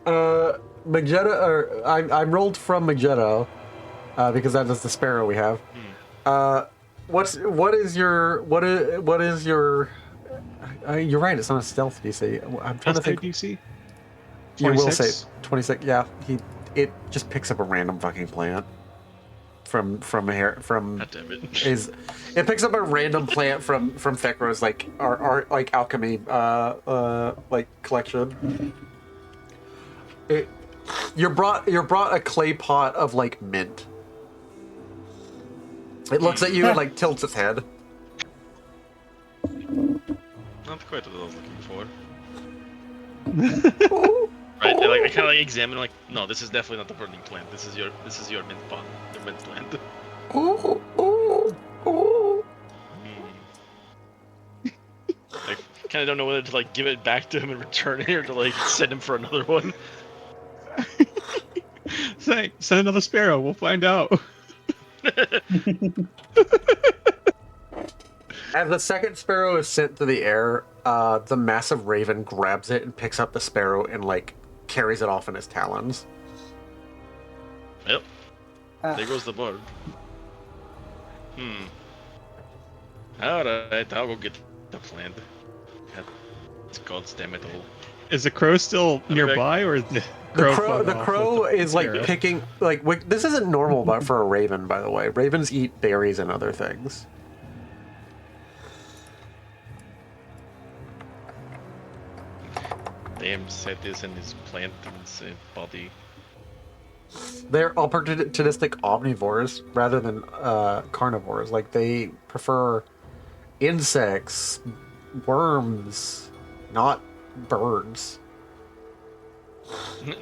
Magetto, or I rolled from Magetto because that is the sparrow we have. What is your? You're right. It's not a stealth DC. I'm trying to think.
DC.
You will
26?
say 26. Yeah, it just picks up a random fucking plant from
God damn it.
it picks up a random plant from Thekro's like our like alchemy like collection. You're brought a clay pot of like mint. It looks at you and like tilts its head.
Not quite what I was looking for. Right? I kind of like examine like, no, this is definitely not the burning plant. This is your mint pot, your mint plant. I kind of don't know whether to like give it back to him and return it or to like send him for another one.
Say, send another sparrow. We'll find out.
As the second sparrow is sent through the air, the massive raven grabs it and picks up the sparrow and like carries it off in his talons.
Yep. There goes the bird. Alright, I'll go get the plant. God damn it all.
Is the crow still nearby, or is the crow?
The crow is like
sparrow?
picking like this isn't normal, but for a raven, by the way, ravens eat berries and other things.
Damn, Satis and his plant and his body.
They're opportunistic omnivores rather than carnivores. Like they prefer insects, worms, not birds.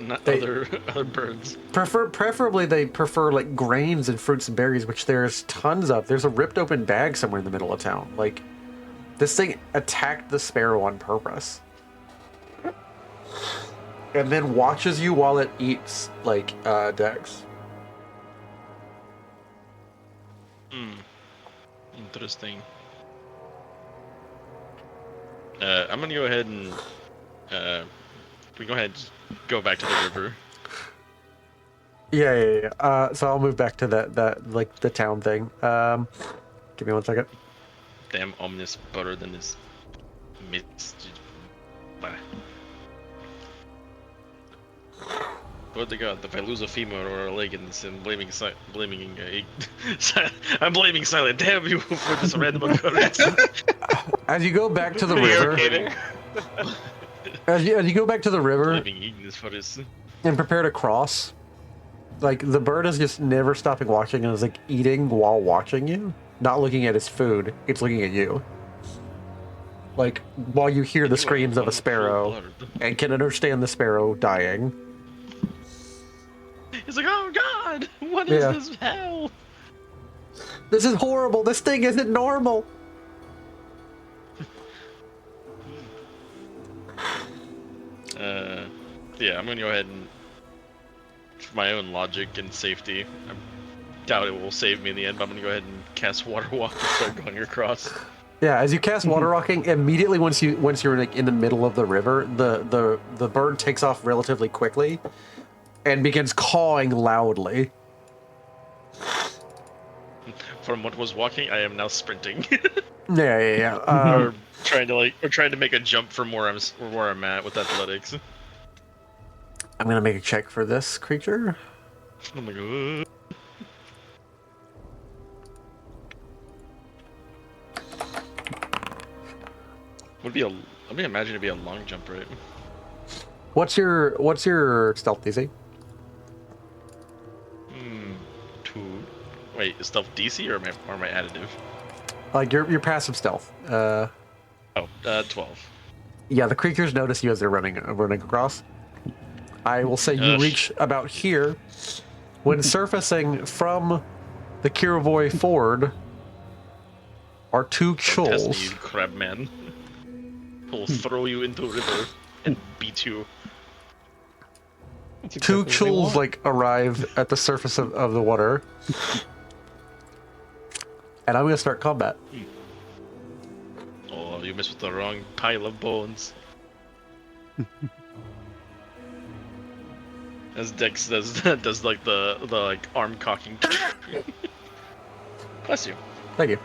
Not
They-
other birds.
Preferably, they prefer like grains and fruits and berries, which there's tons of. There's a ripped open bag somewhere in the middle of town. Like this thing attacked the sparrow on purpose, and then watches you while it eats like Dex.
Interesting. I'm gonna go ahead and we go ahead and just go back to the river.
Yeah. So I'll move back to that like the town thing. Give me 1 second.
Damn ominous butter than this mist. What to God, if I lose a femur or a leg in this, I'm blaming I'm blaming Silent. Damn you for this random occurrence.
As you go back to the
You're
river,
kidding.
as you go back to the river
Blaming Ignis for this.
and prepare to cross, like the bird is just never stopping watching and is like eating while watching you, not looking at its food. It's looking at you. Like while you hear the screams of a sparrow and can understand the sparrow dying.
He's like, oh god, what is
Yeah.
this hell?
This is horrible. This thing isn't normal.
Yeah, I'm gonna go ahead and, for my own logic and safety, I doubt it will save me in the end, but I'm gonna go ahead and cast Water Walk and start going across.
Yeah, as you cast water rocking, immediately once you're like in the middle of the river, the bird takes off relatively quickly and begins cawing loudly.
From what was walking, I am now sprinting.
Yeah.
or trying to make a jump from where I'm at with athletics.
I'm gonna make a check for this creature.
I'm like, "Ugh." Let me imagine it'd be a long jump, right?
What's your stealth DC?
2. Wait, is stealth DC or am I additive?
Like your passive stealth.
12.
Yeah, the creatures notice you as they're running across. I will say you reach about here. When surfacing from the Kiravoy Ford are 2
Test me,
chulls.
you crab man. He'll throw you into a river and beat you.
That's
2
exactly what they
chulls
want.
like arrive at the surface of the water. And I'm gonna start combat.
Oh, you messed with the wrong pile of bones. As Dex does like the like arm cocking. Bless you.
Thank you.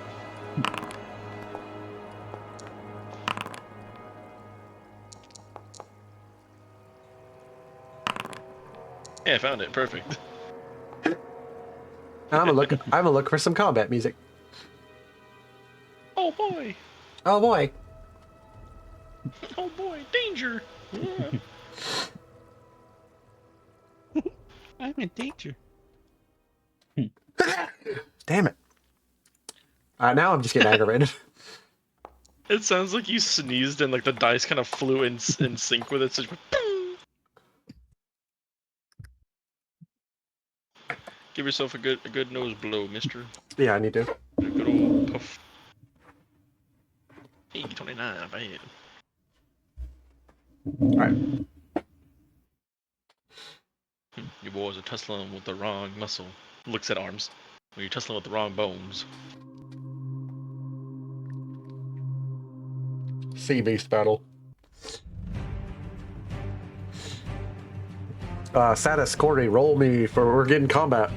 Yeah, I found it. Perfect.
I'm gonna look for some combat music.
Oh boy!
Oh boy.
Oh boy! Danger!
I'm in danger.
Damn it. Now I'm just getting aggravated.
It sounds like you sneezed and like the dice kind of flew in sync with it. So just, give yourself a good nose blow, mister.
Yeah, I need to.
A good old puff. Hey, 29, I bet.
Alright.
You boys are tussling with the wrong muscle. Looks at arms. Well, you're tussling with the wrong bones.
Sea beast battle. Satis, Cordy, roll me for we're getting combat.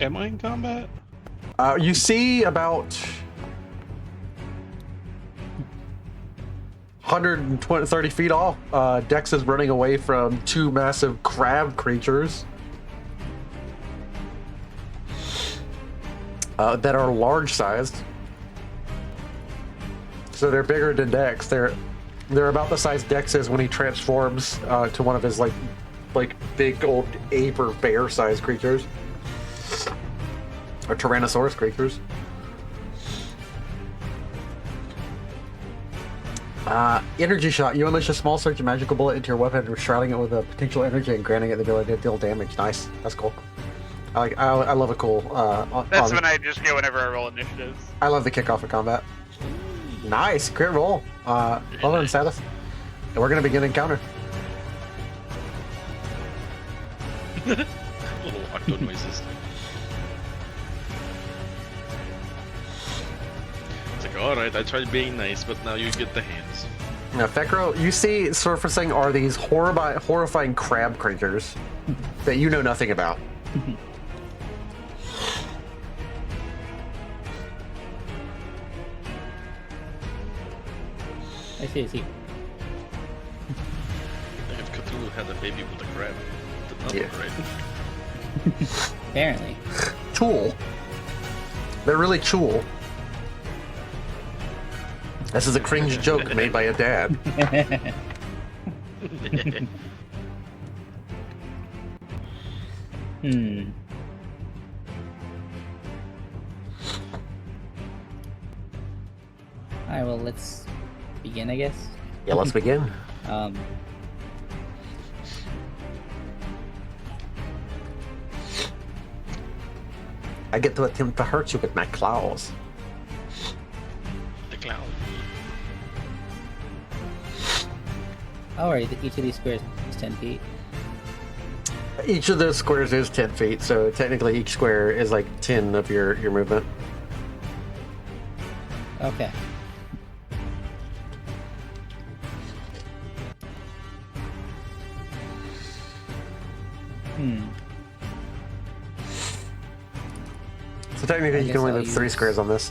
Am I in combat?
You see about 130 feet off. Dex is running away from 2 massive crab creatures that are large sized. So they're bigger than Dex. They're about the size Dex is when he transforms to one of his like big old ape or bear sized creatures. Or Tyrannosaurus creatures. Energy shot. You unleash a small surge of magical bullet into your weapon, shrouding it with a potential energy and granting it the ability to deal damage. Nice. That's cool. I love a cool.
That's when I just go whenever I roll initiatives.
I love the kickoff of combat. Nice, crit roll. Well done, Satis. And we're gonna begin encounter.
Little octo noises. It's like, alright, I tried being nice, but now you get the hands.
Now, Fekro, you see surfacing are these horrifying crab creatures that you know nothing about.
I see.
If Cthulhu had a baby with a crab, did not look right.
Apparently.
Tool. They're really tool. This is a cringe joke made by a dad.
Alright, well, let's begin, I guess.
Yeah, let's begin. I get to attempt to hurt you with my claws.
The clown.
Alright, each of these squares is 10 feet.
Each of those squares is 10 feet, so technically each square is like 10 of your movement.
Okay.
So technically
I
you can
guess
only
I'll
move 3
use-
squares on this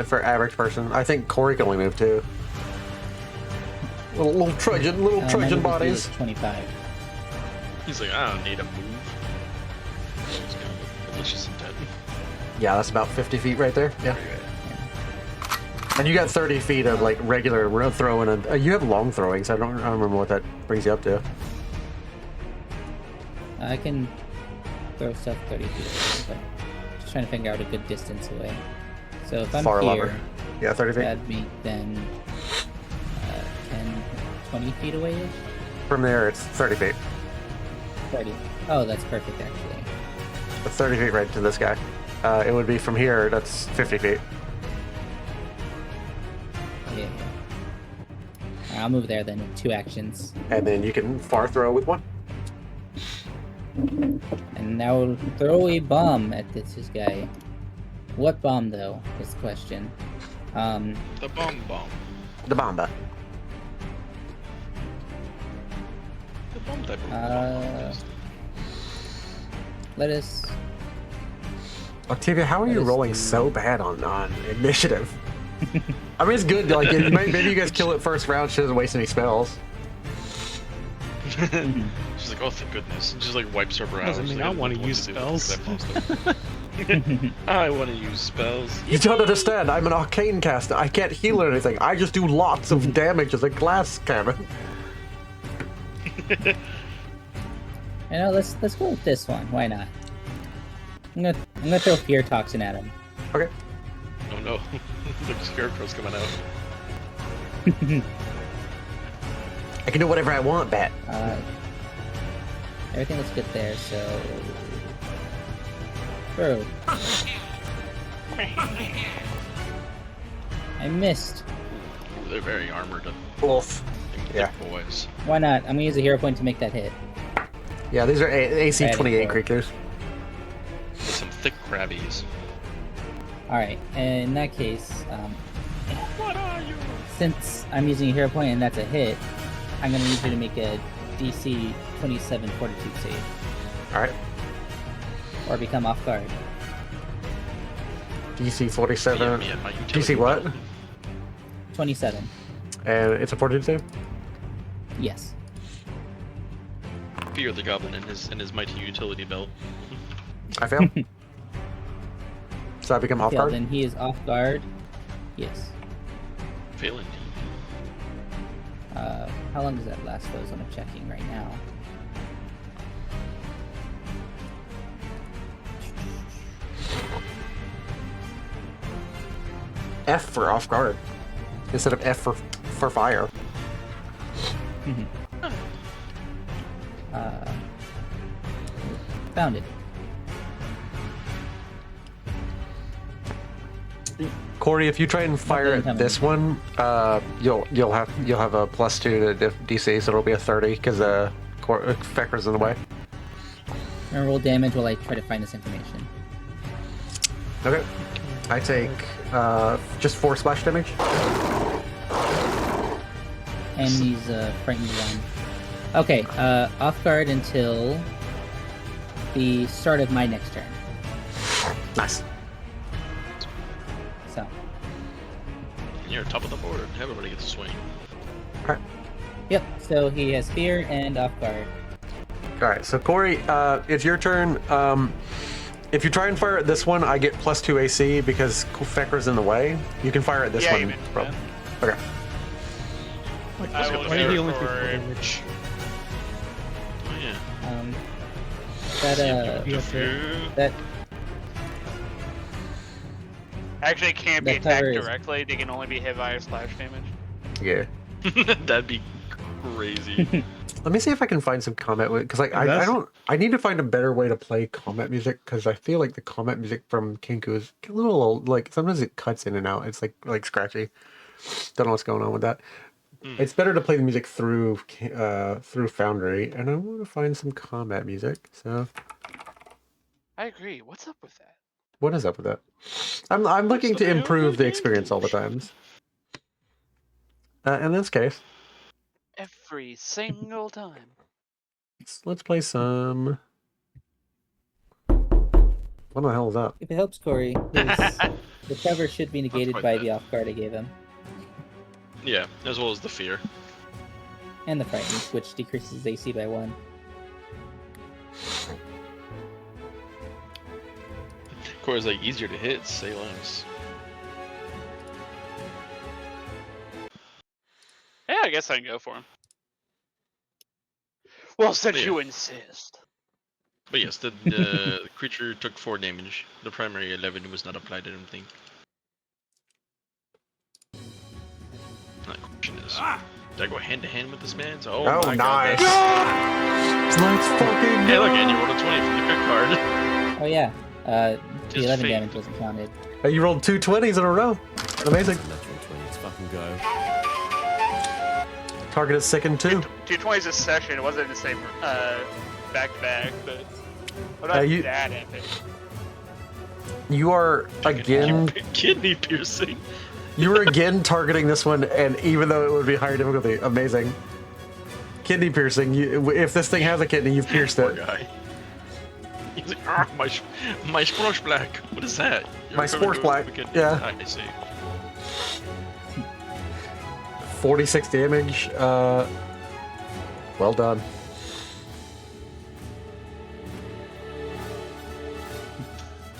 for average person. I think Corey can only move 2. Little Trojan
My movement speed
bodies.
is 25.
He's like, I don't need a move. He's gonna look malicious and dead.
Yeah, that's about 50 feet right there. Yeah.
Very good.
And you got 30 feet of like regular throwing, and you have long throwing, so I don't remember what that brings you up to.
I can throw stuff 30 feet, but just trying to figure out a good distance away. So if I'm
Far
here,
lever. Yeah, 30 feet.
that'd be then 10, 20 feet away-ish?
From there, it's 30 feet.
30. Oh, that's perfect, actually.
But 30 feet right to this guy. It would be from here, that's 50 feet.
Yeah. I'll move there then with 2 actions.
And then you can far throw with 1.
And now we'll throw a bomb at this guy. What bomb, though, is the question.
The bomb.
The bomba.
The bomb type of
Uh, let us...
Octavia, how are
Let
you
us
rolling
do-
so bad on initiative? I mean, it's good. Like, maybe you guys kill it first round. She doesn't waste any spells.
She's like, oh, thank goodness. And just like wipes her brow.
Doesn't
She's
mean
like,
I wanna
don't know what
use
do
spells.
with that monster. I want to use spells.
You don't understand. I'm an arcane caster. I can't heal or anything. I just do lots of damage as a glass cannon.
You know, let's go with this one. Why not? I'm gonna throw fear toxin at him.
Okay.
Oh no. The scarecrow's coming out.
I can do whatever I want, Bat.
Everything looks good there, so... Throw. I missed.
They're very armored.
Wolf. Yeah.
Thick boys.
Why not? I'm gonna use a hero point to make that hit.
Yeah, these are AC
Ready
28
for it.
creatures.
With some thick crabbies.
Alright, in that case,
What are you?
since I'm using a hero point and that's a hit, I'm gonna need you to make a DC 27 Fortitude save,
Alright.
or become off guard.
DC 47.
Yeah, my utility
DC what?
belt.
27.
And it's a fortitude save?
Yes.
Fear the goblin in his mighty utility belt.
I fail. So I become off
Yeah,
guard?
then he is off guard. Yes.
Fail indeed.
How long does that last though? Is what I'm checking right now.
F for off guard. Instead of F for fire.
Found it.
Corey, if you try and fire
Nothing
at this one, you'll have a +2 to DC, so it'll be a 30 because Fecker's in the way.
I'm gonna roll damage while I try to find this information.
Okay. I take just 4 splash damage.
And he's frightened one. Okay, off guard until the start of my next turn.
Nice.
So,
And you're top of the board. Everybody gets a swing.
Alright.
yep. So he has fear and off guard.
Alright, so Corey, it's your turn. If you try and fire at this one, I get +2 AC because Fecker's in the way. You can fire at this
Yeah,
one.
you mentioned
Rob. Okay.
Like,
I will
why did he only do
go
4
for-
damage?
Oh yeah.
That that
Actually, it can't be
That
attacked
cover is-
directly. They can only be hit via splash damage.
Yeah.
That'd be crazy.
Let me see if I can find some combat because like I need to find a better way to play combat music because I feel like the combat music from Kinku is a little like sometimes it cuts in and out. It's like scratchy. Don't know what's going on with that. It's better to play the music through Foundry, and I want to find some combat music. So
I agree. What's up with that?
what is up with that? I'm looking to improve the experience all the times. In this case,
Every single time.
let's play some. What the hell is that?
If it helps Corey, the cover should be negated
quite
by
bad.
the off guard I gave him.
Yeah, as well as the fear.
And the frightened, which decreases AC by 1.
Corey's like easier to hit, say less.
Yeah, I guess I can go for him. Well, since
Yeah.
you insist.
But yes, the creature took 4 damage. The primary 11 was not applied, I don't think. The question is, did I go hand to hand with this man? So,
Oh,
my
nice.
God,
Let's fucking
hey,
go.
look, and you rolled a 20 from the good card.
Oh yeah, the
Just
11
fate.
damage wasn't counted.
Hey, you rolled 2 20s in a row. Amazing.
Natural 20, let's fucking go.
Target is sick in 2.
220's a session. It wasn't the same back to back, but I'm not
you-
that epic.
You are again.
Kidney piercing.
You were again targeting this one, and even though it would be higher difficulty, amazing. Kidney piercing. If this thing has a kidney, you've pierced
Poor
it.
guy. He's like, "Ah, my Sporsch Black. What is that?
My Sporsch Black, yeah.
I see.
46 damage. Well done.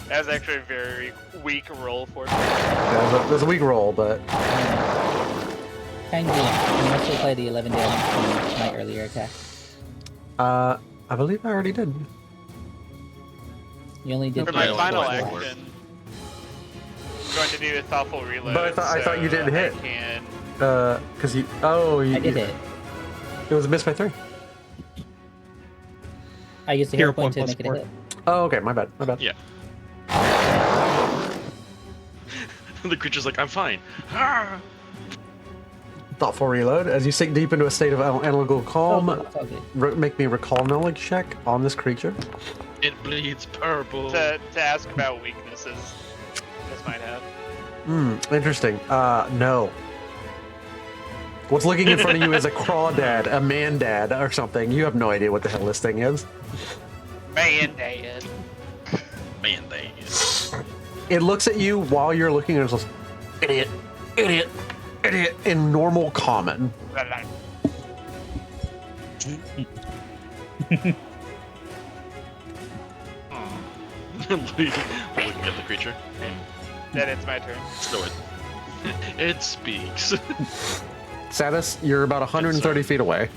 That was actually a very weak roll for me.
Yeah, there's a weak roll, but
Kind of. You must apply the 11 damage from my earlier attack.
I believe I already did.
You only did
For
Yeah,
my
only
final
like
action,
4.
I'm going to do a thoughtful reload.
But I thought you didn't
so
hit.
I can...
Because you. Oh, you.
I did hit.
It was a miss by 3.
I used a
Hero
hero point to
point
make it
plus
a hit.
Oh, okay. My bad. My bad.
Yeah. The creature's like, I'm fine. Ah!
Thoughtful reload. As you sink deep into a state of analytical calm,
It's all good.
make me recall knowledge check on this creature.
It bleeds purple.
to ask about weaknesses this might have.
Interesting. No. What's looking in front of you is a crawdad, a man-dad, or something. You have no idea what the hell this thing is.
Man, Dad.
Man, they.
It looks at you while you're looking and it says, idiot, idiot, idiot, in normal common.
Looking at the creature.
Then it's my turn.
So it speaks.
Satis, you're about 130 feet away.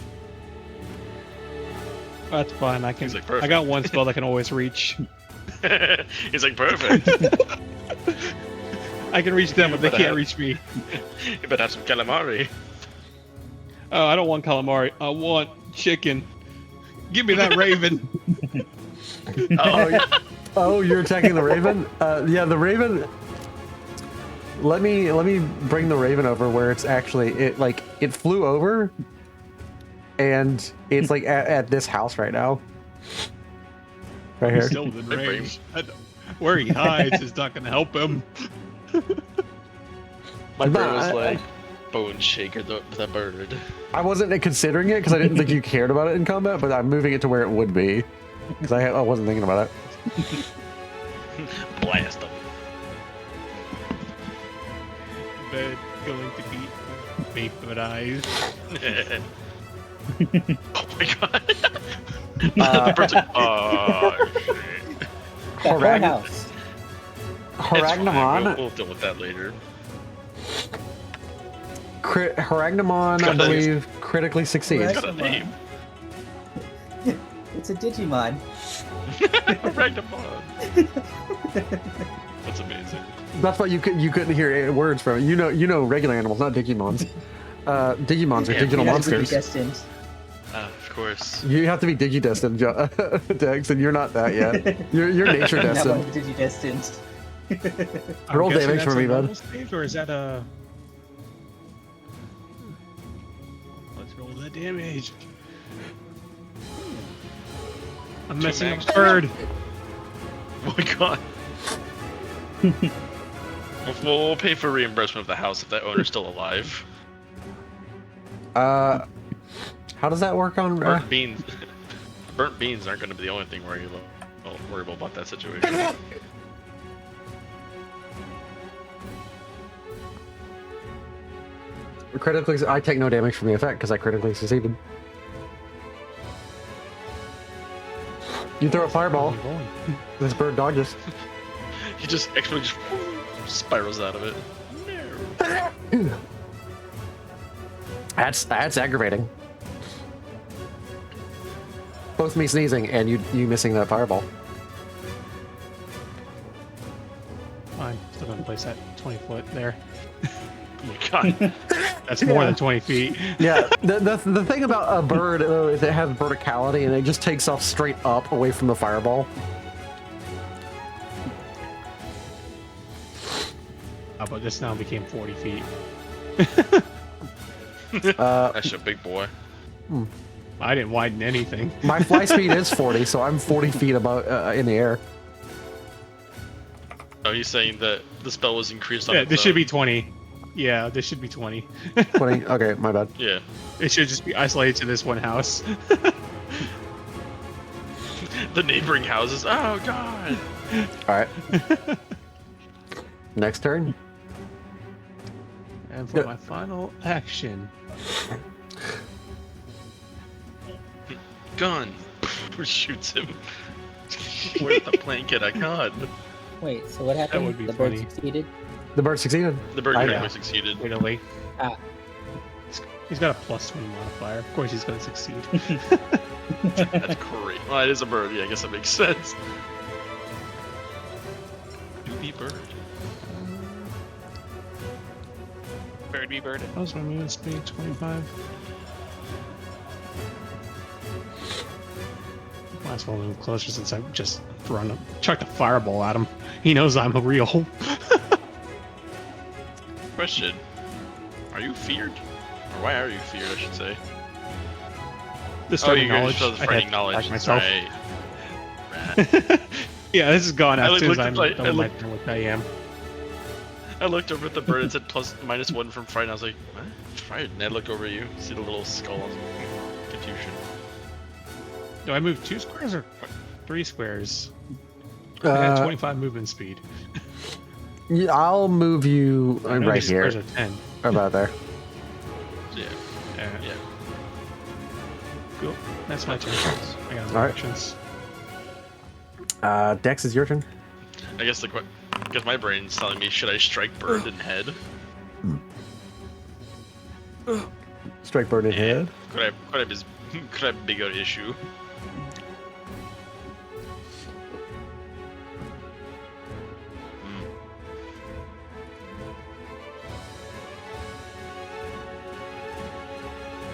That's fine. I can.
He's like, perfect.
I got one spell that can always reach.
He's like, perfect.
I can reach them, but they
But I
can't
have-
reach me.
You better have some calamari.
Oh, I don't want calamari. I want chicken. Give me that raven.
Oh, you're attacking the raven? Yeah, the raven. Let me bring the raven over where it's actually it flew over, and it's like at this house right now. Right here.
Still within
Hey,
range. Where he hides is not going to help him.
My bro was
Nah,
like, bone shaker the bird.
I wasn't considering it because I didn't think you cared about it in combat, but I'm moving it to where it would be because I wasn't thinking about it.
Blast him.
Bed going to be vaporized.
Oh my god. The bird's like, oh shit.
That
Harag-
house.
It's fine,
Haragnamon,
We'll deal with that later.
Haragnamon, I
Got it.
believe, critically succeeds.
Right.
Got a name.
It's a Digimon.
Ragdamon. That's amazing.
That's why you couldn't hear words from it. You know regular animals, not Digimons. Digimons are
Yeah,
digital
yeah,
monsters.
Destined.
Of course.
You have to be digidestined, Dex, and you're not that yet. You're nature
That
destined.
one digidestined.
I'm
Roll
guessing
damage
that's
for me,
a
bud.
normal save, or is that a? Let's roll the damage. I'm messing
max
up bird.
Oh my god. We'll pay for reimbursement of the house if that owner's still alive.
How does that work on?
Burnt beans. Burnt beans aren't going to be the only thing worryable about that situation.
Critically, I take no damage from the effect because I critically succeeded. You throw a fireball. This bird dodges.
He just actually just spirals out of it.
That's aggravating. Both me sneezing and you missing that fireball.
Fine, still gonna place that 20 foot there.
Oh my god.
That's more than 20 feet.
Yeah, the thing about a bird though is it has verticality and it just takes off straight up away from the fireball.
But this now became 40 feet.
That's a big boy.
I didn't widen anything.
My fly speed is 40, so I'm 40 feet above in the air.
Oh, he's saying that the spell was increased on
Yeah,
its
this should
own.
be 20. Yeah, this should be 20.
20. Okay, my bad.
Yeah.
It should just be isolated to this one house.
The neighboring houses. Oh god.
All right. Next turn.
And for my final action,
Gun. Shoots him. Where's the blanket? I god.
Wait, so what happened?
would be
the bird
funny.
succeeded?
The bird succeeded.
The bird
I
critically
know.
succeeded.
Italy.
Ah.
He's got a +20 modifier. Of course he's gonna succeed.
That's great. Well, it is a bird. Yeah, I guess that makes sense. Doobie bird.
Bird be bird.
That was my movement speed, 25. Might as well move closer since I just chucked a fireball at him. He knows I'm a real.
Question. Are you feared? Or why are you feared, I should say?
This
Oh, you're
knowledge.
just the
I
frightening
had to
knowledge.
attack
That's
myself.
right. Rat.
Yeah, this is gone
I
as soon as
looked
I'm
at, like,
done with what I am.
I looked over at the bird. It said +1 from fright. And I was like, what? Fright. And I looked over at you. See the little skull. Confusion.
Do I move 2 squares or 3 squares? I had 25 movement speed.
Yeah, I'll move you
I know
right
these
here.
squares are 10.
About there.
Yeah. Yeah.
Cool. That's my turn. I got
All right.
actions.
Dex, is your turn.
I guess because my brain's telling me, should I strike bird in head?
Strike bird in head.
Could I have a bigger issue?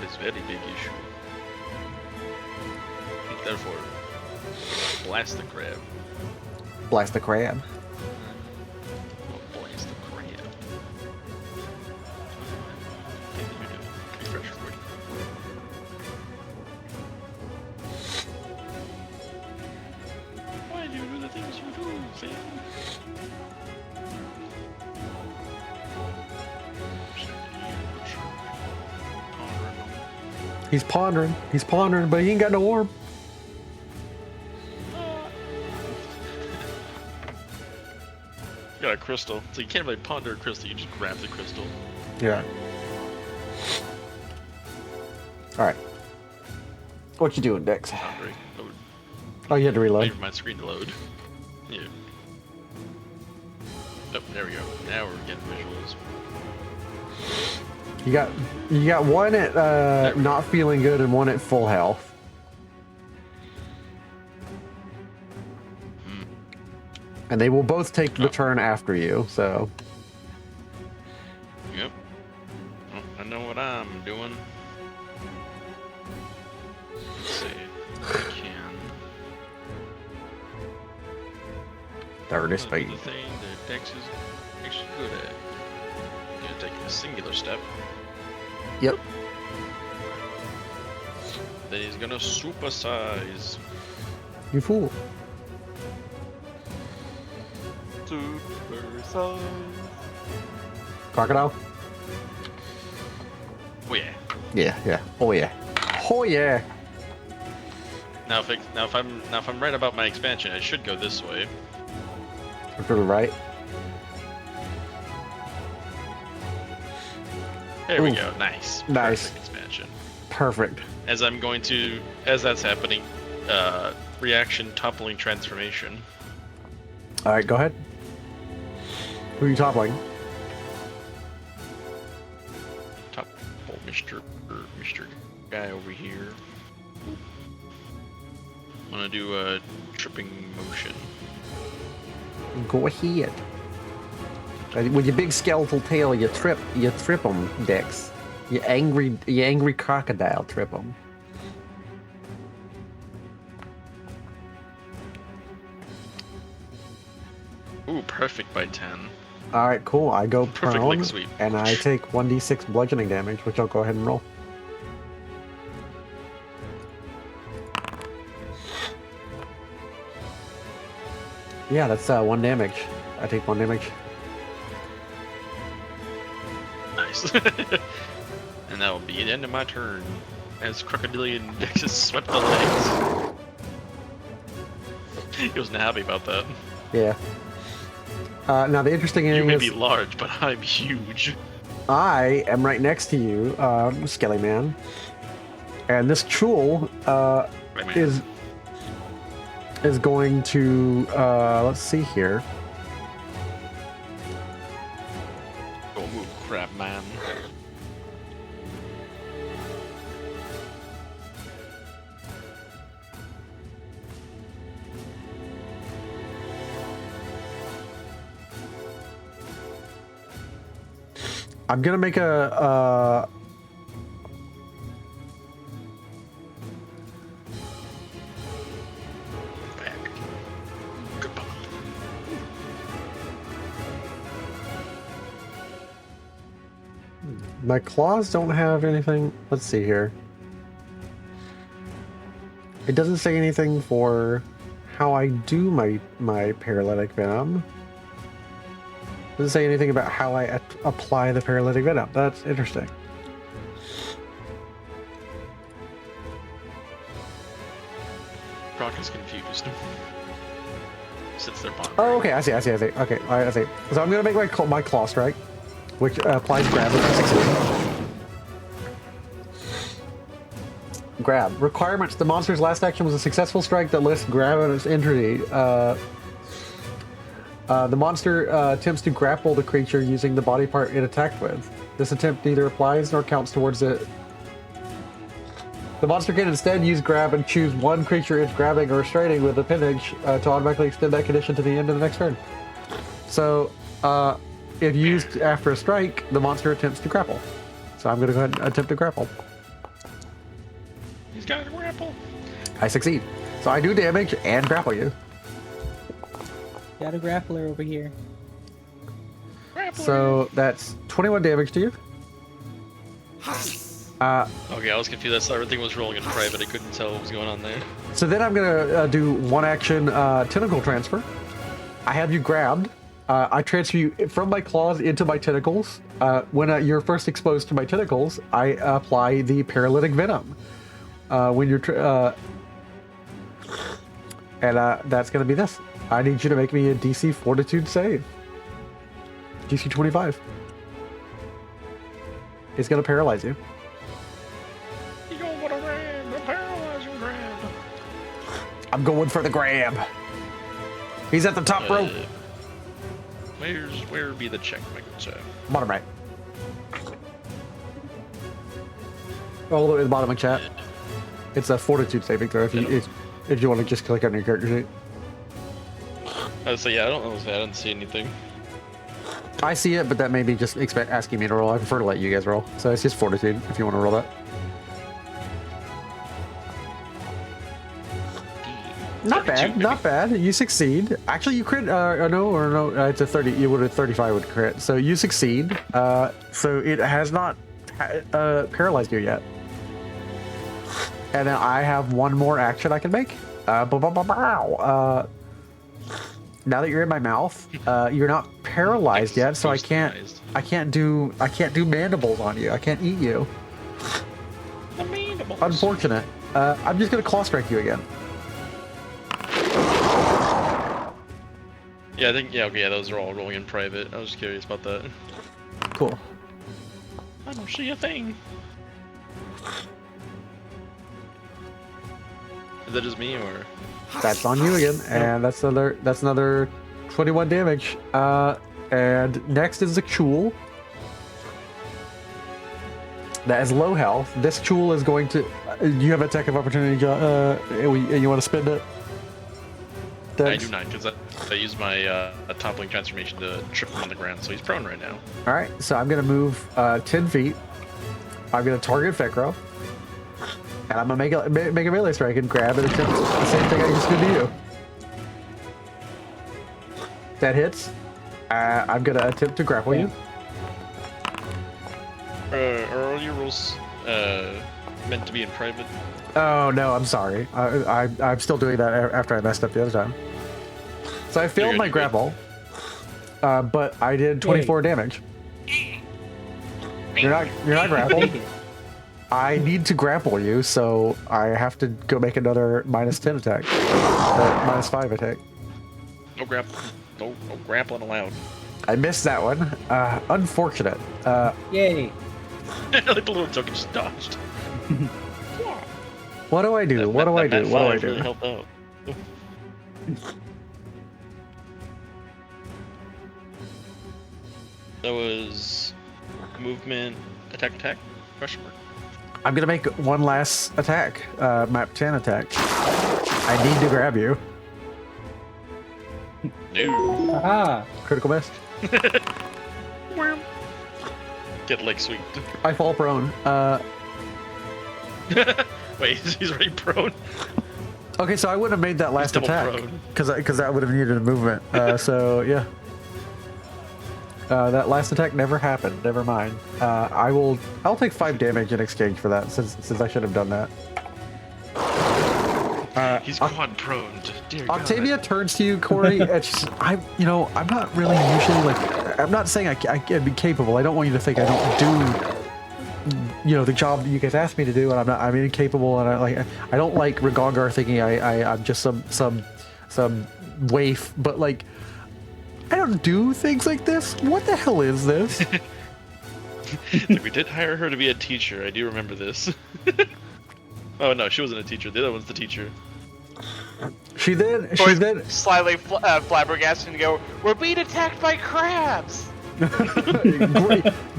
It's very big issue. Therefore, blast the crab.
Blast the crab.
Oh, blast the crab. Refresh real quick. Why do you do the things you do, Sam?
He's pondering, but he ain't got no orb.
Got a crystal, so you can't really ponder a crystal. You just grab the crystal.
Yeah. All right. What you doing, Dex?
Pondering. Load.
Oh, you had to reload.
Wait for my screen to load. Yeah. Oh, there we go. Now we're getting visuals.
You got one at not feeling good and one at full health. And they will both take the turn after you, so.
Yep. Well, I know what I'm doing.
Third is
Another
speed.
thing that Dex is actually good at. Gonna take a singular step.
Yep.
Then he's gonna supersize.
You fool.
Super size.
Crocodile?
Oh yeah.
Yeah, yeah. Oh yeah. Oh yeah.
Now if I'm right about my expansion, I should go this way.
To the right.
There we
Ooh.
go. Nice.
Nice.
Perfect expansion.
Perfect.
As that's happening, reaction toppling transformation.
Alright, go ahead. Who are you toppling?
Topple Mr. Guy over here. I'm gonna do a tripping motion.
Go ahead. With your big skeletal tail, you trip them, Dex. You angry crocodile trip them.
Ooh, perfect by 10.
All right, cool. I go
Perfect
prone,
lick sweep.
and I take 1d6 bludgeoning damage, which I'll go ahead and roll. Yeah, that's 1 damage. I take 1 damage.
Nice. And that will be the end of my turn. As Crocodilian Dex has swept the legs. He wasn't happy about that.
Yeah. Now the interesting
You
thing
may
is,
be large, but I'm huge.
I am right next to you, Skelly Man, and this Chul
Right, man.
is going to let's see here.
Go move, crap, man.
I'm gonna make a
Back. Goodbye.
my claws don't have anything. Let's see here. It doesn't say anything for how I do my paralytic venom. Doesn't say anything about how I apply the paralytic venom. That's interesting.
Brock is confused. Sits there pondering.
Oh, okay. I see. Okay, I see. So I'm gonna make my claw strike, which applies grab with a 16. Grab requirements. The monster's last action was a successful strike that lists grab in its entity. The monster attempts to grapple the creature using the body part it attacked with. This attempt neither applies nor counts towards it. The monster can instead use grab and choose one creature it's grabbing or restraining with appendage to automatically extend that condition to the end of the next turn. So, if used after a strike, the monster attempts to grapple. So I'm going to go ahead and attempt to grapple.
He's got a grapple.
I succeed. So I do damage and grapple you.
Got a grappler over here.
So that's 21 damage to you.
Okay, I was confused. I thought everything was rolling in private. I couldn't tell what was going on there.
So then I'm gonna do one action tentacle transfer. I have you grabbed. I transfer you from my claws into my tentacles. When you're first exposed to my tentacles, I apply the paralytic venom. When you're that's gonna be this. I need you to make me a DC Fortitude save. DC 25. It's gonna paralyze you.
You going for the grab, the paralyzing grab.
I'm going for the grab. He's at the top rope.
Where be the check, my good sir?
Bottom right. All the way to the bottom of chat. It's a Fortitude saving throw if you want to just click on your character sheet.
So yeah, I don't see anything.
I see it, but that may be just asking me to roll. I prefer to let you guys roll. So it's just Fortitude if you want to roll that. Not
32,
bad,
maybe.
not bad. You succeed. Actually, you crit. No, it's a 30. You would have 35 would crit. So you succeed. So it has not paralyzed you yet. And then I have one more action I can make. Now that you're in my mouth, you're not paralyzed yet, so I can't do mandibles on you. I can't eat you.
The mandibles.
Unfortunate. I'm just gonna claw strike you again.
Yeah, I think okay, those are all rolling in private. I was just curious about that.
Cool.
I don't see a thing. Is that just me or?
That's on you again, and that's another 21 damage. And next is the Chul. That is low health. This Chul is going to. You have attack of opportunity, and you want to spend it?
I do not, because I used my toppling transformation to trip him on the ground, so he's prone right now.
All right, so I'm gonna move 10 feet. I'm gonna target Fekro, and I'm gonna make a melee strike and grab and attempt the same thing I used to do to you. That hits. I'm gonna attempt to grapple you.
Are all your rules meant to be in private?
Oh no, I'm sorry. I'm still doing that after I messed up the other time. So I failed my grapple, but I did 24 damage. You're not grappled. I need to grapple you, so I have to go make another -10 attack, or -5 attack.
No grappling allowed.
I missed that one. Unfortunate.
Yay!
Like the little token just dodged.
What do I do? What do I do? What do I do?
Really helped out. That was movement, attack, question mark.
I'm gonna make one last attack. Map 10 attack. I need to grab you.
No.
Aha!
Critical miss.
Get leg sweep.
I fall prone.
Wait, he's already prone.
Okay, so I wouldn't have made that last
double
attack
prone.
because that would have needed a movement. So yeah, that last attack never happened. Never mind. I'll take 5 damage in exchange for that since I should have done that.
He's quad prone. Dear
Octavia
God.
turns to you, Corey. I'm not really usually like. I'm not saying I can be capable. I don't want you to think I don't do the job that you guys asked me to do, and I'm incapable, and I don't like Regongar thinking I'm just some waif, but like I don't do things like this. What the hell is this?
Look, we did hire her to be a teacher. I do remember this. Oh no, she wasn't a teacher. The other one's the teacher.
She then
Slightly flabbergasted and go, "We're being attacked by crabs!"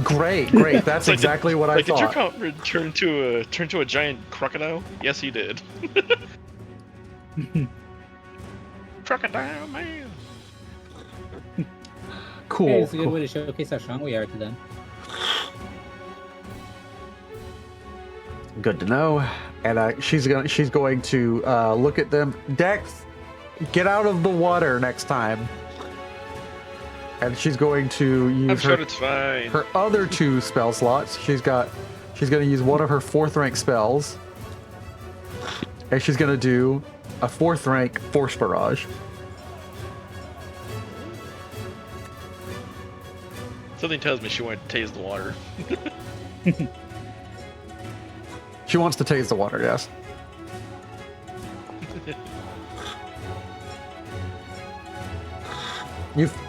great. That's exactly what I thought.
Did your comrade turn to a giant crocodile? Yes, he did. Crocodile man.
Cool.
Hey, it's a good
cool.
way to showcase how strong we are to them.
Good to know. And she's going to look at them. Dex, get out of the water next time. And she's going to use
I'm sure it's fine.
her other 2 spell slots. She's going to use one of her 4th rank spells, and she's going to do a 4th rank Force Barrage.
Something tells me she wanted to tase the water.
She wants to tase the water, yes.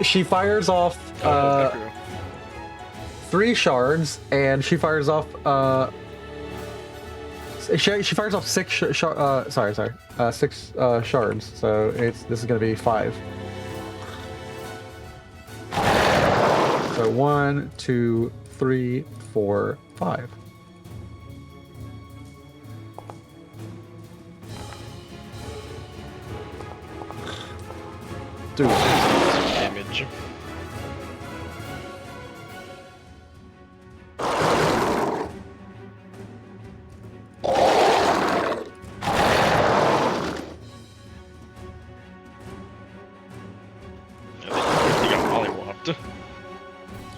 She fires off 3 shards, and she fires off she fires off 6 shards. So this is going to be 5. So 1, 2, 3, 4, 5. Dude.
Damage.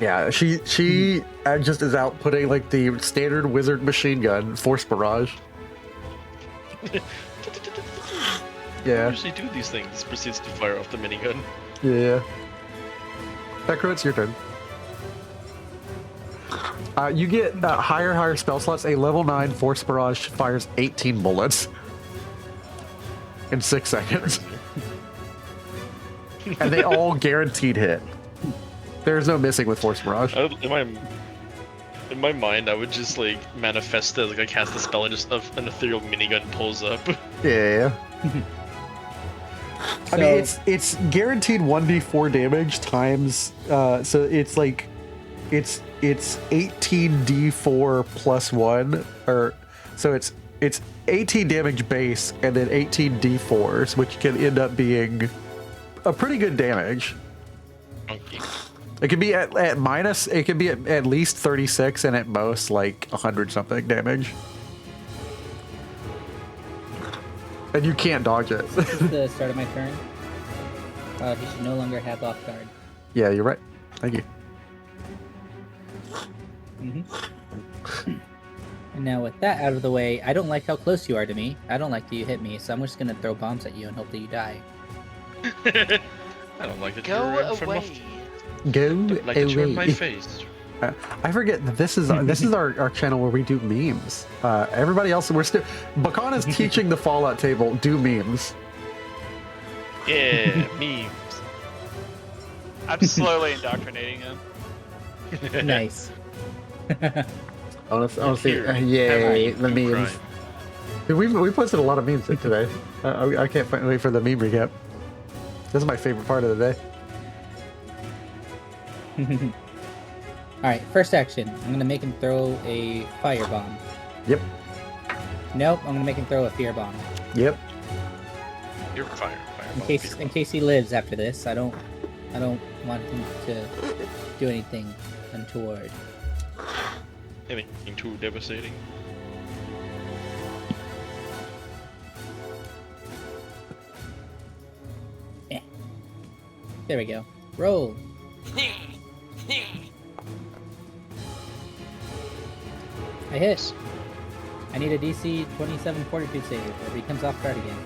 Yeah, she just is outputting like the standard wizard machine gun, force barrage.
I
Yeah,
usually do these things. Proceeds to fire off the minigun.
yeah. Becro, it's your turn. You get higher spell slots. A level 9 force barrage fires 18 bullets in 6 seconds, and they all guaranteed hit. There's no missing with force barrage.
In my mind, I would just like manifest it, like I cast the spell and just an ethereal minigun pulls up.
Yeah. I mean, it's guaranteed 1d4 damage times. So it's like, it's 18d4 plus 1, or so it's 18 damage base and then 18 d4s, which can end up being a pretty good damage.
Funky.
It can be at minus. It can be at least 36 and at most like 100 something damage. And you can't dodge it.
This is the start of my turn. He should no longer have off guard.
Yeah, you're right. Thank you.
And now with that out of the way, I don't like how close you are to me. I don't like that you hit me, so I'm just gonna throw bombs at you and hope that you die.
I don't like that
Go
you're in front of
away.
Go
Don't like that you're in my
away.
face.
I forget that this is our channel where we do memes. Everybody else, we're still. Bakan is teaching the Fallout table do memes.
Yeah, memes.
I'm slowly indoctrinating him.
Nice.
Honestly,
Here,
yay,
have
the
me do
memes.
crime.
Dude, we posted a lot of memes today. I can't wait for the meme recap. This is my favorite part of the day.
Alright, first action. I'm gonna make him throw a fire bomb.
Yep.
Nope, I'm gonna make him throw a fear bomb.
Yep.
You're fire.
In case he lives after this, I don't want him to do anything untoward.
Anything too devastating.
There we go. Roll. I hit. I need a DC 27 Fortitude save, or he comes off guard again.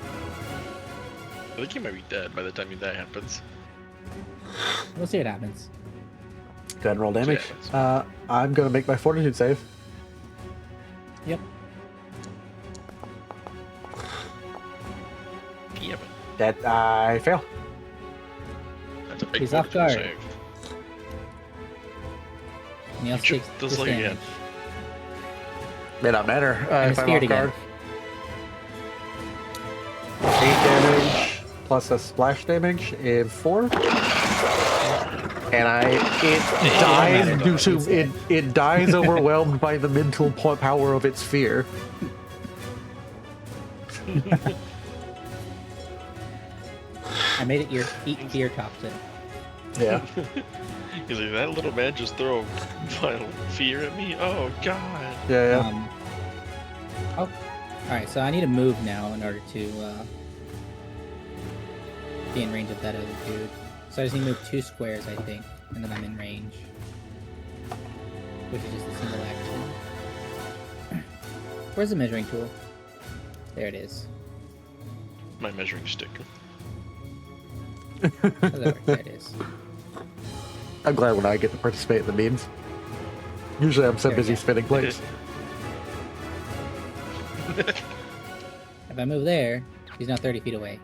I think you might be dead by the time that happens.
We'll see what happens.
Go ahead and roll damage.
Yeah,
I'm gonna make my fortitude save.
Yep.
Yeah,
That I fail.
that's a big
He's off
fortitude
guard.
save.
And he also
Sure,
takes
does
this
like
damage.
again.
May not matter
And
if
he's
I'm
feared
off
again.
guard. 8 damage plus a splash damage in 4. And it dies overwhelmed by the mental power of its fear.
I made it your eat fear toxin.
Yeah.
He's like, that little man just throw violent fear at me? Oh, God.
Yeah.
Oh, alright, so I need to move now in order to be in range of that other dude. So I just need to move 2 squares, I think, and then I'm in range. Which is just a single action. Where's the measuring tool? There it is.
My measuring stick.
How does that work? There it is.
I'm glad when I get to participate in the memes. Usually I'm so
There we
busy
go.
spinning plates.
If I move there, he's now 30 feet away.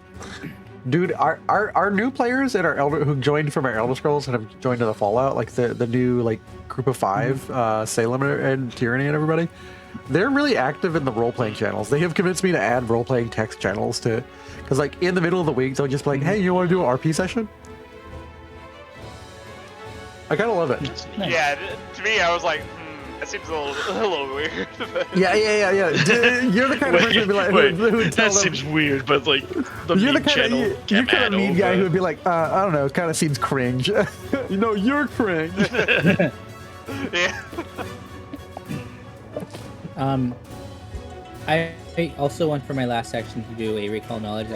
Dude, our new players and our elder who joined from our Elder Scrolls and have joined to the Fallout, like the new like group of 5, Salem and Tyranny and everybody, they're really active in the role playing channels. They have convinced me to add role playing text channels to, because like in the middle of the week they'll just be like, hey, you want to do an RP session? I kind of love it.
Nice.
Yeah, to me, I was like, that seems a little weird.
Yeah. You're the kind of person who'd be like, who would tell
that
them,
seems weird, but like the
you're the
meme
kind
channel
of you're kind of mean guy who would be like, I don't know, it kind of seems cringe. You know, you're cringe.
Yeah.
I also want for my last action to do a recall knowledge.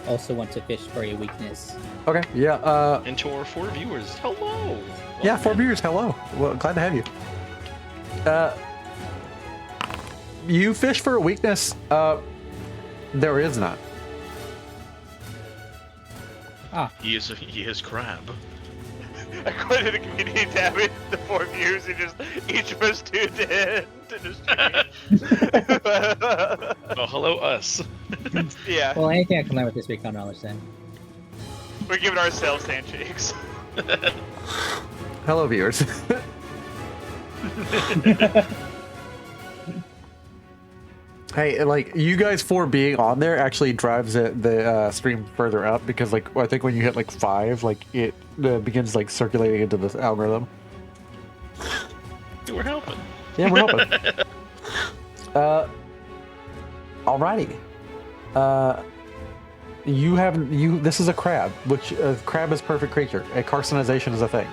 also want to fish for a weakness.
Okay, yeah,
And to our 4 viewers, hello.
yeah, 4 viewers, hello. Well, glad to have you. You fish for a weakness. There is none.
He is crab.
According to the community tab, the 4 viewers who just each of us 2 dead to the stream.
Oh, hello us.
Yeah,
Well, anything I can learn with this recon knowledge then.
we're giving ourselves handshakes.
Hello, viewers. Hey, like, you guys 4 being on there actually drives the stream further up because, like, I think when you hit like 5, like it begins like circulating into the algorithm.
We're helping.
Yeah, we're helping. Alrighty. This is a crab, which crab is perfect creature. A carcinization is a thing.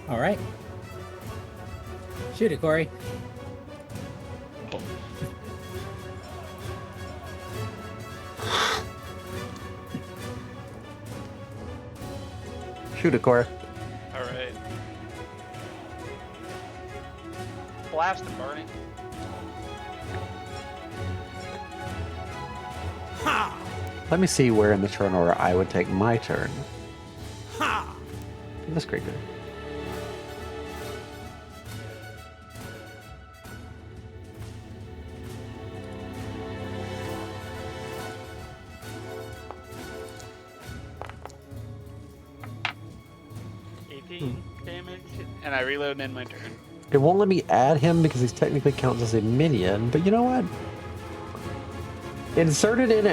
All right. Shoot it, Corey.
Boom.
Shoot it, Cora.
Alright. Blast him, Barney.
Let me see where in the turn order I would take my turn. This creature.
Damage, and I reload and end my turn.
It won't let me add him because he's technically counts as a minion, but you know what? Inserted in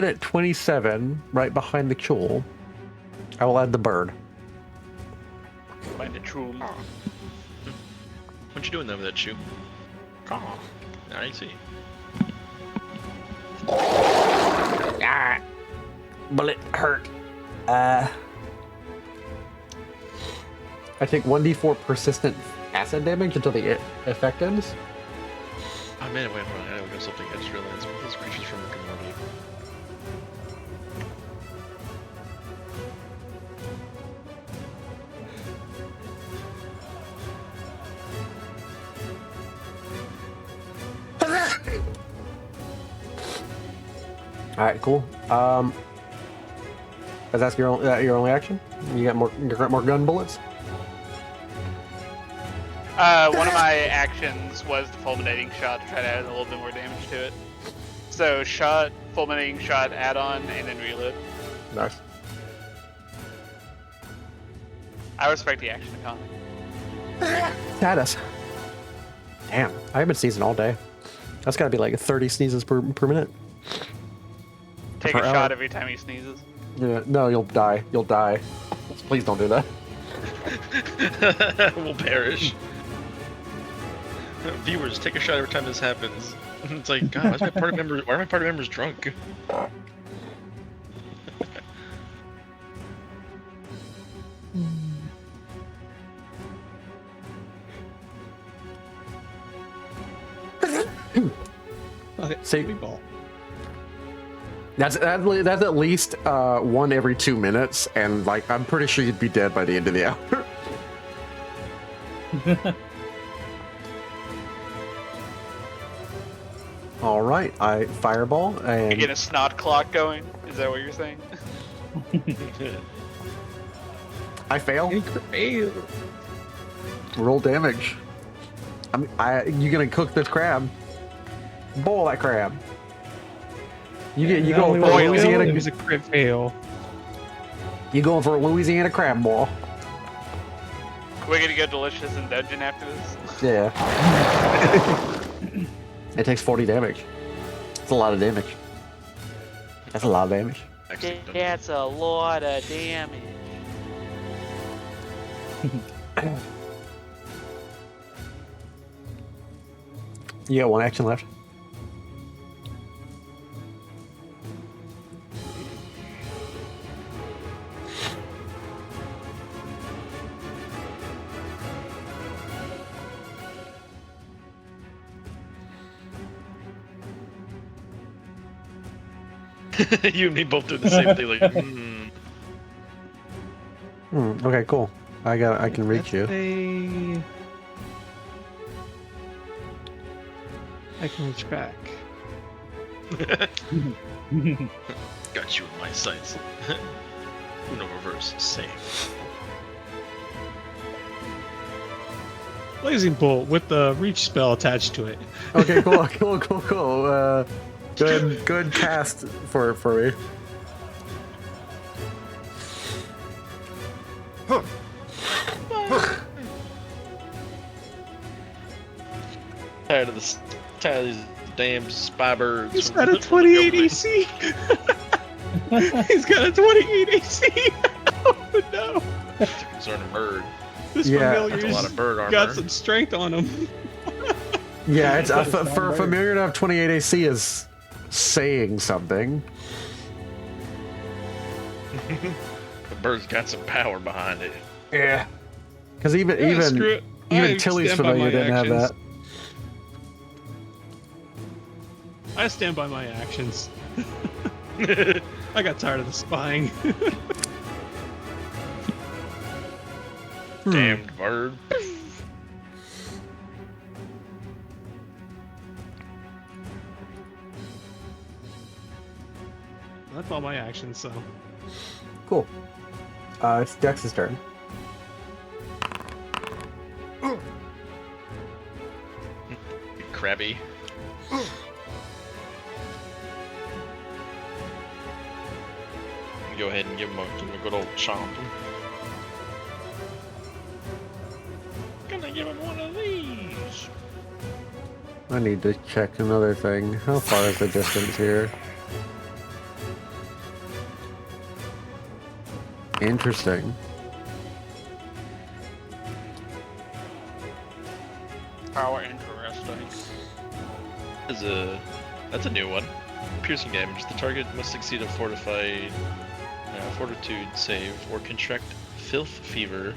at 27, right behind the Chul. I will add the bird.
Find a true.
What you doing over there, Chew? I see.
Ah, bullet hurt. I take 1d4 persistent acid damage until the effect ends.
Oh man, wait, hold on. I got something I just realized. What are those creatures from Rick and Morty?
All right, cool. Is that your only action? You got more gun bullets?
One of my actions was the fulminating shot to try to add a little bit more damage to it. So shot, fulminating shot, add-on, and then reload.
Nice.
I respect the action economy.
Status. Damn, I haven't sneezed all day. That's got to be like 30 sneezes per minute.
Take
Per
a
hour.
shot every time he sneezes.
Yeah, no, you'll die. You'll die. Please don't do that.
We'll perish. Viewers, take a shot every time this happens. It's like, God, why are my party members drunk?
Okay,
See-
big ball.
That's at least 1 every 2 minutes, and like I'm pretty sure you'd be dead by the end of the hour. All right, I fireball
You
and
get a snot clock going? Is that what you're saying?
I fail.
Fail.
Roll damage. You gonna cook this crab? Boil that crab. You going for a Louisiana?
It was a crit fail.
You going for a Louisiana crab boil?
We're gonna go delicious in dungeon after this.
Yeah. It takes 40 damage. It's a lot of damage. That's a lot of damage.
That's a lot of damage.
You got 1 action left.
You and me both do the same thing. Like,
Okay, cool. I can reach you.
I can reach back.
Got you in my sights. Uno reverse, save.
Blazing bolt with the reach spell attached to it.
Okay, cool. Good cast for me.
Tired of these damn spy birds.
He's got a 28 AC. He's got a 28 AC. Oh no!
Concern a bird.
This
Yeah.
familiar's
That's a lot of bird armor.
got some strength on him.
Yeah, it's for a familiar to have 28 AC is saying something.
The bird's got some power behind it.
Yeah. Because
Yeah, screw it. I
Tilly's
stand by
familiar
my
didn't have
actions.
that.
I stand by my actions. I got tired of the spying.
Damned bird.
That's all my actions, so.
Cool. It's Dex's turn.
Crabby. Go ahead and give him a good old chomp. Gonna give him one of these.
I need to check another thing. How far is the distance here? Interesting.
How interesting.
That's a new one. Piercing damage. The target must succeed a fortified fortitude save or contract filth fever.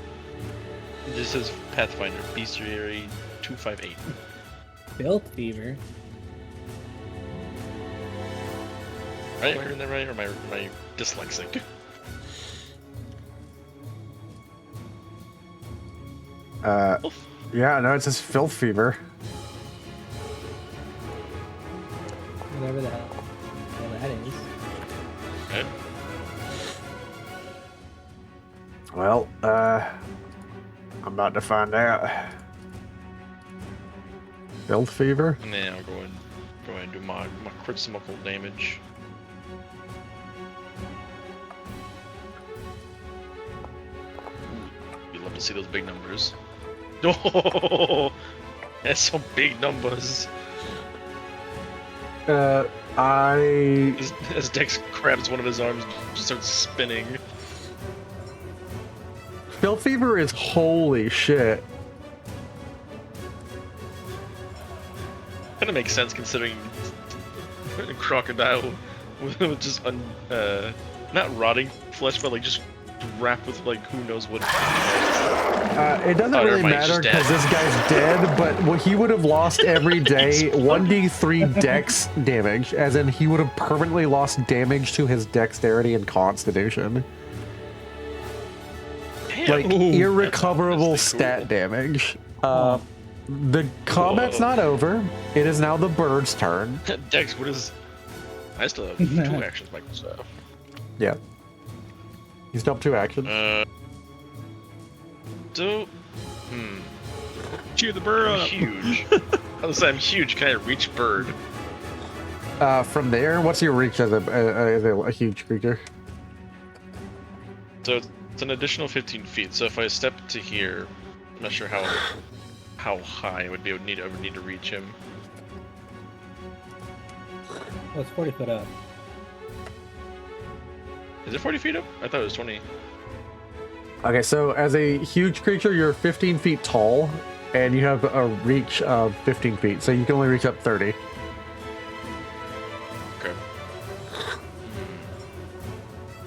This is Pathfinder, Bestiary 258.
Filth fever.
Right? Am I hearing that right? Or am I dyslexic?
Yeah, no, it says filth fever.
Whatever the hell that is.
Okay.
Well, I'm about to find out. Filth fever?
And then I'll go ahead and do my critical damage. You'd love to see those big numbers. Oh, that's some big numbers. As Dex grabs one of his arms, just starts spinning.
Filth fever is holy shit.
Kind of makes sense considering a crocodile with just not rotting flesh, but like just wrapped with like who knows what.
It doesn't really matter because this guy's dead, but he would have lost every day 1d3 dex damage, as in he would have permanently lost damage to his dexterity and constitution.
Damn.
Like
Ooh.
irrecoverable
That's cool.
stat damage. The combat's not over. It is now the bird's turn.
Dex, what is? I still have 2 actions by myself.
Yeah. He's still up 2 actions.
So,
Cheer the bird
I'm
up.
huge. I was saying I'm huge. Can I reach bird?
From there, what's your reach as a huge creature?
So it's an additional 15 feet. So if I step to here, I'm not sure how high I would need to reach him.
Well, it's 40 foot up.
Is it 40 feet up? I thought it was 20.
Okay, so as a huge creature, you're 15 feet tall, and you have a reach of 15 feet, so you can only reach up 30.
Okay.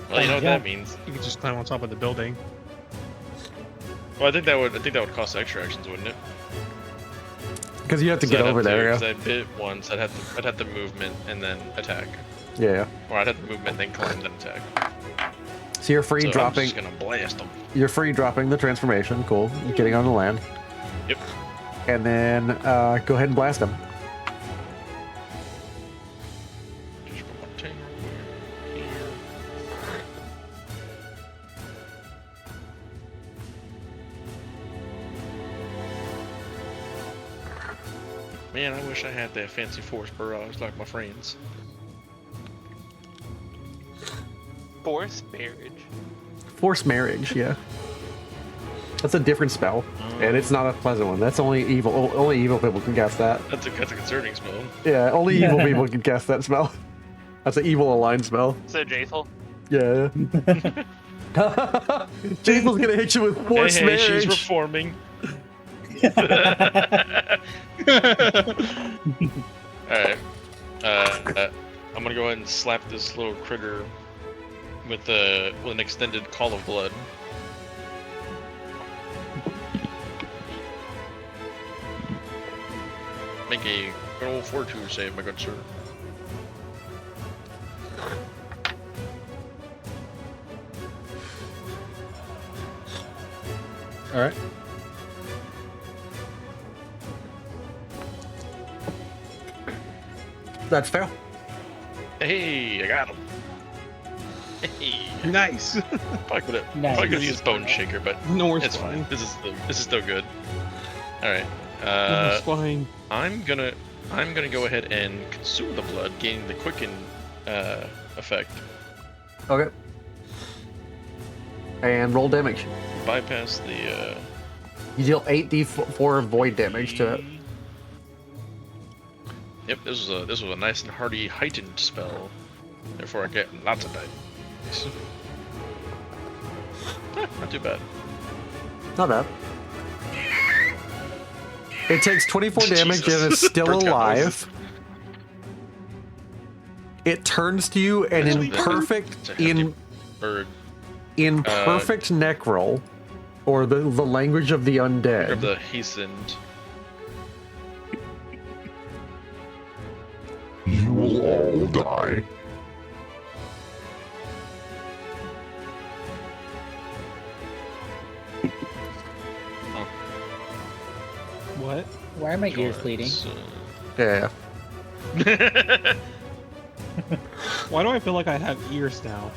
Well, you know what that means.
You could just climb on top of the building.
Well, I think that would cost extra actions, wouldn't it?
Because you have to get over there,
Because
yeah.
I bit once, I'd have the movement and then attack.
Yeah.
Or I'd have to movement, then climb, then attack.
So you're free
So I'm
dropping.
just gonna blast them.
You're free dropping the transformation. Cool. You're getting on the land.
Yep.
And then go ahead and blast him.
Just put one thing over here. Man, I wish I had that fancy force barrage like my friends.
Forced marriage.
Force marriage. Yeah. That's a different spell, and it's not a pleasant one. That's only evil. Only evil people can cast that.
That's a concerning spell.
Yeah, only evil people can cast that spell. That's an evil aligned spell.
So Jaethel.
Yeah. Jaethel's gonna hit you with force
Hey,
marriage.
she's reforming. Alright. I'm gonna go ahead and slap this little critter with an extended call of blood. Make a good old fortitude save, my good sir.
All right. That's fair.
Hey, I got him. Hey.
Nice.
Probably could have
Nice.
used Bone Shaker, but
No,
it's fine. This is still good. All right.
It's fine.
I'm gonna go ahead and consume the blood, gaining the quicken effect.
Okay. And roll damage.
Bypass the.
You deal 8d4 void damage to it.
Yep, this was a nice and hearty heightened spell. Therefore, I get lots of dice. Not too bad.
Not bad. It takes 24 damage
Jesus.
and is still
Burnt out
alive.
noses.
It turns to you and in
It's a
perfect
hefty bird.
in perfect neck roll, or the language of the undead.
Grab the hastened.
You will all die.
What?
Why are my ears bleeding?
Yeah.
Why do I feel like I have ears now?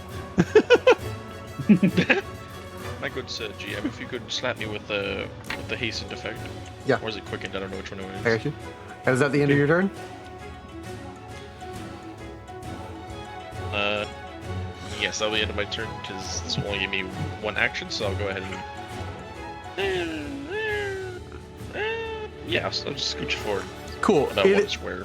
My good GM, if you could slap me with the hastened effect.
Yeah.
Or is it quickened? I don't know which one it is.
I got you. And is that the end of your turn?
Yes, that'll be the end of my turn because this will only give me one action, so I'll go ahead and. Yeah, so I'll just scooch forward
Cool.
about one square.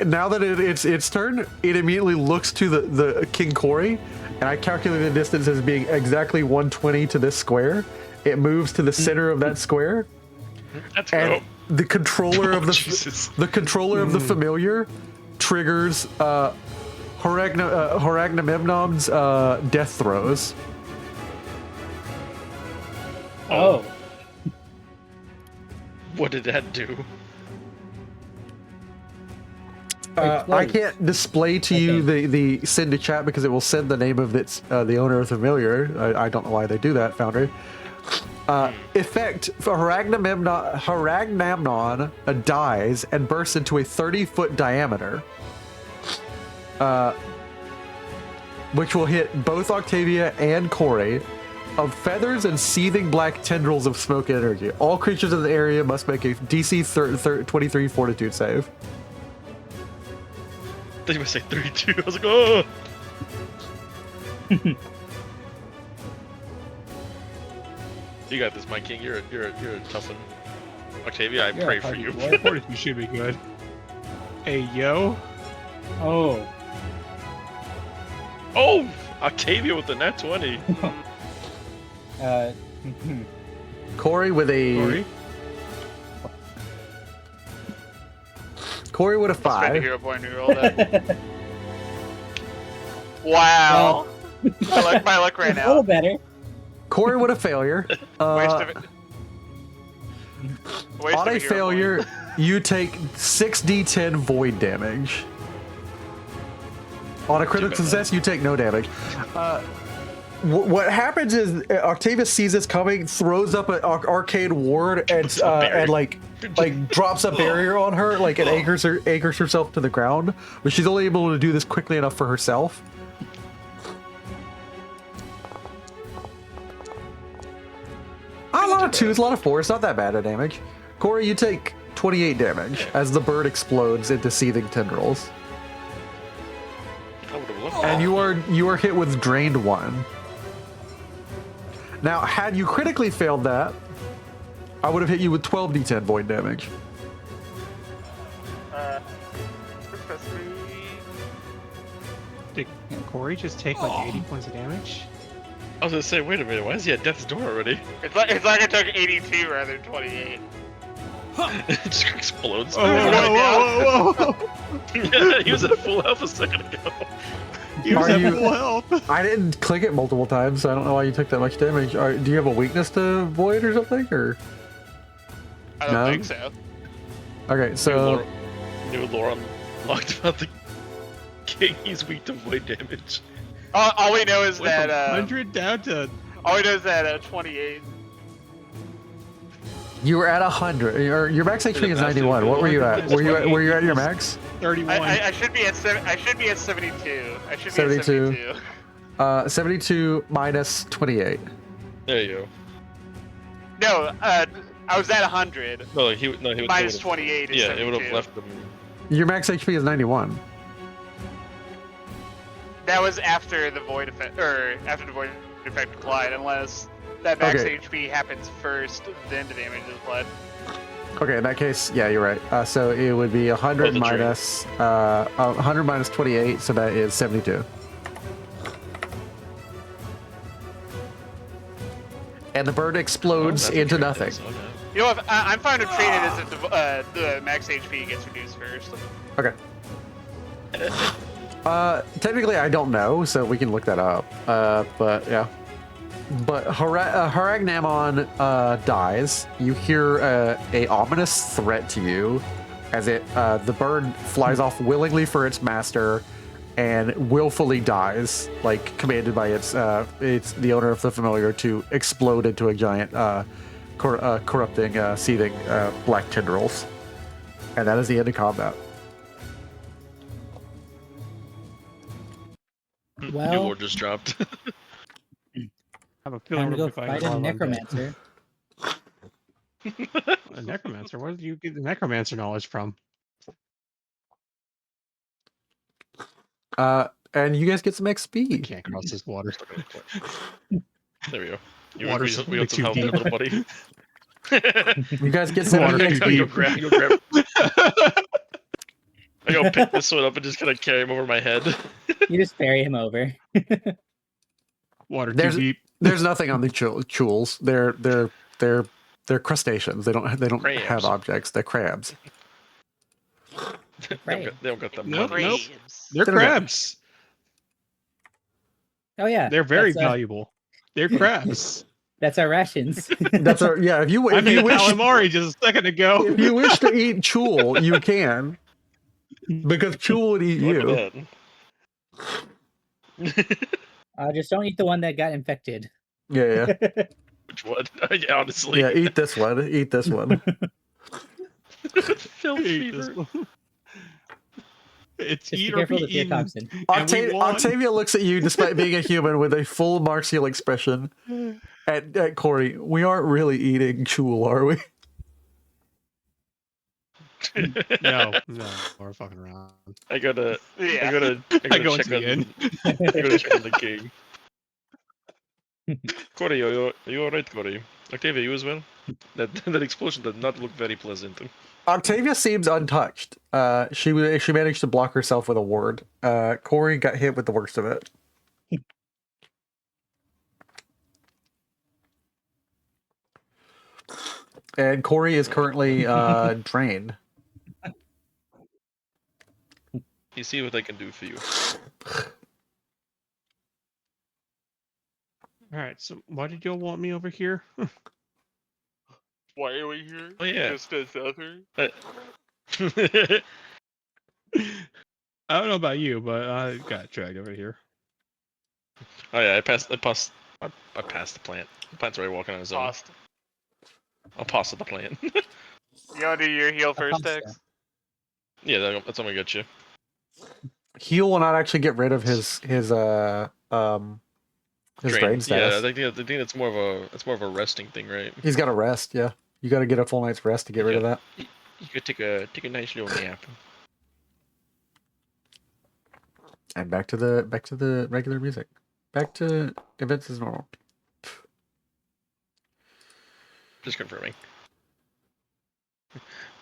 Now that it's its turn, it immediately looks to the King Corey, and I calculate the distance as being exactly 120 to this square. It moves to the center of that square,
Let's
and
go.
the controller of
Jesus.
the controller of the familiar triggers Horagnamemnon's death throws.
Oh.
What did that do?
I can't display to you the send to chat because it will send the name of its the owner of the familiar. I don't know why they do that, Foundry. Effect for Horagnamnon dies and bursts into a 30-foot diameter, which will hit both Octavia and Corey, of feathers and seething black tendrils of smoke and energy. All creatures in the area must make a DC 23 Fortitude save.
I thought you were say 32. I was like, oh! You got this, my king. You're a tough one. Octavia, I
You're a
pray for
hardy
you.
boy.
Fortitude should be good. Hey, yo.
Oh.
Oh! Octavia with the nat 20.
Corey with a
Sorry.
Corey with a
Spend a
5.
hero point to roll that. Wow. my luck ran
A little
out.
better.
Corey with a failure.
Waste of it. Waste
On
of
a
hero
failure, you take 6d10 void damage. On a critical success, you take no damage. What happens is Octavia sees this coming, throws up an arcade ward, and like drops a barrier on her, like it anchors herself to the ground. But she's only able to do this quickly enough for herself. A lot of twos, a lot of fours, not that bad of damage. Corey, you take 28 damage as the bird explodes into seething tendrils.
I would have loved
And you are hit with drained 1. Now, had you critically failed that, I would have hit you with 12d10 void damage.
Did Corey just take like 80 points of damage?
I was gonna say, wait a minute, why is he at death's door already?
It's like I took 82 rather than 28.
It just explodes.
Oh, whoa, whoa, whoa, whoa.
Yeah, he was at full health a second ago.
He was
Are
at
you-
full health.
I didn't click it multiple times, so I don't know why you took that much damage. Do you have a weakness to void or something? Or
I don't
No?
think so.
okay, so
New lore unlocked about the king. He's weak to void damage.
All we know is
Went from
that
100 down to.
all we know is that 28.
you were at 100. Your max HP is
Massive
91. What were you at? Were you at your
28
max?
31.
I should be at I should be at 72. I should be
72.
at 72.
72 minus 28.
There you go.
No, I was at 100.
No, he would.
Minus 28 is
Yeah,
72.
it would have left him.
Your max HP is 91.
That was after the void effect, or after the void effect applied, unless that max
Okay.
HP happens first, then the damage is applied.
Okay, in that case, yeah, you're right. So it would be 100
the
minus 100 minus 28, so that is 72. And the bird explodes
Oh, that's
into
what
nothing.
it is, okay.
You know, I'm fine to treat it as if the max HP gets reduced first.
Okay. Technically, I don't know, so we can look that up. But yeah. But Haragnamon dies. You hear a ominous threat to you, as the bird flies off willingly for its master, and willfully dies, like commanded by it's the owner of the familiar to explode into a giant corrupting, seething black tendrils. And that is the end of combat.
New
Well,
lore just dropped.
I have a feeling
time to
we'll
go
be fighting
fight a
a lot of
necromancer.
undead. A necromancer? Where did you get the necromancer knowledge from?
And you guys get some
You
XP.
can't cross this water.
There we go.
Water's
We got some
too
help there,
deep.
little buddy.
You guys get some
Water
XP.
too deep.
You'll grab. I go pick this one up and just kind of carry him over my head.
You just ferry him over.
Water
There's-
too deep.
There's nothing on the chules. They're crustaceans. They don't
Crabs.
have objects. They're crabs.
They don't got that
Nope,
money.
nope. They're
They're not-
crabs.
Oh yeah,
They're very
that's,
valuable. They're crabs.
That's our rations.
That's our yeah. If you
I
if
made
you
a
wish
calamari just a second ago.
if you wish to eat chul, you can, because chul would eat
Look
you.
at that.
Just don't eat the one that got infected.
Yeah, yeah,
Which one? Yeah, honestly.
yeah. Eat this one. Eat this one.
Filth
Eat this
fever.
one. It's
Just be
eat or
careful
be
with the
eaten.
toxin.
And we won.
Octavia looks at you despite being a human with a full martial expression. At Corey, we aren't really eating chul, are we?
No, we're fucking around.
I gotta
Yeah.
I go
check
into the
on.
inn.
I gotta check on the king. Corey, are you alright, Corey? Octavia, you as well? That explosion did not look very pleasant.
Octavia seems untouched. She managed to block herself with a ward. Corey got hit with the worst of it. And Corey is currently drained.
You see what I can do for you.
All right, so why did y'all want me over here?
Why are we here?
Oh, yeah.
Just as other.
I don't know about you, but I got dragged over here.
Oh yeah, I passed the plant. The plant's already walking on his own.
Lost.
I'll pass the plant.
You want to do your heal
A
first,
pasta.
Dex?
Yeah, that's only got you.
Heal will not actually get rid of his drain status.
Yeah, I think it's more of a resting thing, right?
He's got to rest. Yeah, you got to get a full night's rest to get rid of that.
You could take a nice little nap.
And back to the regular music. Back to events as normal.
Just confirming.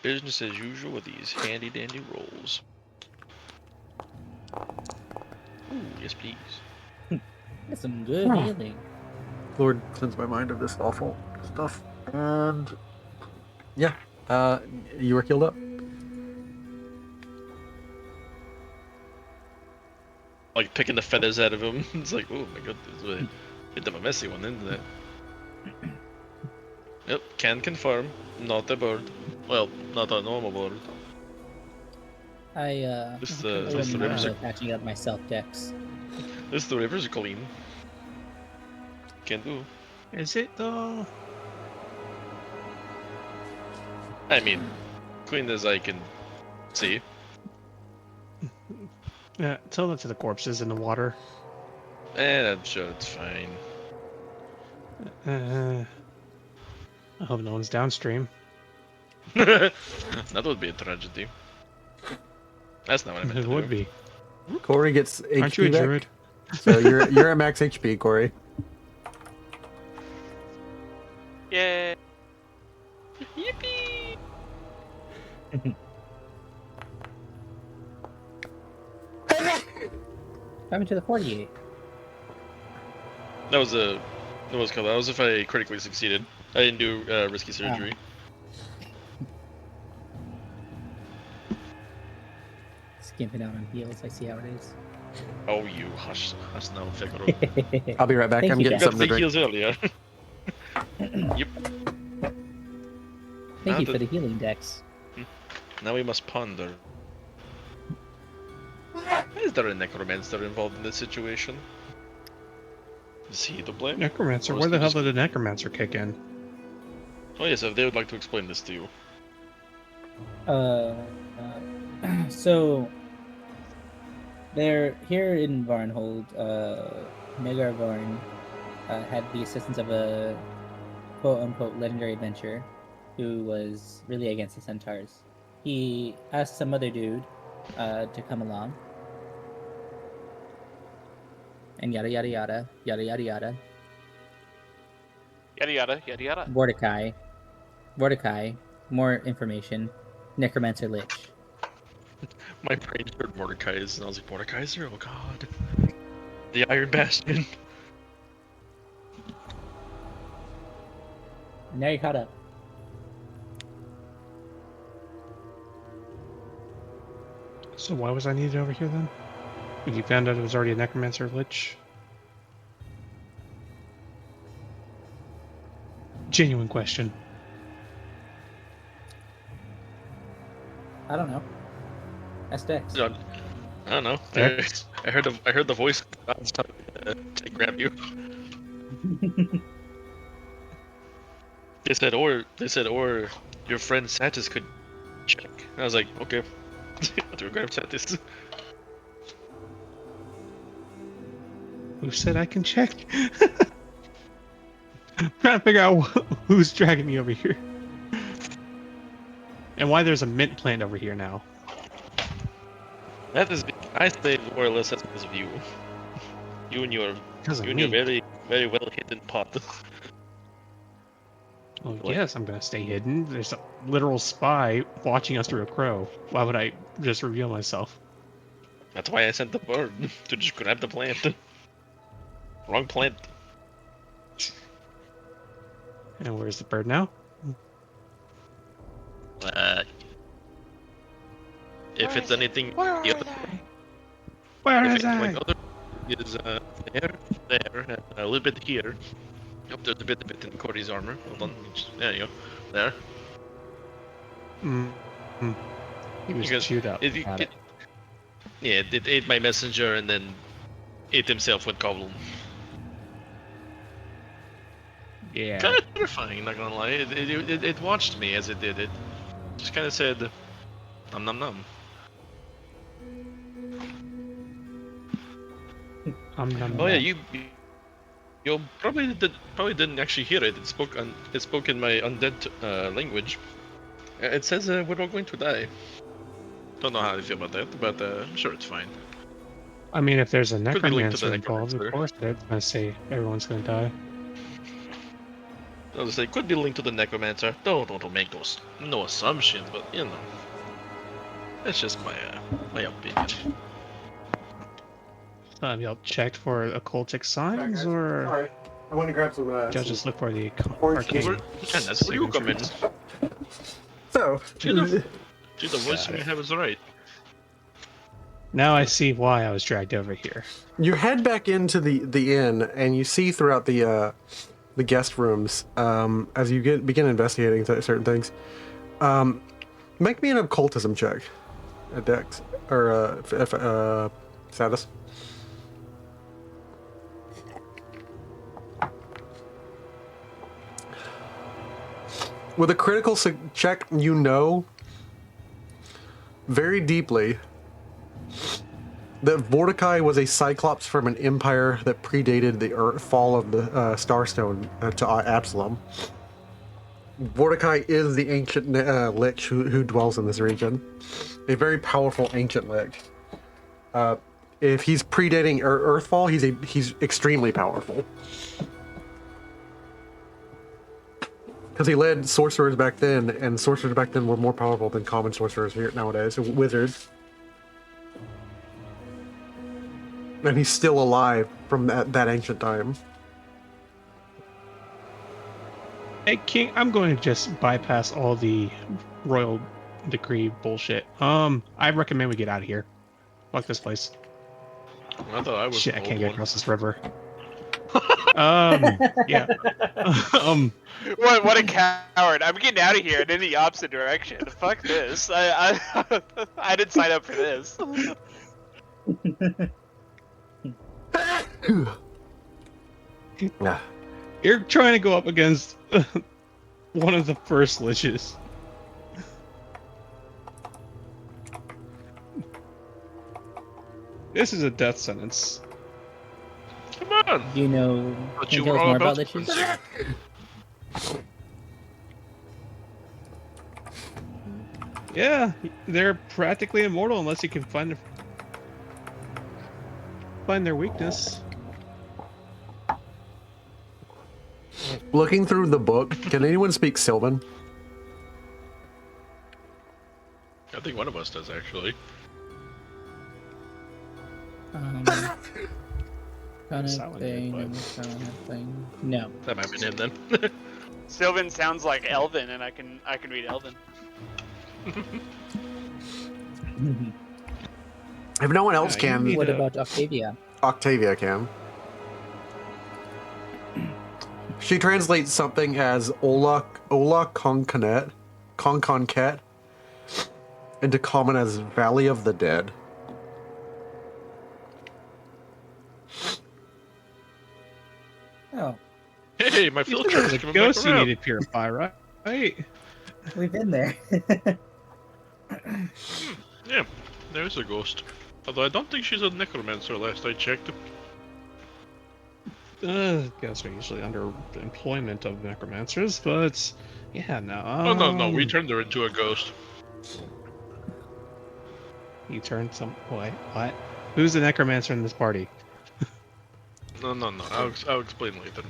Business as usual with these handy dandy rolls. Ooh, yes please.
That's some good healing.
Lord, cleanse my mind of this awful stuff. And yeah, you were healed up.
Like picking the feathers out of him. It's like, oh my god, this is a bit of a messy one, isn't it? Yep, can confirm. Not a bird. Well, not a normal bird. This the rivers are
patching up my self decks.
the rivers are clean. Can do.
Is it though?
I mean, clean as I can see.
Yeah, tell that to the corpses in the water.
I'm sure it's fine.
I hope no one's downstream.
That would be a tragedy. That's not what I meant
It
to
would
do.
be.
Corey gets HP
Aren't you a
back.
druid?
So you're at max HP, Corey.
Yay!
Yippee!
Coming to the 48.
That was a. That was if I critically succeeded. I didn't do risky surgery.
Skimping out on heals. I see how it is.
Oh, you hush now, Figaro.
I'll be right back.
Thank
I'm
you,
getting
You got
something to
the
drink.
heals earlier. Yep.
Thank you
Now
for the healing decks.
Now we must ponder. Is there a necromancer involved in this situation? Is he to blame?
Necromancer?
Or
Where
is
the
he
hell
just-
did the necromancer kick in?
Oh yes, if they would like to explain this to you.
So they're here in Varnhold. Megar Varn had the assistance of a quote-unquote legendary adventurer who was really against the centaurs. He asked some other dude to come along, and yada yada yada yada yada yada.
Yada yada yada yada.
Mordecai. More information. Necromancer Lich.
My brain heard Mordecai's, and I was like, Mordekaiser? Oh god. The Iron Bastion.
Now you're caught up.
So why was I needed over here then? When you found out it was already a necromancer lich? Genuine question.
I don't know. That's Dex.
I don't know.
Dex?
I heard the voice to grab you. They said, or your friend Satis could check. And I was like, okay. I'll do grab Satis.
Who said I can check? I'm trying to figure out who's dragging me over here. And why there's a mint plant over here now.
That is, I say more or less that's because of you. You and your
Because of
you and your
me.
very, very well hidden pot.
Well,
What?
yes, I'm gonna stay hidden. There's a literal spy watching us through a crow. Why would I just reveal myself?
That's why I sent the bird to just grab the plant. Wrong plant.
And where's the bird now?
If it's anything, the other,
Where
if
is
it's
I?
like other is there, and a little bit here. Yep, there's a bit of it in Cody's armor. Hold on, there you go. There.
He was
You guys-
chewed up.
If you,
Got it.
Yeah, it ate my messenger and then ate himself with goblin.
Yeah.
Kind of terrifying, not gonna lie. It watched me as it did it. Just kind of said, "Nom nom nom." Oh yeah, you probably didn't actually hear it. It spoke in my undead language. It says we're all going to die. Don't know how I feel about that, but I'm sure it's fine.
I mean, if there's a
Could be linked to the
necromancer involved, of
necromancer.
course it's gonna say everyone's gonna die.
I was say could be linked to the necromancer. Don't make those no assumptions, but you know, that's just my opinion.
Y'all checked for occultic signs, or
Sorry, I want to grab some.
y'all just look for the
orange
arcane?
And that's where you come in.
So,
See, the voice
Got
you
it.
have is right.
Now I see why I was dragged over here.
you head back into the inn, and you see throughout the guest rooms as you begin investigating certain things. Make me an occultism check, a dex or status. With a critical check, you know very deeply that Vorticai was a cyclops from an empire that predated the fall of the Starstone to Absalom. Vorticai is the ancient lich who dwells in this region. A very powerful ancient lich. If he's predating Earthfall, he's extremely powerful. Because he led sorcerers back then, and sorcerers back then were more powerful than common sorcerers here nowadays, wizards. And he's still alive from that ancient time.
Hey King, I'm going to just bypass all the royal decree bullshit. I recommend we get out of here. Fuck this place.
I thought I was
Shit,
an
I
old
can't get
one.
across this river. Yeah.
What a coward! I'm getting out of here and in the opposite direction. Fuck this! I didn't sign up for this.
Yeah.
You're trying to go up against one of the first liches. This is a death sentence.
Come on!
Do you know?
But
Can
you
you tell
were
us
all
more
about
about
to
liches?
Yeah, they're practically immortal unless you can find their weakness.
Looking through the book, can anyone speak Sylvan?
I think one of us does actually.
Kind of
Silent
thing.
bud.
Kind of thing. No.
That might be him then.
Sylvan sounds like Elven, and I can read Elven.
If no one else
you
can,
need
What
to-
about Octavia?
Octavia can. She translates something as Ola Conconket into common as Valley of the Dead.
Oh,
Hey, my
You
field
said
trip
there was
is
a
coming
ghost
back
you
around.
need to purify, right? Right.
we've been there.
Yeah, there's a ghost. Although I don't think she's a necromancer last I checked.
Ghosts are usually under employment of necromancers, but yeah, no.
Oh no, we turned her into a ghost.
You turned some. What? Who's the necromancer in this party?
No. I'll explain later.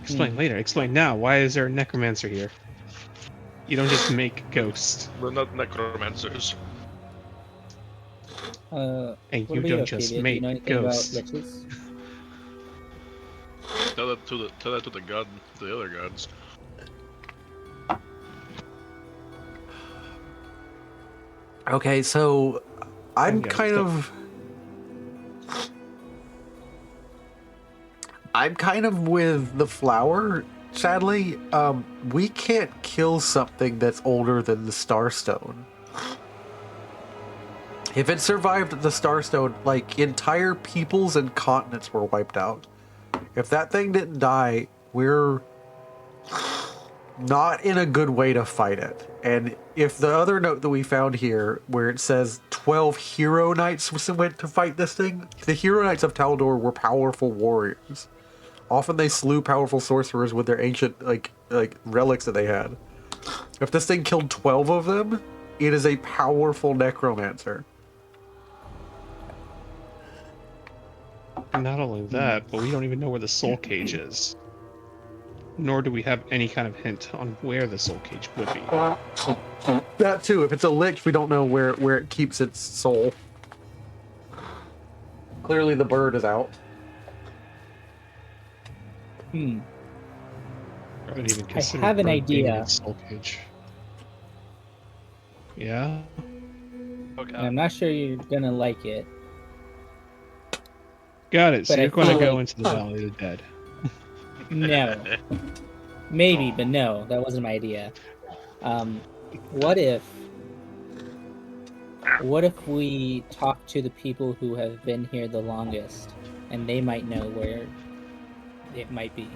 Explain later. Explain now. Why is there a necromancer here? You don't just make ghosts,
We're not necromancers.
and
What
you
about
don't just
Octavia? Do you
make
know anything
ghosts.
about liches?
Tell that to the other gods.
Okay, so I'm
Yeah,
kind
stuff.
of with the flower, sadly. We can't kill something that's older than the Starstone. If it survived the Starstone, like, entire peoples and continents were wiped out. If that thing didn't die, we're not in a good way to fight it. And if the other note that we found here, where it says 12 hero knights went to fight this thing, the hero knights of Taldor were powerful warriors. Often they slew powerful sorcerers with their ancient, like relics that they had. If this thing killed 12 of them, it is a powerful necromancer.
And not only that, but we don't even know where the soul cage is. Nor do we have any kind of hint on where the soul cage would be.
That too, if it's a lich, we don't know where it keeps its soul. Clearly the bird is out.
Hmm.
I haven't even
I
considered
have an
bird being in
idea.
its soul cage. Yeah?
Okay.
And I'm not sure you're gonna like it.
Got it. So
But I
you're going to
feel
go
like-
into the Valley of the Dead.
No. Maybe, but no, that wasn't my idea. What if we talk to the people who have been here the longest, and they might know where it might be,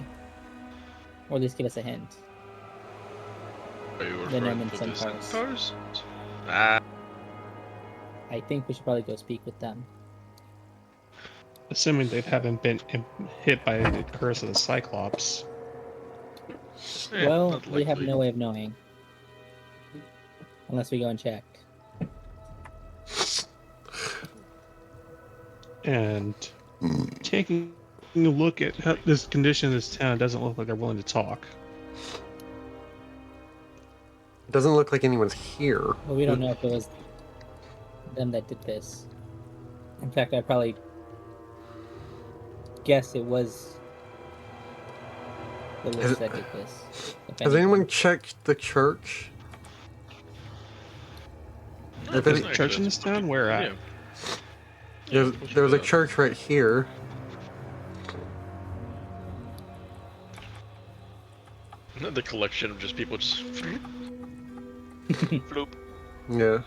or at least give us a hint.
Are you
The
referring
Nomen
to the
Centaurs.
Centaurs? Ah,
I think we should probably go speak with them.
Assuming they haven't been hit by the curse of the Cyclops.
Well,
not
we have
likely.
no way of knowing, unless we go and check.
And taking a look at how this condition of this town, it doesn't look like they're willing to talk.
It doesn't look like anyone's here.
But we don't know if it was them that did this. In fact, I probably guess it was the
Has
Lich
it-
that did this. if
Has
anything.
anyone checked the church?
no,
If
there's
any-
no
Church in this
actually,
town? Where at?
yeah.
There's a church right here.
The collection of just people just.
Floop.
Yeah.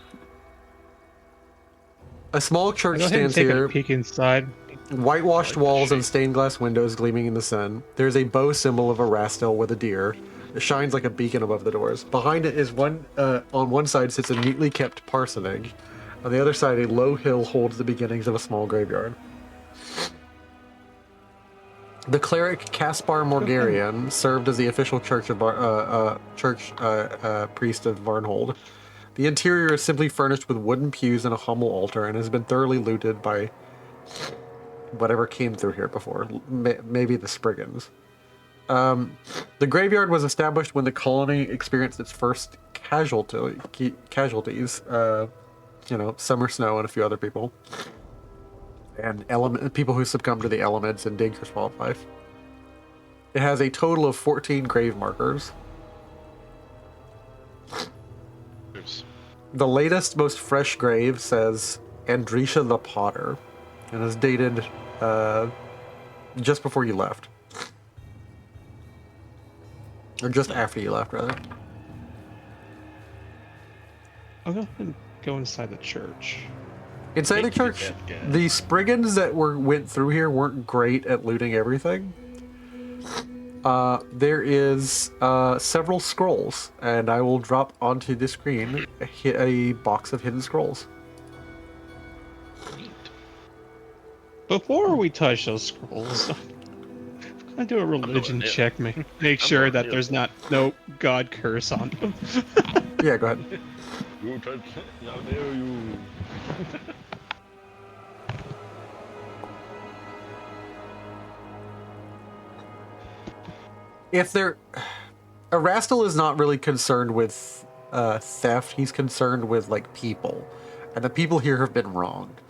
A small church
Go ahead and
stands
take
here,
a peek inside.
whitewashed
I like the
walls and
shape.
stained glass windows gleaming in the sun. There's a bow symbol of a rastel with a deer. It shines like a beacon above the doors. Behind it is on one side sits a neatly kept parsonage. On the other side, a low hill holds the beginnings of a small graveyard. The cleric Caspar Morgarian served as the official church of priest of Varnhold. The interior is simply furnished with wooden pews and a humble altar, and has been thoroughly looted by whatever came through here before. Maybe the Spriggans. The graveyard was established when the colony experienced its first casualties. Summer Snow and a few other people. And people who succumbed to the elements and dangerous wildlife. It has a total of 14 grave markers.
Oops.
The latest, most fresh grave says Andrisha the Potter, and is dated just before you left. Or just after you left, rather.
I'll go ahead and go inside the church.
Inside the
Thank you,
church,
that guy.
the Spriggans that went through here weren't great at looting everything. There is several scrolls, and I will drop onto the screen a box of hidden scrolls.
Before we touch those scrolls, I'm gonna do a religion
it.
check. Make
I'm
sure
going
that
it.
there's no god curse on them.
Yeah, go ahead.
You touch it, how dare you?
If they're... Erastil is not really concerned with theft. He's concerned with, like, people. And the people here have been wronged.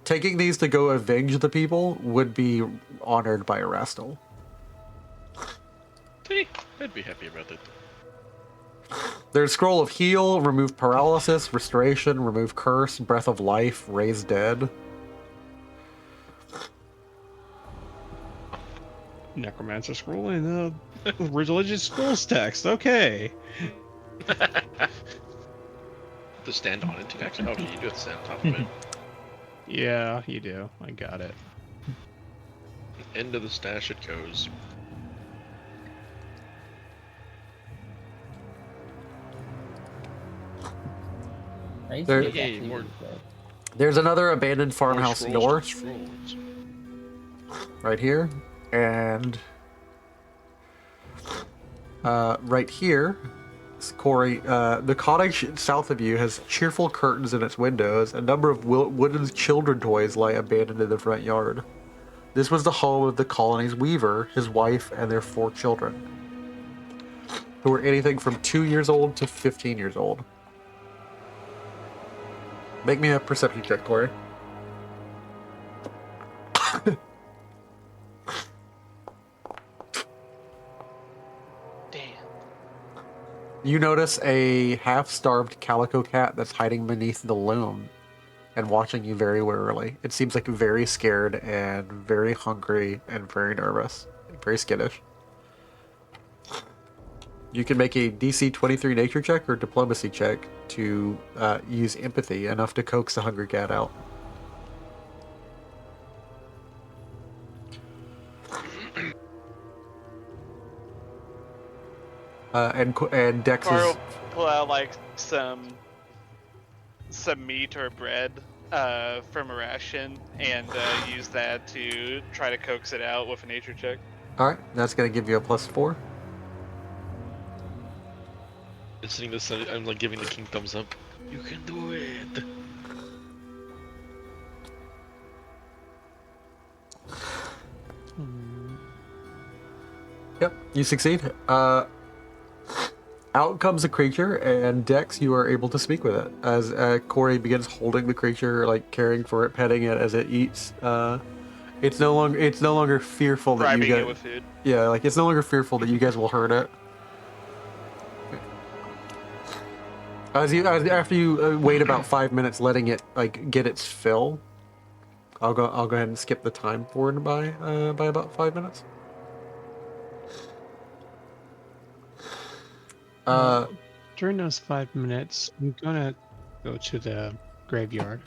Taking these to go avenge the people would be honored by Erastil.
See, I'd be happy about that.
There's Scroll of Heal, Remove Paralysis, Restoration, Remove Curse, Breath of Life, Raise Dead.
Necromancer scroll and religious scrolls text. Okay.
to stand on it to actually. Oh, you do have to stand on top of it.
Yeah, you do. I got it.
Into the stash it goes.
Right?
There-
It's
Yay,
actually
more-
really good.
There's another abandoned
More
farmhouse
scrolls,
north,
scrolls.
right here, and right here, Corey, the cottage south of you has cheerful curtains in its windows. A number of wooden children toys lie abandoned in the front yard. This was the home of the colony's weaver, his wife, and their 4 children, who were anything from 2 years old to 15 years old. Make me a perception check, Corey.
Damn.
You notice a half-starved calico cat that's hiding beneath the loom and watching you very warily. It seems like very scared and very hungry and very nervous, very skittish. You can make a DC 23 nature check or diplomacy check to use empathy enough to coax the hungry cat out. And Dex
Or
is...
pull out like some meat or bread from a ration and use that to try to coax it out with a nature check.
Alright, that's going to give you a +4.
Listening to this, I'm like giving the king thumbs up. You can do it.
Yep, you succeed. Out comes a creature, and Dex, you are able to speak with it. As Corey begins holding the creature, like caring for it, petting it as it eats. It's no longer fearful that you
Bribing it
guys.
with food.
Yeah, like it's no longer fearful that you guys will hurt it. After you wait about 5 minutes, letting it like get its fill. I'll go ahead and skip the time forward by about 5 minutes.
During those 5 minutes, I'm gonna go to the graveyard.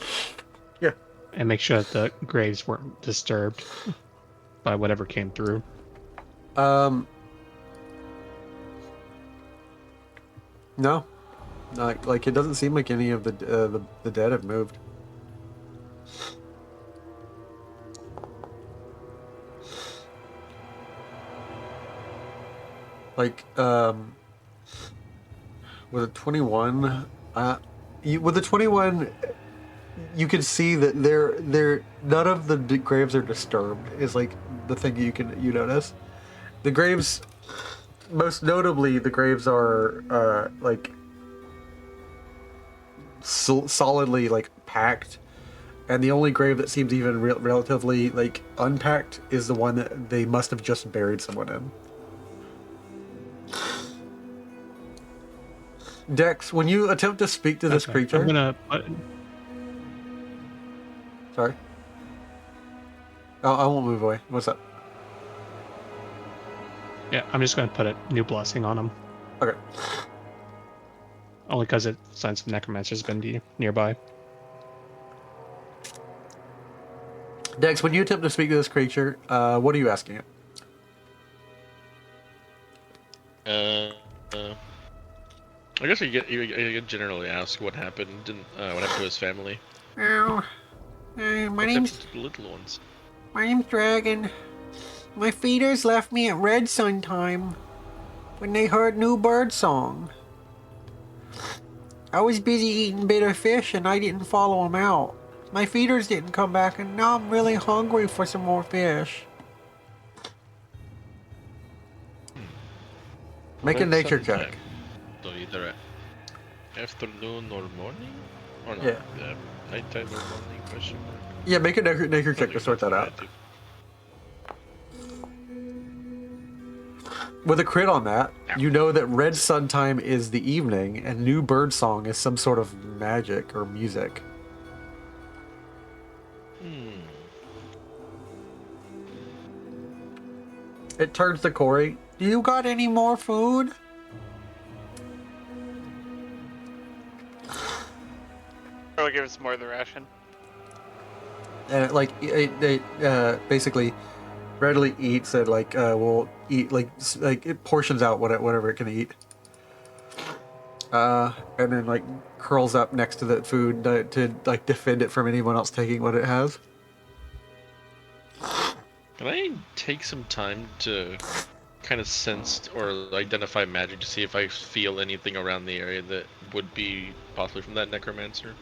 Yeah.
And make sure that the graves weren't disturbed by whatever came through.
No, like it doesn't seem like any of the dead have moved. Like with a 21, with a 21, you can see that they're none of the graves are disturbed. Is like the thing you notice. The graves, most notably, the graves are like solidly like packed, and the only grave that seems even relatively like unpacked is the one that they must have just buried someone in. Dex, when you attempt to speak to this creature,
I'm gonna put...
Sorry. I won't move away. What's up?
Yeah, I'm just gonna put a new blessing on him.
Okay.
Only because it signs of necromancer's gonna be nearby.
Dex, when you attempt to speak to this creature, what are you asking it?
I guess you get generally ask what happened what happened to his family.
Oh,
What happened to the little ones?
my name's Dragon. My feeders left me at red sun time when they heard new bird song. I was busy eating bitter fish and I didn't follow them out. My feeders didn't come back and now I'm really hungry for some more fish. Make a
Red
nature
sun
check.
time. So either afternoon or morning? Or no,
Yeah.
nighttime or morning, question mark?
Yeah, make a nature check to
Probably
sort that out.
too.
With a crit on that, you know that red sun time is the evening and new bird song is some sort of magic or music. It turns to Corey. Do you got any more food?
give us more of the ration.
And it basically readily eats and will eat it portions out whatever it can eat. And then curls up next to the food to defend it from anyone else taking what it has.
Can I take some time to kind of sense or identify magic to see if I feel anything around the area that would be possibly from that necromancer?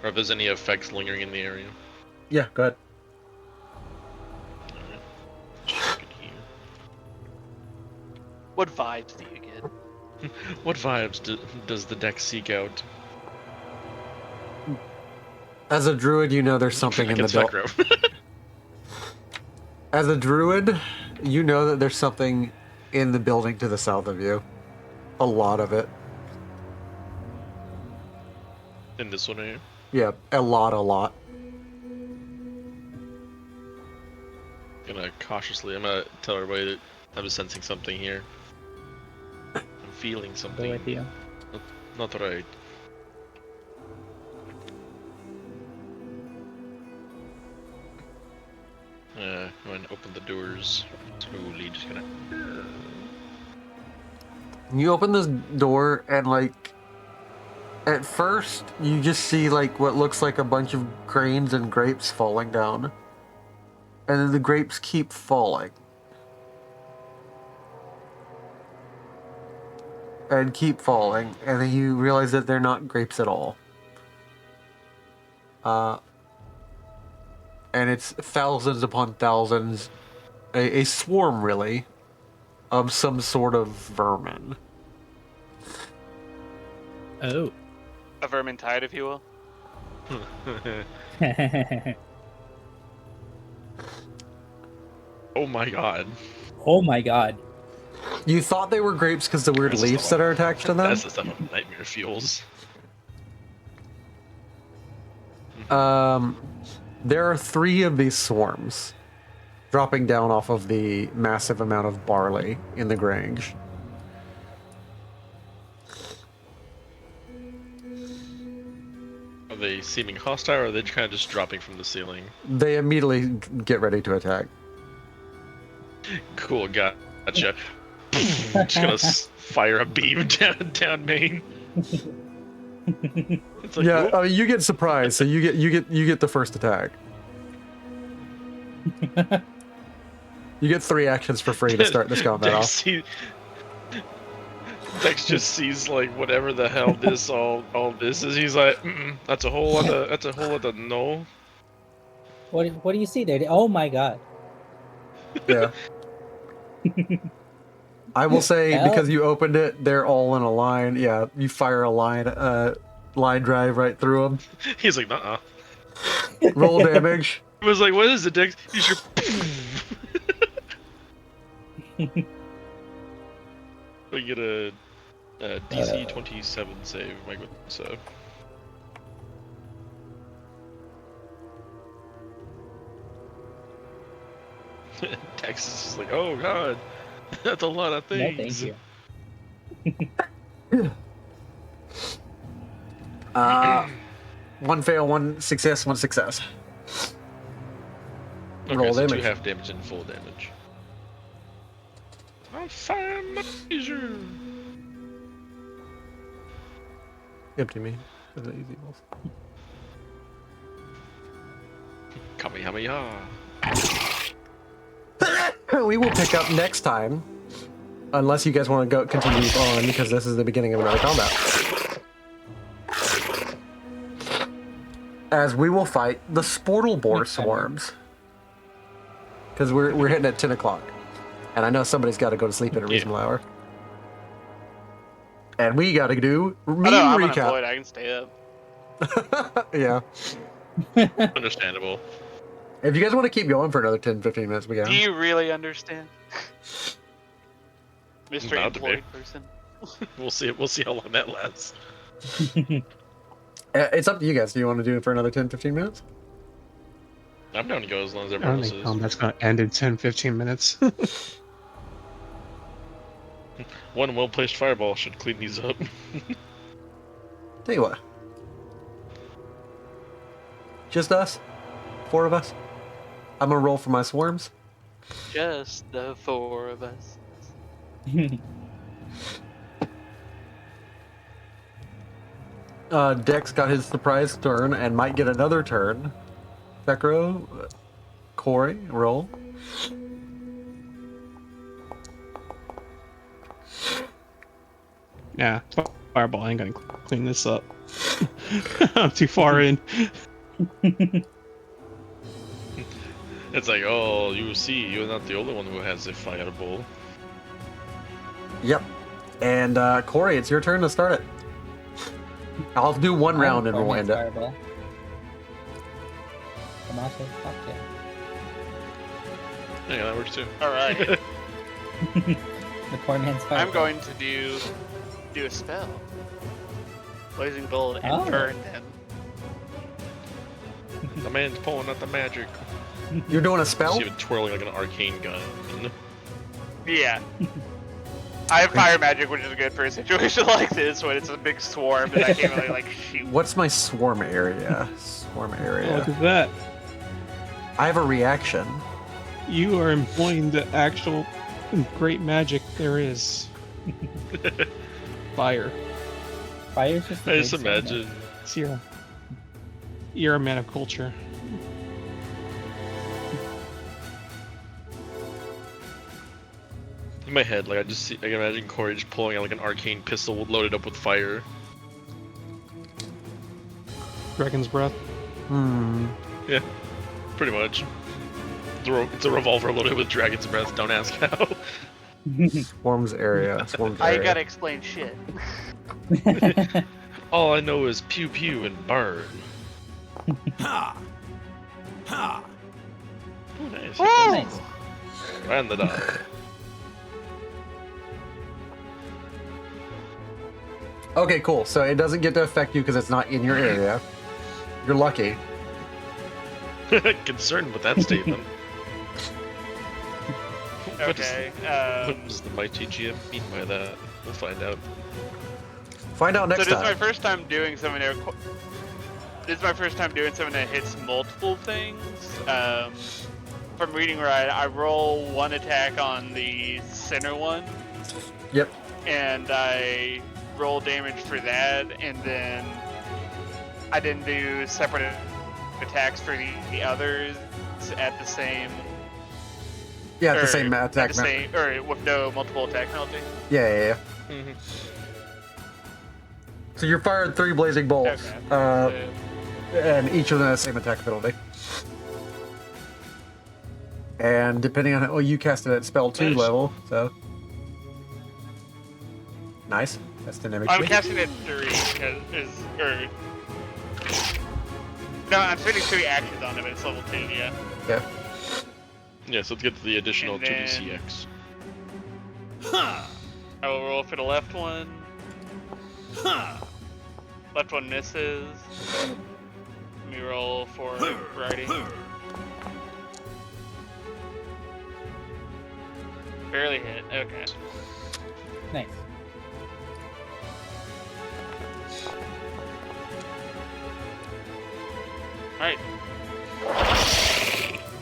Or if there's any effects lingering in the area?
Yeah, go ahead.
Alright. Check it here.
What vibes do you get?
What vibes does the deck seek out?
As a druid, you know there's something in the building. As a druid, you know that there's something in the building to the south of you. A lot of it.
In this one here?
Yeah, a lot.
I'm gonna tell everybody that I'm sensing something here. I'm feeling
Go
something.
with you.
Not right. I'm gonna open the doors slowly, just gonna...
You open this door and at first you just see what looks like a bunch of grains and grapes falling down. And then the grapes keep falling. And keep falling, and then you realize that they're not grapes at all. And it's thousands upon thousands, a swarm really, of some sort of vermin.
Oh.
A vermintide, if you will.
Oh my god.
Oh my god.
You thought they were grapes because the weird
That's
leaves that are attached to them?
That's the stuff of nightmare fuels.
There are 3 of these swarms dropping down off of the massive amount of barley in the Grange.
Are they seeming hostile, or are they kind of just dropping from the ceiling?
They immediately get ready to attack.
Cool, gotcha. Just gonna fire a beam down main. It's like,
Yeah,
whoop.
you get surprised, so you get the first attack. You get 3 actions for free to start this combat off.
Dex just sees whatever the hell this all this is. He's like, that's a whole other no.
What do you see there? Oh my god.
Yeah. I will say,
Hell.
because you opened it, they're all in a line. Yeah, you fire a line drive right through them.
He's like, nuh-uh.
Roll damage.
He was like, what is it, Dex? You should. We get a DC 27 save, my good. So. Dex is just like, oh god, that's a lot of
No,
things.
thank you.
1 fail, 1 success, 1 success.
Okay,
Roll
so 2
damage.
half damage and full damage. I'll fire my laser.
Empty me. That's an easy wolf.
Kamehameha.
We will pick up next time, unless you guys want to continue on, because this is the beginning of another combat. As we will fight the Sportle Boar swarms, because we're hitting at 10 o'clock, and I know somebody's got to go to sleep at a reasonable hour, and we got to do
Oh, no, I'm
recap.
unemployed. I can stay up.
Yeah.
Understandable.
If you guys want to keep going for another 10-15 minutes, we can.
Do you really understand? Mr.
About to be.
Employed person.
We'll see. We'll see how long that lasts.
It's up to you guys. Do you want to do it for another 10-15 minutes?
I'm down to go as long as
I
everyone
don't
else
think
is.
combat's gonna end in 10-15 minutes.
One well-placed fireball should clean these up.
Tell you what. Just us? 4 of us? I'm gonna roll for my swarms.
Just the 4 of us.
Dex got his surprise turn and might get another turn. Sekiro, Corey, roll.
Yeah, fireball ain't gonna clean this up. I'm too far in.
It's like, oh, you see, you're not the only one who has a fireball.
Yep. And Corey, it's your turn to start it. I'll do one round and we'll end it.
Fireball. Tomato cocktail.
Yeah, that works too.
Alright.
The poor man's fireball.
I'm going to do a spell. Blazing Bolt and
Oh.
burn them.
The man's pulling out the magic.
You're doing a spell?
See him twirling like an arcane gun.
Yeah. I have fire magic, which is good for a situation like this when it's a big swarm and I can't really like shoot.
What's my swarm area? Swarm
Look
area.
at that.
I have a reaction.
You are employing the actual great magic there is. Fire.
Fire's just a
I just
big sword,
imagine.
It's you're a man of culture.
In my head, like I can imagine Corey just pulling out like an arcane pistol loaded up with fire.
Dragon's breath.
Yeah, pretty much. It's a revolver loaded with dragon's breath. Don't ask how.
Swarms area. Swarms
I
area.
ain't gotta explain shit.
All I know is pew pew and burn.
Ha! Ha!
Ooh, nice.
Nice.
And the dog.
Okay, cool. So it doesn't get to affect you because it's not in your area. You're lucky.
Concerned with that statement.
Okay.
What does the mighty GM mean by that? We'll find out.
Find out
So
next
this is my
time.
first time doing something that this is my first time doing something that hits multiple things. From reading right, I roll 1 attack on the center one,
Yep.
and I roll damage for that, and then I didn't do separate attacks for the others at the same.
Yeah, at the
or
same
at
attack.
the same, or with no multiple attack penalty.
Yeah.
Mm-hmm.
So you're fired 3 blazing bolts,
Okay.
and each of them has the same attack penalty. And depending on how you cast it at spell 2
Nice.
level, so nice. That's dynamic.
I'm casting it 3 no, I'm spending 3 actions on it, but it's level 2, yeah.
Yeah.
Yeah, so let's get to the additional
And then-
2dcx.
Ha!
I will roll for the left one.
Ha!
Left one misses. Let me roll for righty. Barely hit. Okay.
Nice.
Alright.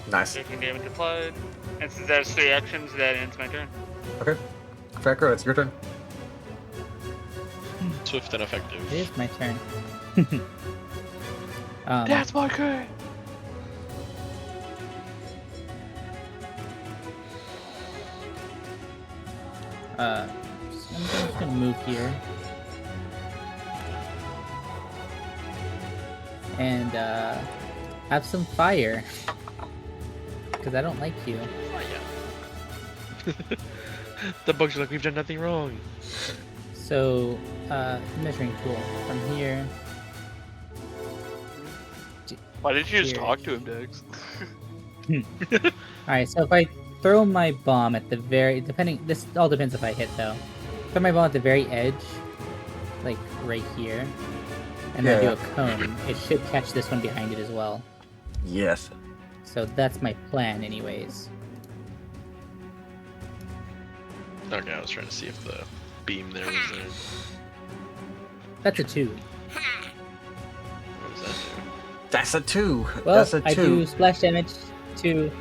Nice.
13 damage applied. And since that's 3 actions, that ends my turn.
Okay. Fakro, it's your turn.
Swift and effective.
It is my turn.
my turn!
I'm just gonna move here. And, have some fire. Because I don't like you.
The bugs are like, we've done nothing wrong.
So, measuring tool from here.
Why didn't you just
Here.
talk to him, Dex?
Alright, so if I throw my bomb at the very, this all depends if I hit though. Throw my bomb at the very edge, like right here, and then
Yeah.
do a cone, it should catch this one behind it as well.
Yes.
So that's my plan anyways.
Okay, I was trying to see if the beam there was there.
That's a 2.
What does that do?
That's a 2.
Well,
That's a 2.
I do splash damage to.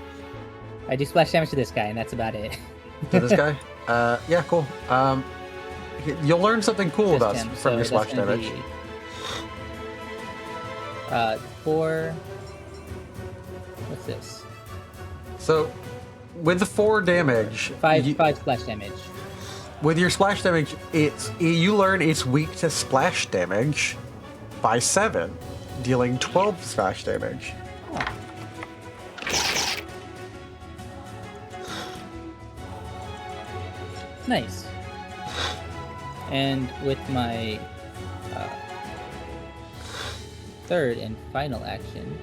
I do splash damage to this guy, and that's about it.
To this guy? Yeah, cool. You'll learn something cool
Just
about
him,
from your
so
splash
that's gonna
damage.
be, 4. What's this?
So, with the 4 damage,
5 splash damage.
with your splash damage, you learn it's weak to splash damage by 7, dealing 12 splash damage.
Nice. And with my third and final action,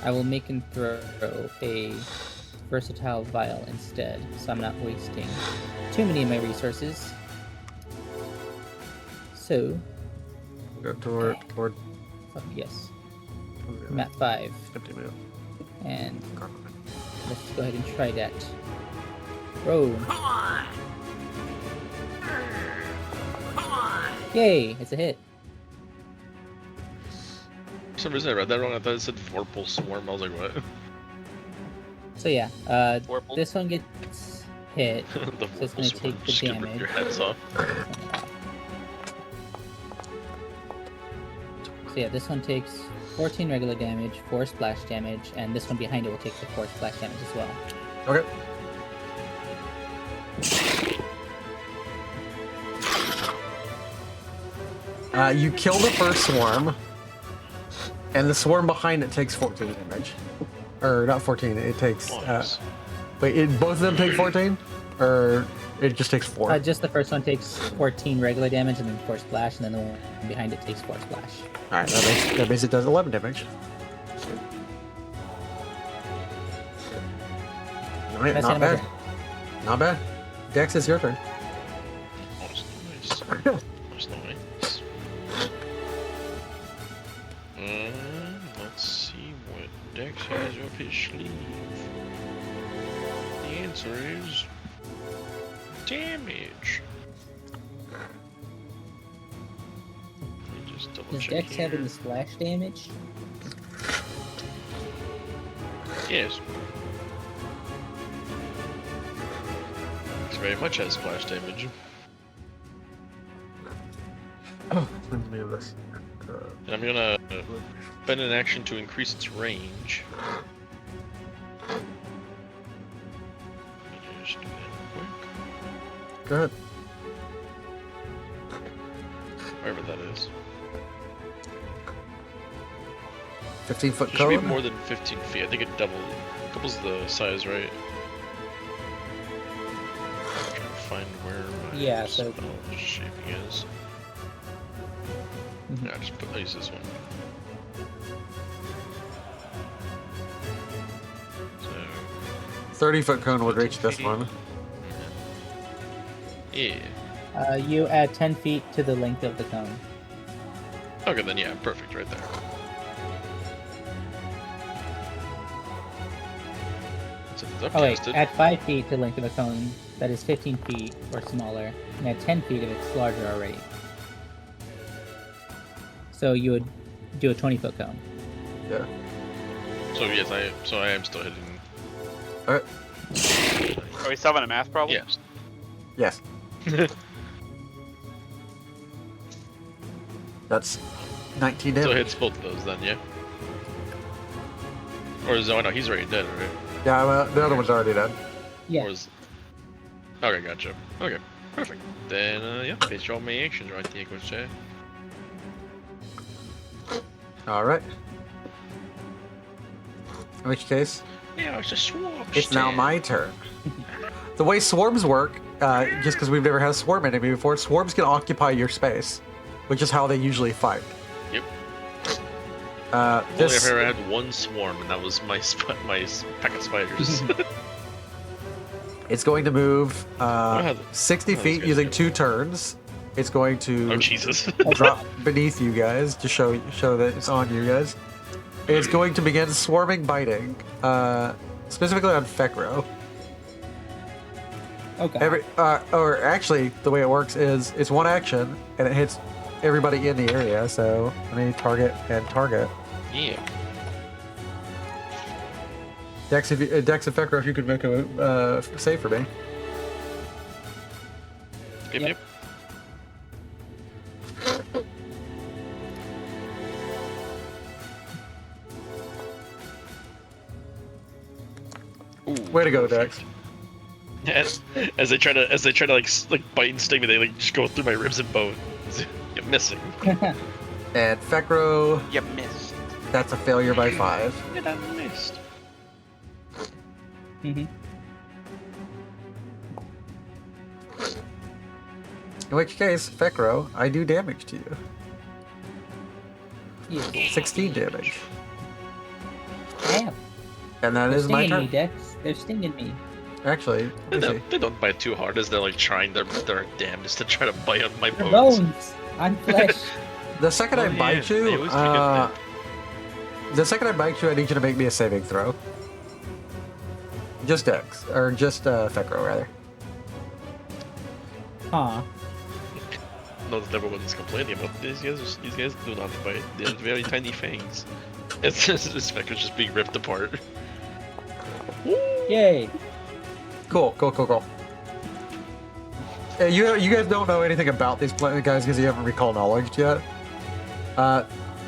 I will make and throw a versatile vial instead, so I'm not wasting too many of my resources. So,
Go toward
yes, I'm at 5,
50 mil.
and let's go ahead and try that. Roll. Yay! It's a hit.
For some reason I read that wrong. I thought it said Vorpal Swarm. I was like, what?
So yeah,
Vorpal?
this one gets hit.
The
So it's
Vorpal
gonna
Swarm
take the
just gonna rip
damage.
your heads off.
So yeah, this one takes 14 regular damage, 4 splash damage, and this one behind it will take the 4 splash damage as well.
Okay. You kill the first swarm, and the swarm behind it takes 14 damage. Or not 14, it takes...
Nice.
wait, both of them take 14? Or it just takes 4?
Just the first one takes 14 regular damage and then 4 splash, and then the one behind it takes 4 splash.
Alright, that means it does 11 damage. Alright,
That's
not
the end
bad.
of my turn.
Not bad. Dex, it's your turn.
Nice. Nice. Nice. Let's see what Dex has up his sleeve. The answer is damage. Let me just double
Does
check
Dex
here.
have any splash damage?
Yes. Dex very much has splash damage.
Let me do this.
And I'm gonna spend an action to increase its range. Let me just do that quick.
Go ahead.
Wherever that is.
15-foot
It should be
cone.
more than 15 feet. I think it doubles the size, right? I'm trying to find where my
Yeah, so-
spell shaping is. Yeah, I'll use this one. So,
30-foot cone would reach this one.
yeah.
You add 10 feet to the length of the cone.
Okay, then yeah, perfect, right there. So it's
Oh wait,
upcasted.
add 5 feet to the length of the cone that is 15 feet or smaller, and add 10 feet if it's larger already. So you would do a 20-foot cone.
Yeah.
So yes, I am still hitting.
Alright.
Are we still having a math problem?
Yes.
Yes. That's 19
So it
damage.
hits both of those then, yeah? Or is no, he's already dead, right?
Yeah, well, the other one's already dead.
Yeah.
Or is... Okay, gotcha. Okay, perfect. Then, yeah, finish all my actions right there, good chat.
Alright. In which case,
Yeah, it's a swarm.
it's now my turn. The way swarms work, just because we've never had a swarm enemy before, swarms can occupy your space, which is how they usually fight.
Yep.
This,
Only I've ever had one swarm, and that was my my pack of spiders.
it's going to move
Wow.
60
Oh, that's
feet
good.
using 2 turns. It's going to
Oh Jesus!
drop beneath you guys to show that it's on you guys. It's going to begin swarming, biting, specifically on Fekro.
Okay.
Or actually, the way it works is it's one action and it hits everybody in the area, so I need target and target.
Yeah.
Dex, Dex and Fekro, if you could make a save for me.
Yep, yep. Ooh,
Way to go, Dex.
as they try to like bite and sting me, they like just go through my ribs and bones. You're missing.
And Fekro,
You missed.
that's a failure by 5.
And I missed.
Mm-hmm.
In which case, Fekro, I do damage to you.
Yeah.
16 damage.
Damn.
And that
They're
is my
stinging me,
turn.
Dex. They're stinging me.
Actually,
They
let me see.
don't, they don't bite too hard as they're like trying their damnedest to try to bite on my
They're
bones.
bones. I'm flesh.
The second
Oh,
I
yeah,
bite
they
you,
always do get
the second I bite you, I need you to make me a saving throw. Just Dex, or just Fekro, rather.
Huh.
No, that's never what he's complaining about. These guys do not bite. They have very tiny fangs. It's just this Fekro's just being ripped apart.
Yay.
Cool. You guys don't know anything about these guys because you haven't recall knowledge yet.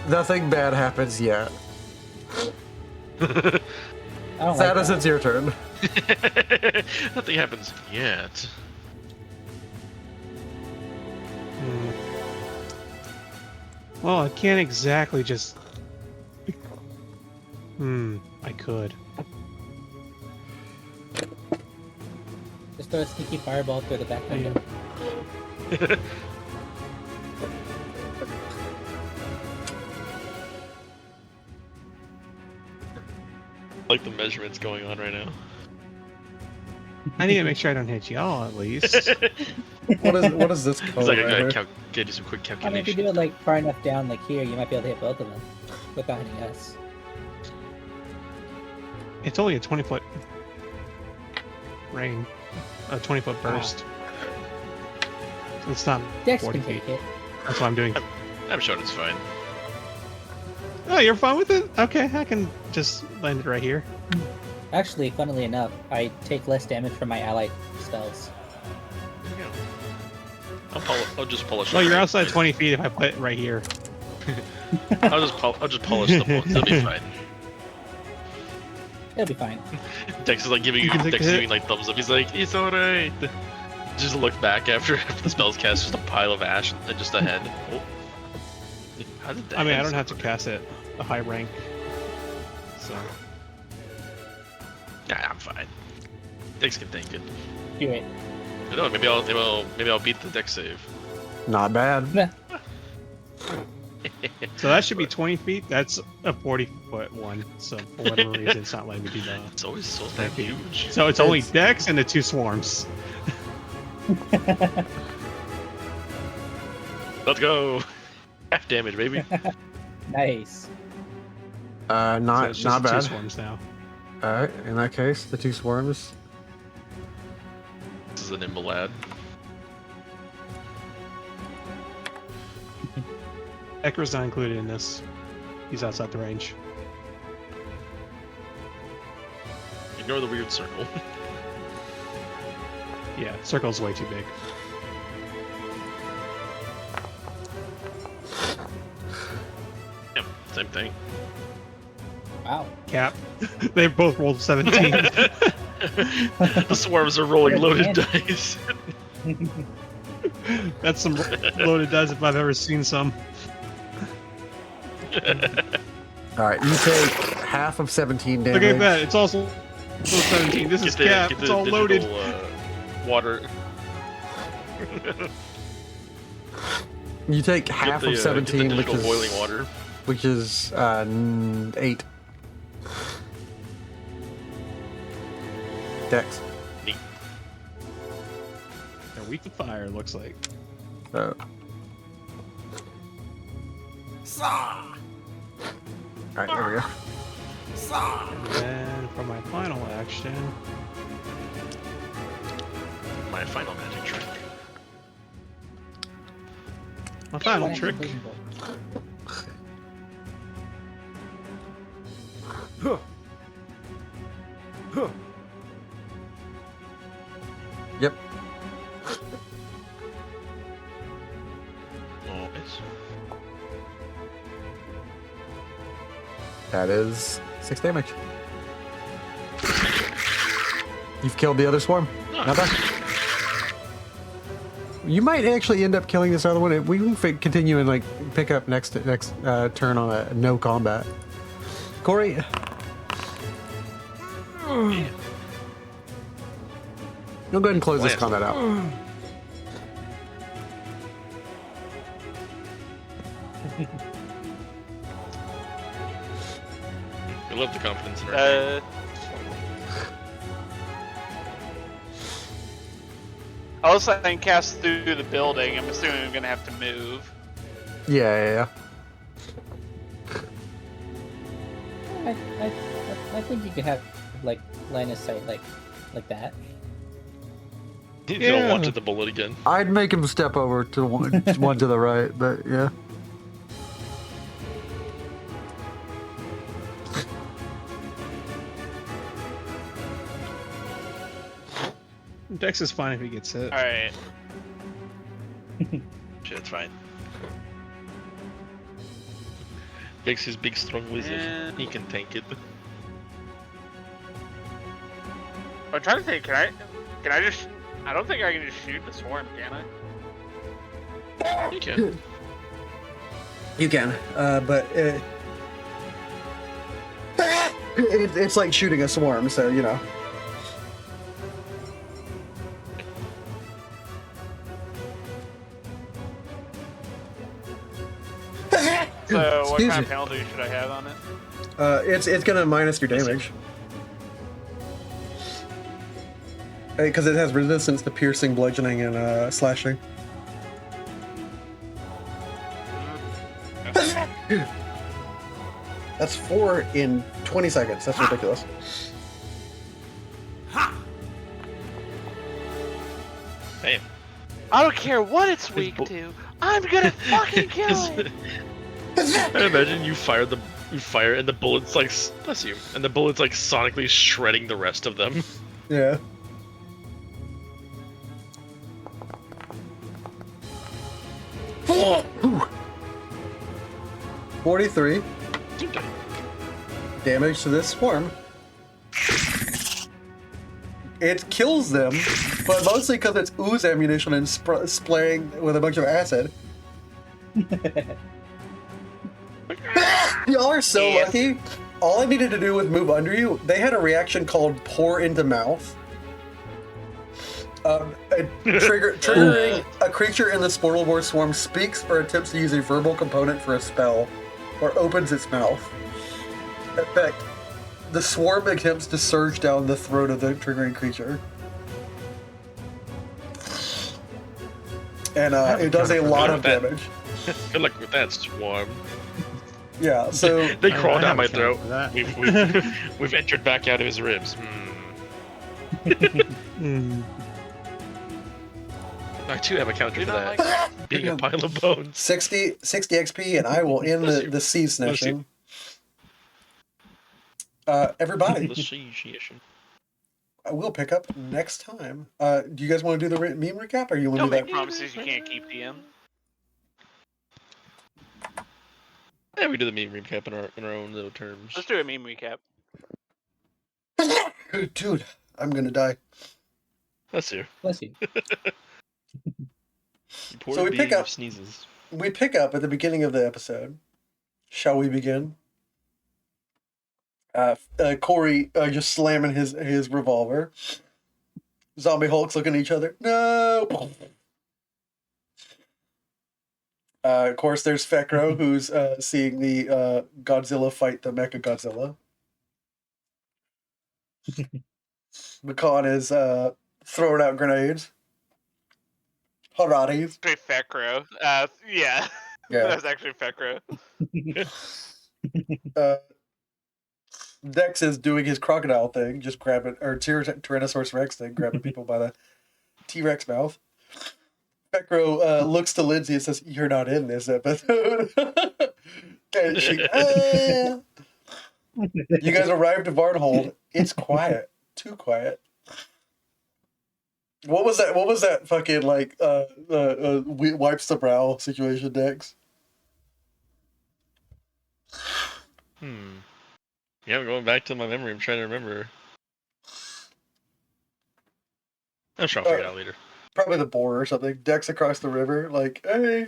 Nothing bad happens yet.
I don't like
Satis,
that.
it's your turn.
Nothing happens yet.
Well, I can't exactly just. I could.
Just throw a sneaky fireball through the back window.
Like the measurements going on right now.
I need to make sure I don't hit y'all at least.
What is this
It's
called?
like I
right
gotta
here?
get you some quick
I mean, if you
calculation.
do it like far enough down, like here, you might be able to hit both of them without hitting us.
It's only a 20-foot range, a 20-foot burst. It's not
Dex
40
can
feet.
take it.
That's what I'm doing.
I'm sure it's fine.
Oh, you're fine with it? Okay, I can just land it right here.
Actually, funnily enough, I take less damage from my allied spells.
There you go. I'll just polish.
Well,
up
you're
my-
outside 20 feet if I put it right here.
I'll just polish the bones. It'll be fine.
It'll be fine.
Dex is like giving you
You can take
Dex
a hit.
giving like thumbs up. He's like, it's alright. Just look back after the spell's cast, just a pile of ash and just a head. Oh. How did that?
I mean, I
head
don't have to
separate?
cast it a high rank. So,
Nah, I'm fine. Dex can take it.
Do it.
I don't know, maybe I'll beat the Dex save.
Not bad.
so that should be 20 feet. That's a 40-foot one. So for whatever reason, it's not letting me do that.
It's always so damn huge.
So it's only
It's-
Dex and the 2 swarms.
Let's go. Half damage, baby.
Nice.
So
Not
it's
not
just 2
bad.
swarms now.
All right, in that case, the 2 swarms.
This is a nimble lad.
Ekra's not included in this. He's outside the range.
Ignore the weird circle.
Yeah, circle's way too big.
Yep, same thing.
Wow.
Cap. They both rolled 17.
The swarms are rolling loaded
Good
dice.
That's some loaded dice if I've ever seen some.
All right, you take half of 17 damage.
Look at that. It's also 17. This is Cap. It's all loaded.
digital, water.
You take half
Get the,
of 17,
get the
which
digital
is
boiling water.
which is 8. Dex.
Neat.
They're weak to fire, it looks like.
So. Alright, there we go.
And then for my final action,
My final magic trick.
My final
One
trick.
extra bolt.
Yep.
Nice.
That is 6 damage. You've killed the other swarm. Not bad. You might actually end up killing this other one. We can continue and like pick up next turn on a no combat. Corey. You'll go ahead and close this
Blast.
combat out.
We love the confidence in our game.
I was saying cast through the building. I'm assuming I'm gonna have to move.
Yeah.
I think you could have like line of sight like that.
He's
Yeah.
gonna watch the bullet again.
I'd make him step over to one to the right, but yeah.
Dex is fine if he gets hit.
All right.
Shit, it's fine. Dex is big, strong wizard.
And-
He can tank it.
I'm trying to think. Can I just? I don't think I can just shoot the swarm, can I?
You can.
You can, but it's like shooting a swarm, so you know.
So what
Excuse
kind
me.
of penalty should I have on it?
It's gonna minus your damage. Because it has resistance to piercing, bludgeoning, and slashing. That's 4 in 20 seconds. That's ridiculous.
Damn.
I don't care what it's weak
bu-
to. I'm gonna fucking kill it.
I imagine you fire and the bullets like bless you, and the bullets like sonically shredding the rest of them.
Yeah. Ooh. 43
Okay.
damage to this swarm. It kills them, but mostly because it's ooze ammunition and spraying with a bunch of acid. Y'all are so
Yes.
lucky. All I needed to do was move under you. They had a reaction called pour into mouth. Triggering a creature in the Sportalvore swarm speaks or attempts to use a verbal component for a spell, or opens its mouth. Effect: the swarm attempts to surge down the throat of the triggering creature. And it does a lot of
that.
damage.
Good luck with that, swarm.
Yeah, so
They
I
crawl down
have
my
a counter
throat.
for that.
We've entered back out of his ribs. I too have a counter
You
for
don't
that.
like
Being a pile of bones.
60 XP, and I will end the sea snatching. Everybody,
The she-ish.
I will pick up next time. Do you guys want to do the meme recap, or you want to
Don't
do
make
that?
promises you can't keep, DM.
Yeah, we do the meme recap in our own little terms.
Let's do a meme recap.
Dude, I'm gonna die.
That's you.
Bless you.
You poor
So we pick
being
up-
of sneezes.
We pick up at the beginning of the episode. Shall we begin? Corey just slamming his revolver. Zombie Hulks looking at each other. No. Of course, there's Fekro, who's seeing the Godzilla fight the Mecha Godzilla. Makan is throwing out grenades. Haratis.
Actually, Fekro. Yeah.
Yeah.
That's actually Fekro.
Dex is doing his crocodile thing, just grabbing, or Tyrannosaurus Rex thing, grabbing people by the T-Rex mouth. Fekro looks to Lindsay and says, "You're not in this episode." And she, you guys arrived at Varnhold. It's quiet. Too quiet. What was that? What was that fucking like wipes the brow situation, Dex?
Yeah, I'm going back to my memory. I'm trying to remember. I'm sure I'll figure it out later.
Probably the boar or something. Dex across the river, like, hey.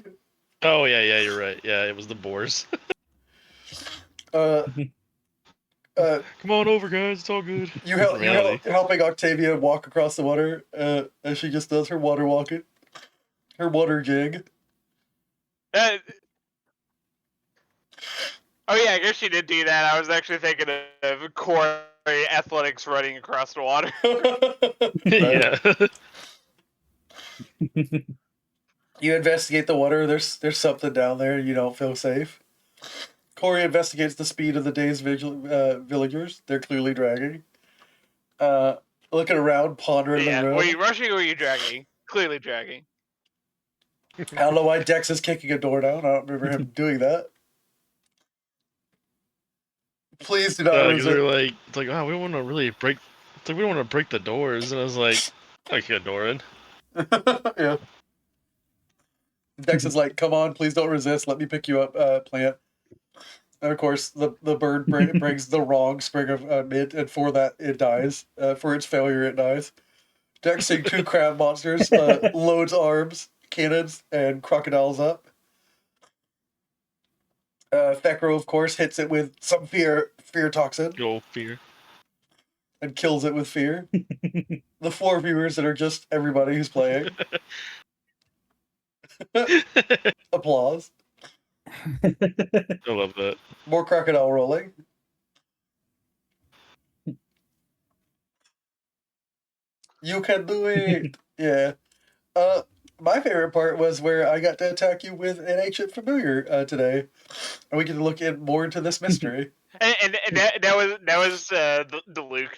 Oh yeah, you're right. Yeah, it was the boars.
Come
Come on over, guys. It's all good.
you're
Reality.
helping Octavia walk across the water as she just does her water walking, her water jig.
Oh yeah, I guess she did do that. I was actually thinking of Corey athletics running across the water.
Yeah.
You investigate the water. There's something down there. You don't feel safe. Corey investigates the speed of the day's villagers. They're clearly dragging. Looking around, pondering
Yeah,
the room.
were you rushing or were you dragging? Clearly dragging.
I don't know why Dex is kicking a door down. I don't remember him doing that. Please do not
Because
resist.
they're like, it's like, oh, we want to really break. It's like we don't want to break the doors, and I was like, I can get a door in.
Yeah. Dex is like, come on, please don't resist. Let me pick you up, plant. And of course, the bird brings the wrong spring of mint, and for that, it dies. For its failure, it dies. Dex seeing two crab monsters, loads arms, cannons, and crocodiles up. Fekro, of course, hits it with some fear toxin.
Go fear.
And kills it with fear. The four viewers that are just everybody who's playing. Applause.
I love that.
More crocodile rolling. You can do it. Yeah. My favorite part was where I got to attack you with an ancient familiar today, and we get to look more into this mystery.
And that was the Luke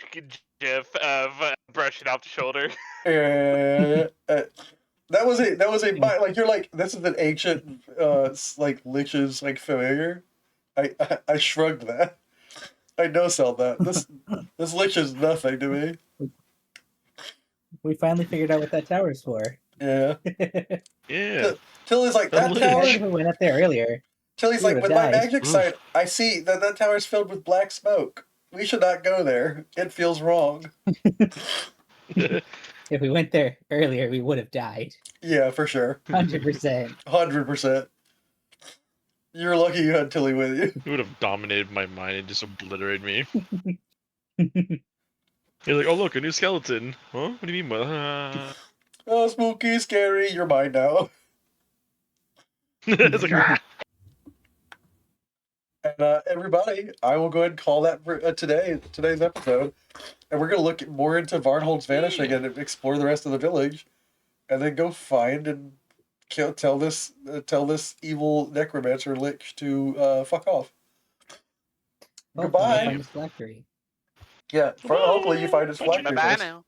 gif of brushing off the shoulder.
That was a like you're like, this is an ancient like lich's like familiar. I shrugged that. I no-sold that. This lich is nothing to me.
We finally figured out what that tower's for.
Yeah.
Yeah.
Tilly's like, that tower.
If we went up there earlier.
Tilly's
we
like, with
would've
my
died.
magic sight, I see that tower's filled with black smoke. We should not go there. It feels wrong.
If we went there earlier, we would have died.
Yeah, for sure.
100%.
100%. You're lucky you had Tilly with you.
He would have dominated my mind and just obliterated me. You're like, oh look, a new skeleton. Huh? What do you mean by that?
Oh, spooky, scary. You're mine now.
It's like, ah!
And everybody, I will go ahead and call that for today's episode. And we're going to look more into Varnhold's vanishing and explore the rest of the village. And then go find and tell this evil necromancer lich to fuck off. Goodbye.
Find his phylactery.
Yeah, hopefully you find his phylactery
Bye
first.
now.